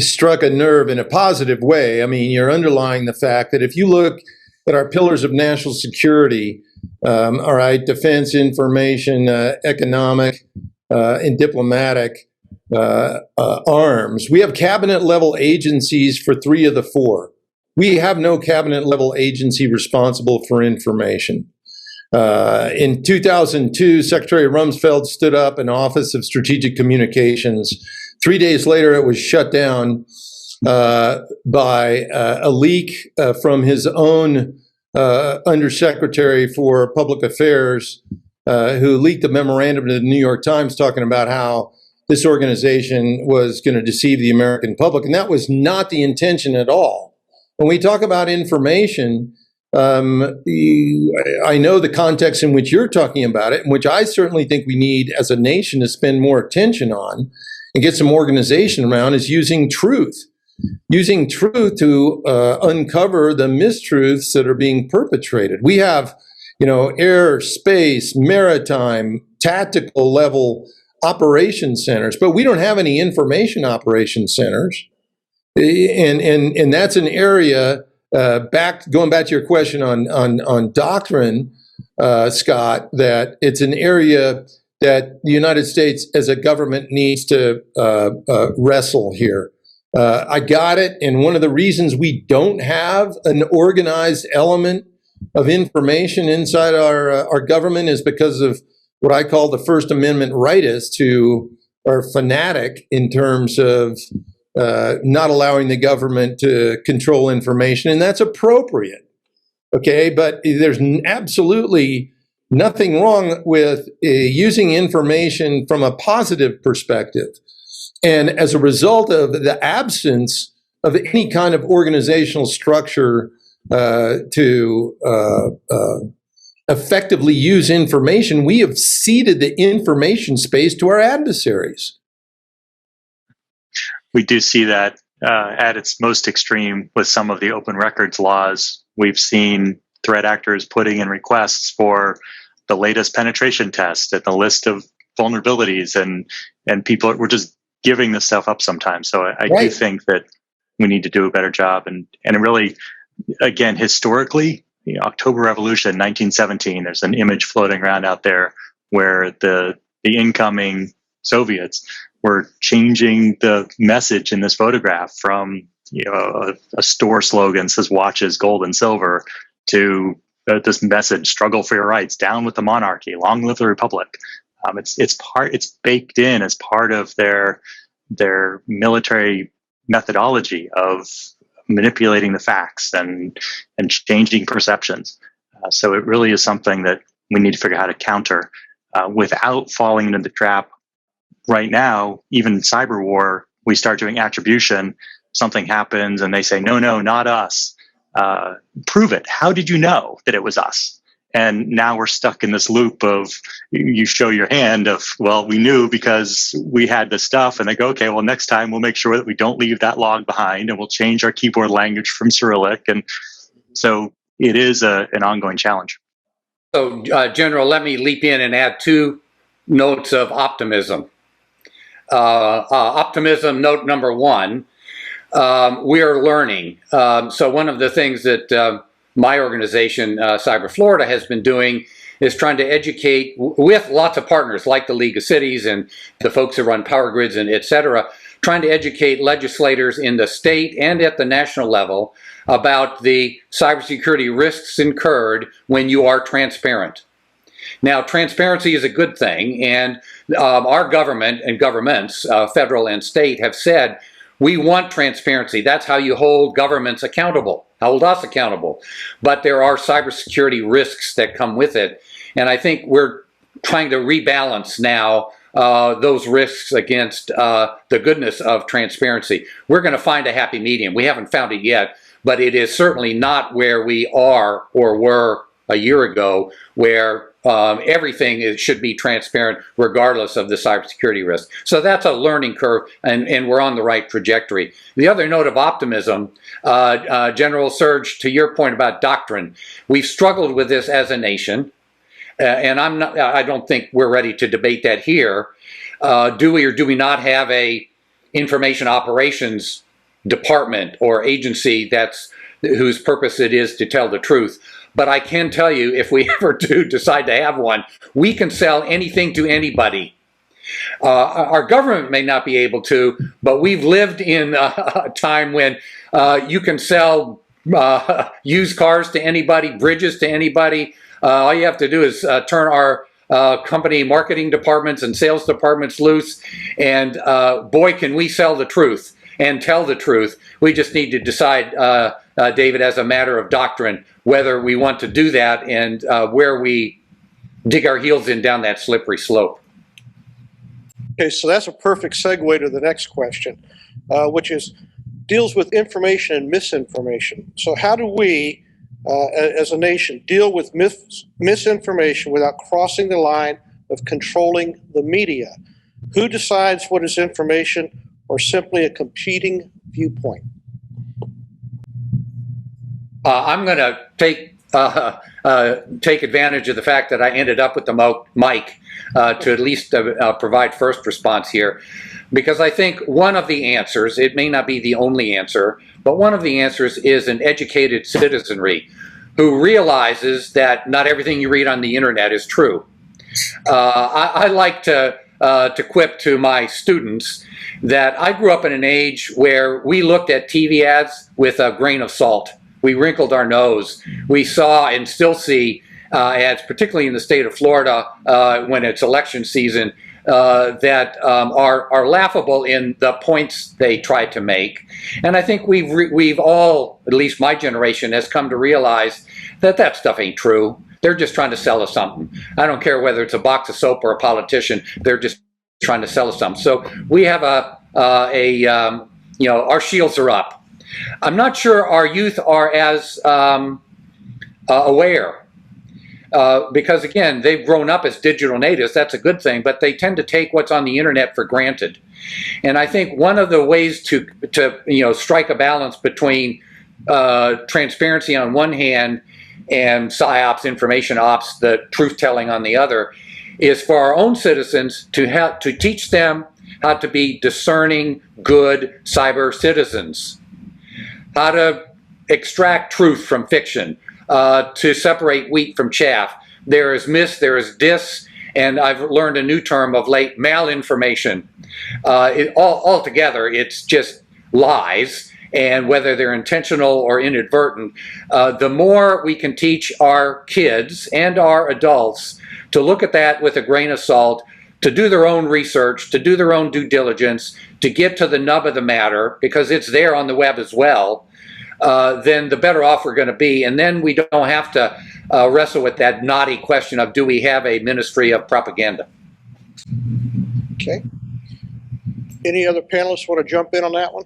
struck a nerve in a positive way. I mean, you're underlying the fact that if you look at our pillars of national security, all right, defense, information, economic, and diplomatic arms, we have cabinet level agencies for 3 of the 4. We have no cabinet level agency responsible for information. In 2002, Secretary Rumsfeld stood up an Office of Strategic Communications. 3 days later, it was shut down by a leak from his own Undersecretary for Public Affairs, who leaked a memorandum to the New York Times talking about how this organization was going to deceive the American public. And that was not the intention at all. When we talk about information, I know the context in which you're talking about it, and which I certainly think we need as a nation to spend more attention on and get some organization around, is using truth. Using truth to uncover the mistruths that are being perpetrated. We have, air, space, maritime, tactical level operation centers, but we don't have any information operation centers. And that's an area, going back to your question on doctrine, Scott, that it's an area that the United States as a government needs to wrestle here. I got it. And one of the reasons we don't have an organized element of information inside our government is because of what I call the First Amendment rightists, who are fanatic in terms of not allowing the government to control information. And that's appropriate. Okay. But there's absolutely nothing wrong with using information from a positive perspective. And as a result of the absence of any kind of organizational structure to effectively use information, we have ceded the information space to our adversaries. We do see that at its most extreme with some of the open records laws. We've seen threat actors putting in requests for the latest penetration test and the list of vulnerabilities, and people were just giving this stuff up sometimes. So I do think that we need to do a better job. And really, again, historically, October Revolution, 1917, there's an image floating around out there where the incoming Soviets were changing the message in this photograph from a store slogan says "Watches, gold and silver" to this message: "Struggle for your rights, down with the monarchy, long live the republic." It's baked in as part of their military methodology of manipulating the facts and changing perceptions. So it really is something that we need to figure out how to counter without falling into the trap. Right now, even cyber war, we start doing attribution. Something happens and they say, no, not us. Prove it. How did you know that it was us? And now we're stuck in this loop of, you show your hand of, well, we knew because we had the stuff, and they go, okay, well, next time we'll make sure that we don't leave that log behind, and we'll change our keyboard language from Cyrillic. And so it is an ongoing challenge. So, General, let me leap in and add 2 notes of optimism. Optimism, note number 1, we are learning. So one of the things that my organization, Cyber Florida, has been doing is trying to educate with lots of partners like the League of Cities and the folks who run power grids and et cetera, trying to educate legislators in the state and at the national level about the cybersecurity risks incurred when you are transparent. Now, transparency is a good thing, and our government and governments, federal and state, have said, we want transparency. That's how you hold governments accountable, hold us accountable. But there are cybersecurity risks that come with it. And I think we're trying to rebalance now those risks against the goodness of transparency. We're going to find a happy medium. We haven't found it yet, but it is certainly not where we are or were a year ago, where everything should be transparent regardless of the cybersecurity risk. So that's a learning curve, and we're on the right trajectory. The other note of optimism, General Serge, to your point about doctrine, we've struggled with this as a nation, and I don't think we're ready to debate that here. Do we or do we not have a information operations department or agency whose purpose it is to tell the truth? But I can tell you, if we ever do decide to have one, we can sell anything to anybody. Our government may not be able to, but we've lived in a time when you can sell used cars to anybody, bridges to anybody. All you have to do is turn our company marketing departments and sales departments loose, and boy, can we sell the truth and tell the truth. We just need to decide, David, as a matter of doctrine, whether we want to do that and where we dig our heels in down that slippery slope. Okay, so that's a perfect segue to the next question, which deals with information and misinformation. So how do we, as a nation, deal with misinformation without crossing the line of controlling the media? Who decides what is information or simply a competing viewpoint? I'm going to take advantage of the fact that I ended up with the mic to at least provide first response here, because I think one of the answers, it may not be the only answer, but one of the answers is an educated citizenry who realizes that not everything you read on the internet is true. I like to quip to my students that I grew up in an age where we looked at TV ads with a grain of salt. We wrinkled our nose. We saw and still see ads, particularly in the state of Florida when it's election season, that are laughable in the points they try to make. And I think we've all, at least my generation, has come to realize that stuff ain't true. They're just trying to sell us something. I don't care whether it's a box of soap or a politician. They're just trying to sell us something. So we have our shields are up. I'm not sure our youth are as aware because, again, they've grown up as digital natives. That's a good thing, but they tend to take what's on the internet for granted. And I think one of the ways to strike a balance between transparency on one hand and PSYOPs, information ops, the truth-telling on the other, is for our own citizens to teach them how to be discerning, good cyber citizens, how to extract truth from fiction, to separate wheat from chaff. There is mis, there is dis, and I've learned a new term of late, malinformation. Altogether, it's just lies, and whether they're intentional or inadvertent, the more we can teach our kids and our adults to look at that with a grain of salt, to do their own research, to do their own due diligence, to get to the nub of the matter, because it's there on the web as well, then the better off we're going to be. And then we don't have to wrestle with that knotty question of, do we have a ministry of propaganda? Okay. Any other panelists want to jump in on that one?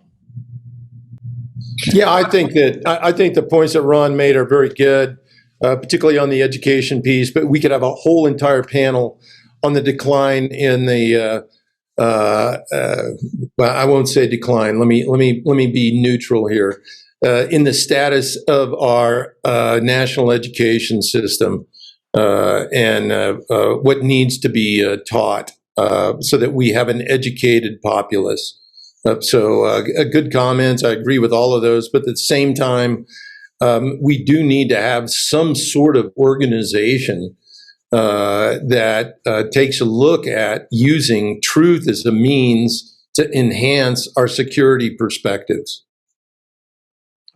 Yeah, I think the points that Ron made are very good, particularly on the education piece. But we could have a whole entire panel on the decline in the. Well, I won't say decline. Let me be neutral here. In the status of our national education system and what needs to be taught so that we have an educated populace. So good comments. I agree with all of those. But at the same time, we do need to have some sort of organization that takes a look at using truth as a means to enhance our security perspectives.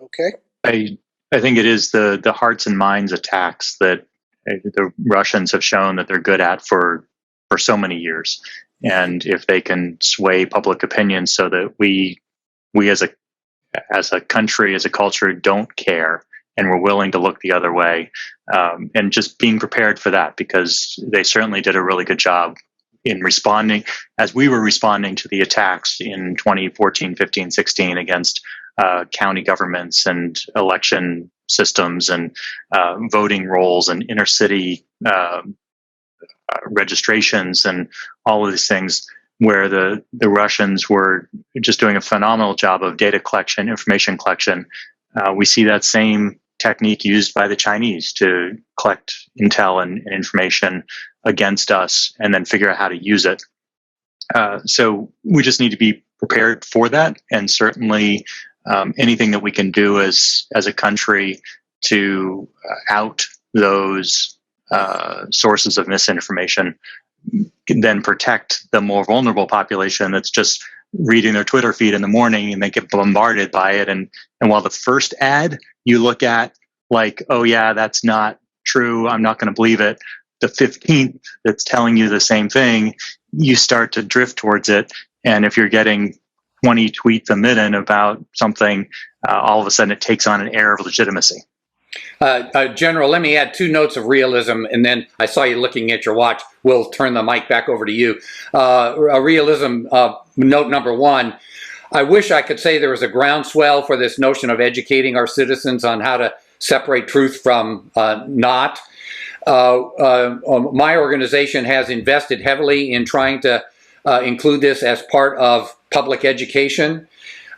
Okay. I think it is the hearts and minds attacks that the Russians have shown that they're good at for so many years. And if they can sway public opinion so that we as a country, as a culture, don't care and we're willing to look the other way, and just being prepared for that, because they certainly did a really good job in responding, as we were responding to the attacks in 2014, 15, 16 against county governments and election systems and voting rolls and inner city registrations and all of these things, where the Russians were just doing a phenomenal job of data collection, information collection. We see that same technique used by the Chinese to collect intel and information against us and then figure out how to use it. So we just need to be prepared for that, and certainly anything that we can do as a country to out those sources of misinformation can then protect the more vulnerable population that's just reading their Twitter feed in the morning and they get bombarded by it. And while the first ad you look at like, oh yeah, that's not true, I'm not going to believe it, the 15th that's telling you the same thing, you start to drift towards it. And if you're getting 20 tweets a minute about something, all of a sudden it takes on an air of legitimacy. General, let me add 2 notes of realism, and then I saw you looking at your watch. We'll turn the mic back over to you. A realism note number 1. I wish I could say there was a groundswell for this notion of educating our citizens on how to separate truth from not. My organization has invested heavily in trying to include this as part of public education.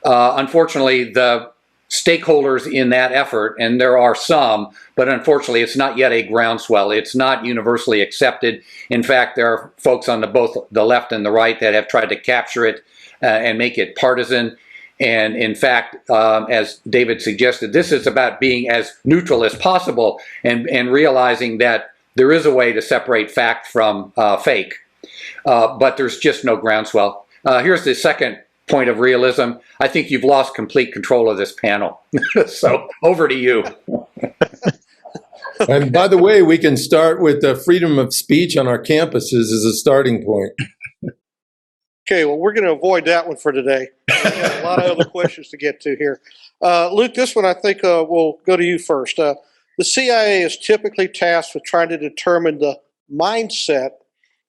Unfortunately, the stakeholders in that effort, and there are some, but unfortunately it's not yet a groundswell. It's not universally accepted. In fact, there are folks on both the left and the right that have tried to capture it and make it partisan. And in fact, as David suggested, this is about being as neutral as possible and realizing that there is a way to separate fact from fake, but there's just no groundswell. Here's the second point of realism. I think you've lost complete control of this panel. So over to you. And by the way, we can start with the freedom of speech on our campuses as a starting point. Okay, well, we're going to avoid that one for today. We have a lot of other questions to get to here. Luke, this one I think we'll go to you first. The CIA is typically tasked with trying to determine the mindset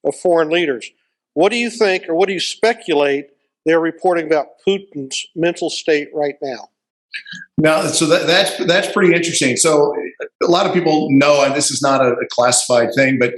of foreign leaders. What do you think, or what do you speculate they're reporting about Putin's mental state right now? Now, so that's pretty interesting. So a lot of people know, and this is not a classified thing, but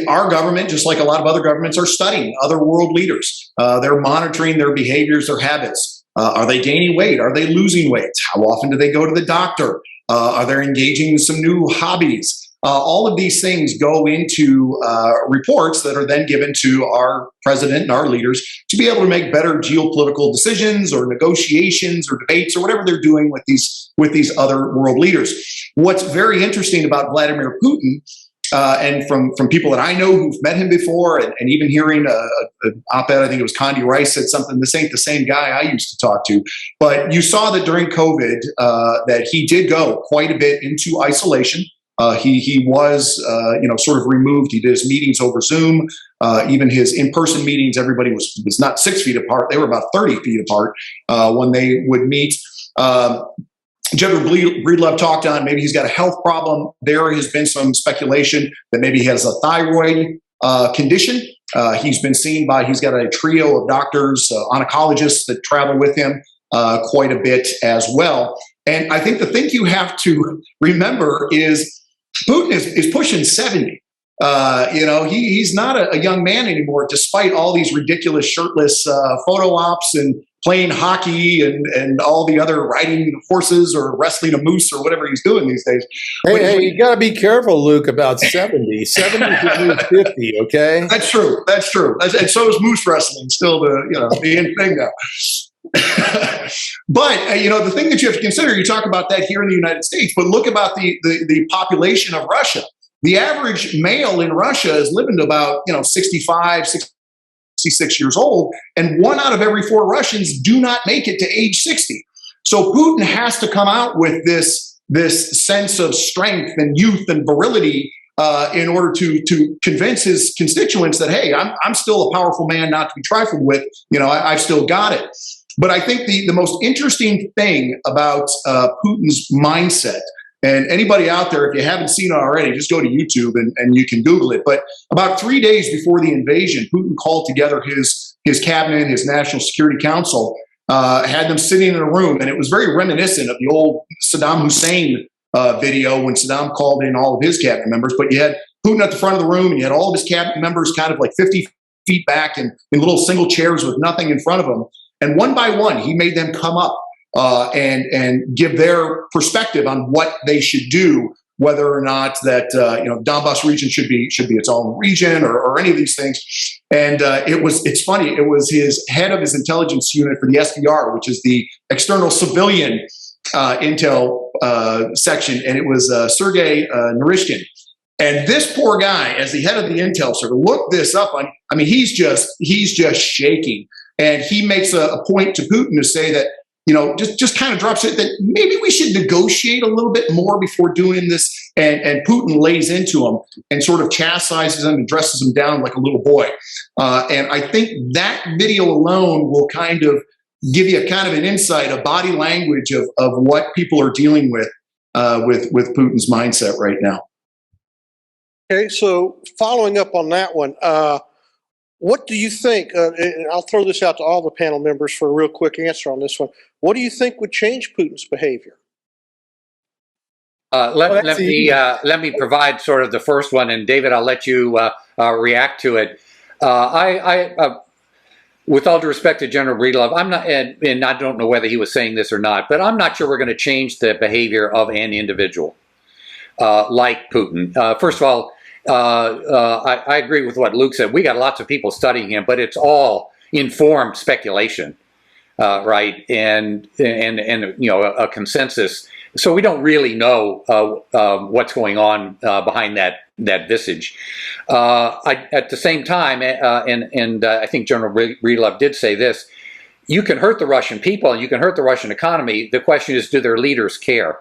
our government, just like a lot of other governments, are studying other world leaders. They're monitoring their behaviors, their habits. Are they gaining weight? Are they losing weight? How often do they go to the doctor? Are they engaging in some new hobbies? All of these things go into reports that are then given to our president and our leaders to be able to make better geopolitical decisions or negotiations or debates or whatever they're doing with these other world leaders. What's very interesting about Vladimir Putin, and from people that I know who've met him before, and even hearing an op-ed, I think it was Condi Rice said something, this ain't the same guy I used to talk to. But you saw that during COVID that he did go quite a bit into isolation. He was, sort of removed. He did his meetings over Zoom. Even his in-person meetings, everybody was not 6 feet apart. They were about 30 feet apart when they would meet. General Breedlove talked on maybe he's got a health problem. There has been some speculation that maybe he has a thyroid condition. He's been seen by, he's got a trio of doctors, oncologists that travel with him quite a bit as well. And I think the thing you have to remember is Putin is pushing 70. He's not a young man anymore, despite all these ridiculous shirtless photo ops and playing hockey and all the other riding horses or wrestling a moose or whatever he's doing these days. Hey, you got to be careful, Luke, about 70. 70 to 50, okay? That's true. And so is moose wrestling, still the in thing now. But the thing that you have to consider, you talk about that here in the United States, but look about the population of Russia. The average male in Russia is living to about 65, 66 years old, and 1 out of every 4 Russians do not make it to age 60. So Putin has to come out with this sense of strength and youth and virility in order to convince his constituents that, hey, I'm still a powerful man not to be trifled with. I've still got it. But I think the most interesting thing about Putin's mindset And anybody out there, if you haven't seen it already, just go to YouTube and you can Google it. But about 3 days before the invasion, Putin called together his cabinet, his National Security Council, had them sitting in a room. And it was very reminiscent of the old Saddam Hussein video when Saddam called in all of his cabinet members. But you had Putin at the front of the room, and you had all of his cabinet members kind of like 50 feet back in little single chairs with nothing in front of them. And one by one, he made them come up and give their perspective on what they should do, whether or not that Donbass region should be its own region or any of these things. And it's funny. It was his head of his intelligence unit for the SVR, which is the external civilian intel section, and it was Sergei Narishkin. And this poor guy, as the head of the intel server, looked this up on. I mean, he's just shaking, and he makes a point to Putin to say that, just kind of drops it that maybe we should negotiate a little bit more before doing this. And Putin lays into him and sort of chastises him and dresses him down like a little boy. And I think that video alone will kind of give you a kind of an insight, a body language of what people are dealing with Putin's mindset right now. Okay, so following up on that one, what do you think, and I'll throw this out to all the panel members for a real quick answer on this one. What do you think would change Putin's behavior? Let me provide sort of the first one, and David, I'll let you react to it. With all due respect to General Breedlove, I'm not, and I don't know whether he was saying this or not, but I'm not sure we're going to change the behavior of an individual like Putin. First of all, I agree with what Luke said. We got lots of people studying him, but it's all informed speculation, right? And a consensus. So we don't really know what's going on behind that visage. At the same time, and I think General Breedlove did say this: you can hurt the Russian people and you can hurt the Russian economy. The question is, do their leaders care?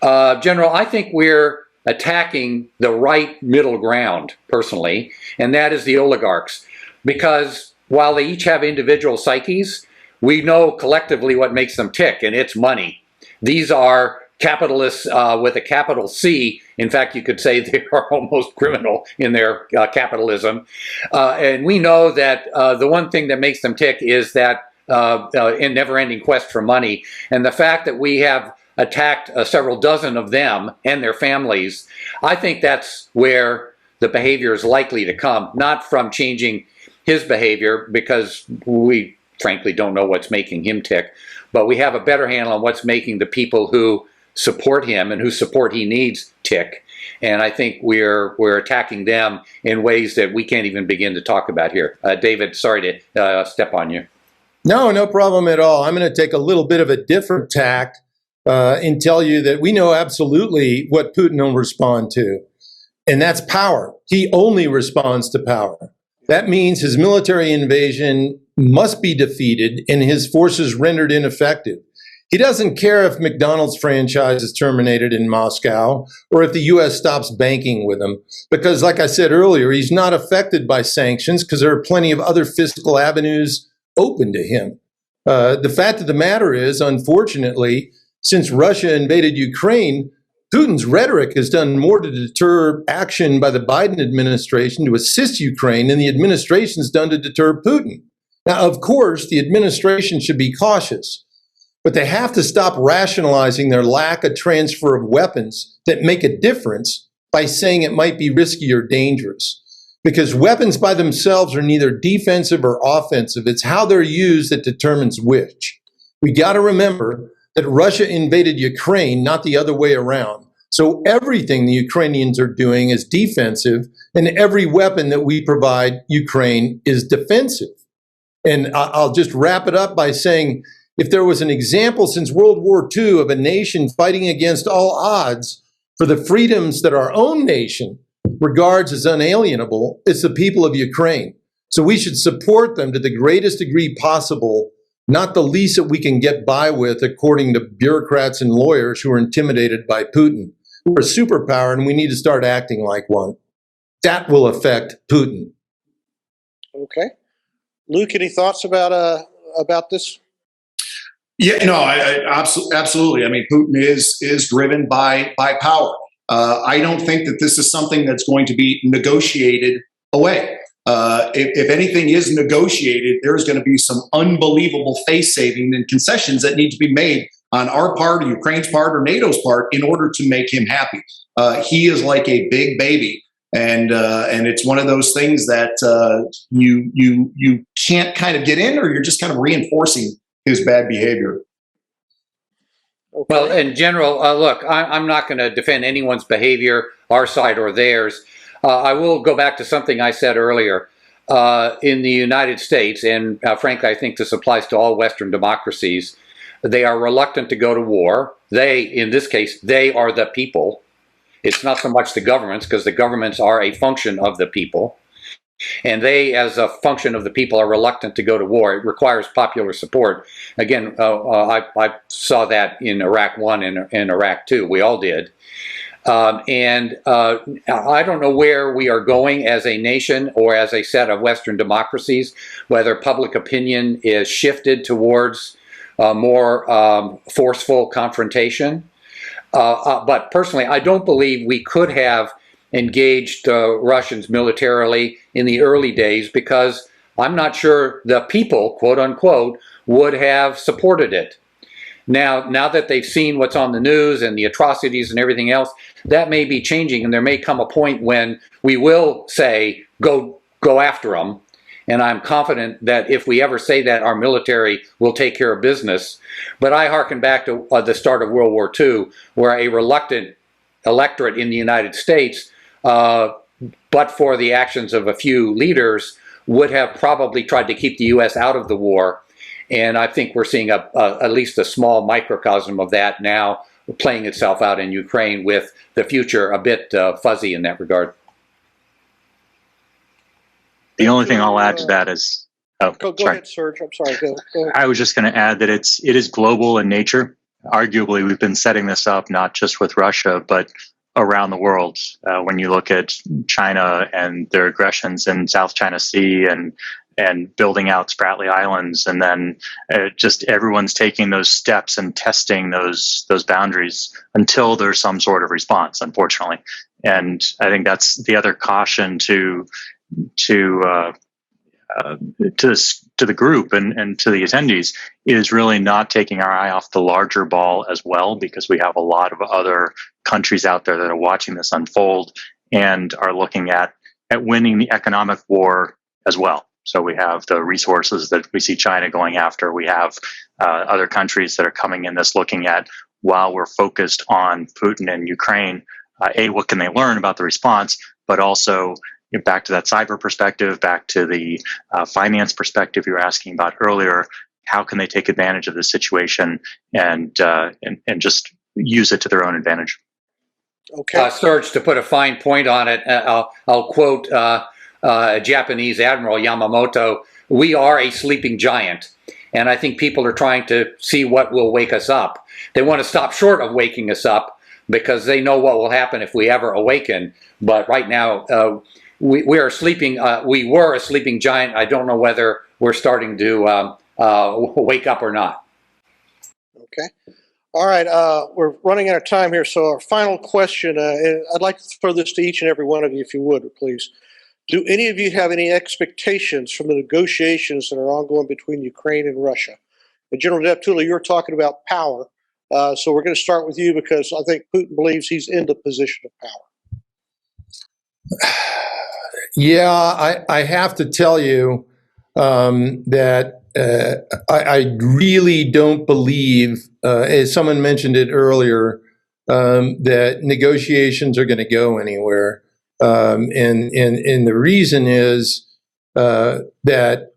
General, I think we're attacking the right middle ground, personally, and that is the oligarchs. Because while they each have individual psyches, we know collectively what makes them tick, and it's money. These are capitalists with a capital C. In fact, you could say they are almost criminal in their capitalism. And we know that the one thing that makes them tick is that never-ending quest for money. And the fact that we have attacked several dozen of them and their families, I think that's where the behavior is likely to come, not from changing his behavior, because we frankly don't know what's making him tick, but we have a better handle on what's making the people who support him and whose support he needs tick. And I think we're attacking them in ways that we can't even begin to talk about here. David, sorry to step on you. No problem at all. I'm going to take a little bit of a different tack and tell you that we know absolutely what Putin will respond to, and that's power. He only responds to power. That means his military invasion must be defeated and his forces rendered ineffective. He doesn't care if McDonald's franchise is terminated in Moscow or if the U.S. stops banking with him, because like I said earlier, he's not affected by sanctions because there are plenty of other fiscal avenues open to him. The fact of the matter is, unfortunately, since Russia invaded Ukraine, Putin's rhetoric has done more to deter action by the Biden administration to assist Ukraine than the administration's done to deter Putin. Now, of course, the administration should be cautious, but they have to stop rationalizing their lack of transfer of weapons that make a difference by saying it might be risky or dangerous. Because weapons by themselves are neither defensive or offensive. It's how they're used that determines which. We got to remember that Russia invaded Ukraine, not the other way around. So everything the Ukrainians are doing is defensive, and every weapon that we provide Ukraine is defensive. And I'll just wrap it up by saying, if there was an example since World War II of a nation fighting against all odds for the freedoms that our own nation regards as unalienable, it's the people of Ukraine. So we should support them to the greatest degree possible, not the least that we can get by with, according to bureaucrats and lawyers who are intimidated by Putin. We're a superpower and we need to start acting like one. That will affect Putin. Okay. Luke, any thoughts about this? Yeah, no, absolutely. I mean, Putin is driven by power. I don't think that this is something that's going to be negotiated away. If anything is negotiated, there's going to be some unbelievable face saving and concessions that need to be made on our part, or Ukraine's part, or NATO's part in order to make him happy. He is like a big baby, and it's one of those things that you can't kind of get in, or you're just kind of reinforcing his bad behavior. Okay. Well, in general, look, I'm not going to defend anyone's behavior, our side or theirs. I will go back to something I said earlier. In the United States, and frankly, I think this applies to all Western democracies, they are reluctant to go to war. They, in this case, they are the people. It's not so much the governments, because the governments are a function of the people. And they, as a function of the people, are reluctant to go to war. It requires popular support. Again, I saw that in Iraq 1 and Iraq 2. We all did. I don't know where we are going as a nation or as a set of Western democracies, whether public opinion is shifted towards more forceful confrontation. But personally, I don't believe we could have engaged Russians militarily in the early days, because I'm not sure the people, quote unquote, would have supported it. Now that they've seen what's on the news and the atrocities and everything else, that may be changing, and there may come a point when we will say, go after them. And I'm confident that if we ever say that, our military will take care of business. But I hearken back to the start of World War II, where a reluctant electorate in the United States, but for the actions of a few leaders, would have probably tried to keep the U.S. out of the war. And I think we're seeing at least a small microcosm of that now playing itself out in Ukraine, with the future a bit fuzzy in that regard. The only thing I'll add to that is, Go ahead, Serge. I'm sorry. Go ahead. I was just going to add that it is global in nature. Arguably, we've been setting this up not just with Russia, but around the world. When you look at China and their aggressions in South China Sea and building out Spratly Islands, and then just everyone's taking those steps and testing those boundaries until there's some sort of response, unfortunately. And I think that's the other caution to the group and to the attendees, is really not taking our eye off the larger ball as well, because we have a lot of other countries out there that are watching this unfold and are looking at winning the economic war as well. So we have the resources that we see China going after. We have other countries that are coming in this, looking at, while we're focused on Putin and Ukraine, what can they learn about the response, but also back to that cyber perspective, back to the finance perspective you were asking about earlier. How can they take advantage of the situation and just use it to their own advantage? Okay. Serge, to put a fine point on it, I'll quote Japanese Admiral Yamamoto: "We are a sleeping giant." And I think people are trying to see what will wake us up. They want to stop short of waking us up, because they know what will happen if we ever awaken. But right now, we are sleeping. We were a sleeping giant. I don't know whether we're starting to wake up or not. Okay. All right. We're running out of time here. So our final question, and I'd like to throw this to each and every one of you, if you would, please. Do any of you have any expectations from the negotiations that are ongoing between Ukraine and Russia? And General Deptula, you're talking about power. So we're going to start with you, because I think Putin believes he's in the position of power. Yeah, I have to tell you that I really don't believe, as someone mentioned it earlier, that negotiations are going to go anywhere. And the reason is that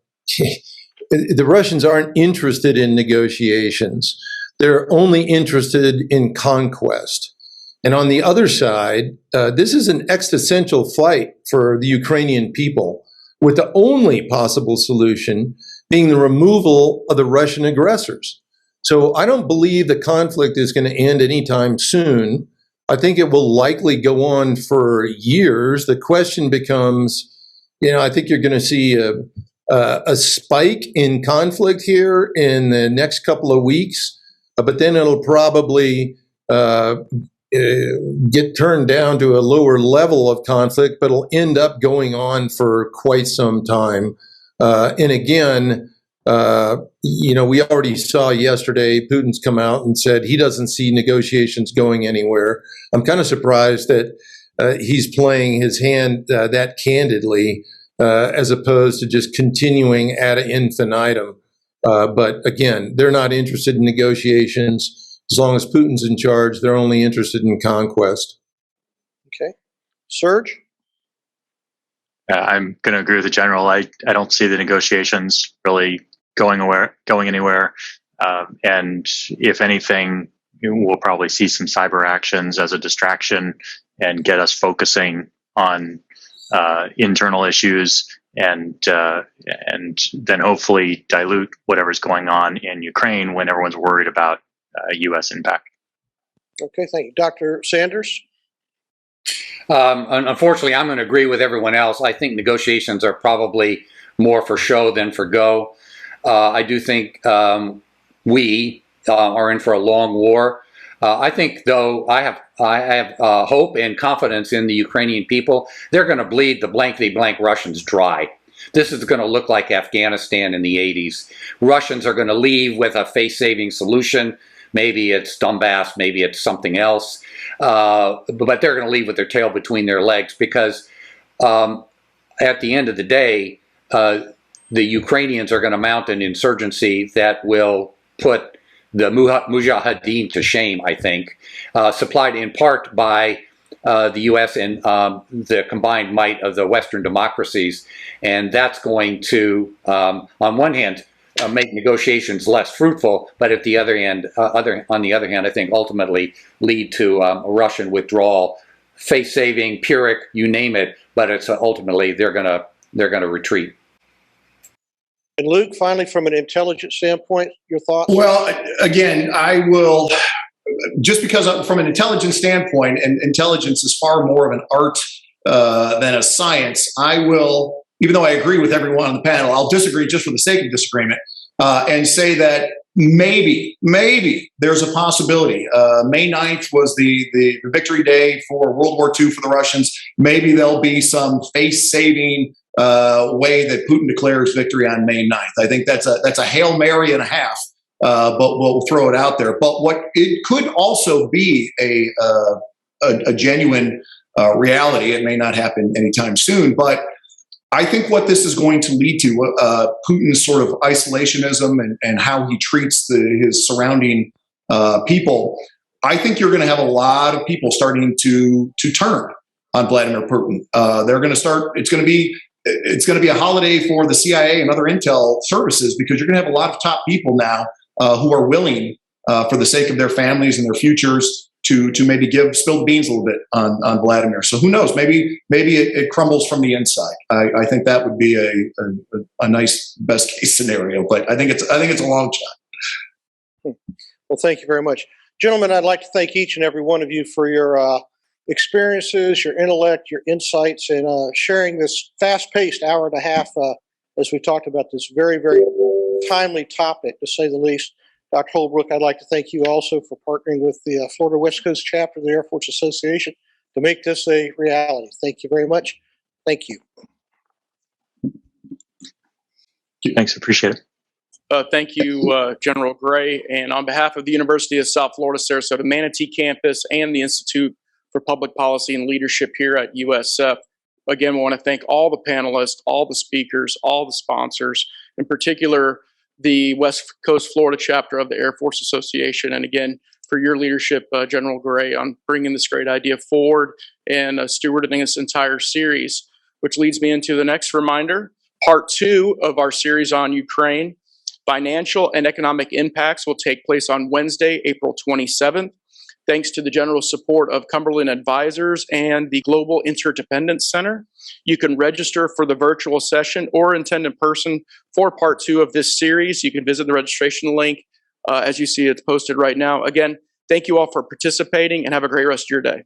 the Russians aren't interested in negotiations. They're only interested in conquest. And on the other side, this is an existential fight for the Ukrainian people, with the only possible solution being the removal of the Russian aggressors. So I don't believe the conflict is going to end anytime soon. I think it will likely go on for years. The question becomes, I think you're going to see a spike in conflict here in the next couple of weeks, but then it'll probably get turned down to a lower level of conflict, but it'll end up going on for quite some time. And again, we already saw yesterday, Putin's come out and said he doesn't see negotiations going anywhere. I'm kind of surprised that he's playing his hand that candidly, as opposed to just continuing ad infinitum. But again, they're not interested in negotiations. As long as Putin's in charge, they're only interested in conquest. Okay. Serge? I'm going to agree with the general. I don't see the negotiations really going anywhere. And if anything, we'll probably see some cyber actions as a distraction and get us focusing on internal issues, and then hopefully dilute whatever's going on in Ukraine when everyone's worried about U.S. impact. Okay, thank you. Dr. Sanders? Unfortunately, I'm going to agree with everyone else. I think negotiations are probably more for show than for go. I do think we are in for a long war. I think, though, I have hope and confidence in the Ukrainian people. They're going to bleed the blankety blank Russians dry. This is going to look like Afghanistan in the 80s. Russians are going to leave with a face-saving solution. Maybe it's Donbass, maybe it's something else. But they're going to leave with their tail between their legs because at the end of the day, the Ukrainians are going to mount an insurgency that will put the Mujahideen to shame, I think, supplied in part by the U.S. and the combined might of the Western democracies. And that's going to, on one hand, make negotiations less fruitful, but at the other hand, on the other hand, I think ultimately lead to a Russian withdrawal, face-saving, Pyrrhic, you name it. But it's ultimately they're gonna retreat. And Luke, finally, from an intelligence standpoint, your thoughts? Well, again, I will, just because from an intelligence standpoint, and intelligence is far more of an art than a science, I will, even though I agree with everyone on the panel, I'll disagree just for the sake of disagreement and say that maybe there's a possibility. May 9th was the victory day for World War II for the Russians. Maybe there'll be some face-saving way that Putin declares victory on May 9th. I think that's a Hail Mary and a half, but we'll throw it out there. But what it could also be a genuine reality. It may not happen anytime soon, but I think what this is going to lead to, Putin's sort of isolationism and how he treats his surrounding people, I think you're going to have a lot of people starting to turn on Vladimir Putin. They're going to start. It's going to be a holiday for the CIA and other intel services because you're going to have a lot of top people now who are willing, for the sake of their families and their futures, to maybe spill the beans a little bit on Vladimir. So who knows? Maybe it crumbles from the inside. I think that would be a nice best case scenario. But I think it's a long shot. Well, thank you very much, gentlemen. I'd like to thank each and every one of you for your experiences, your intellect, your insights, and sharing this fast-paced hour and a half as we talked about this very, very timely topic, to say the least. Dr. Holbrook, I'd like to thank you also for partnering with the Florida West Coast chapter of the Air Force Association to make this a reality. Thank you very much. Thank you. Thanks, appreciate it. Thank you, General Gray. And on behalf of the University of South Florida, Sarasota Manatee Campus and the Institute for Public Policy and Leadership here at USF, again, we want to thank all the panelists, all the speakers, all the sponsors, in particular, the West Coast Florida chapter of the Air Force Association. And again, for your leadership, General Gray, on bringing this great idea forward and stewarding this entire series, which leads me into the next reminder, part 2 of our series on Ukraine. Financial and economic impacts will take place on Wednesday, April 27th. Thanks to the general support of Cumberland Advisors and the Global Interdependence Center. You can register for the virtual session or attend in person for part 2 of this series. You can visit the registration link. As you see, it's posted right now. Again, thank you all for participating and have a great rest of your day.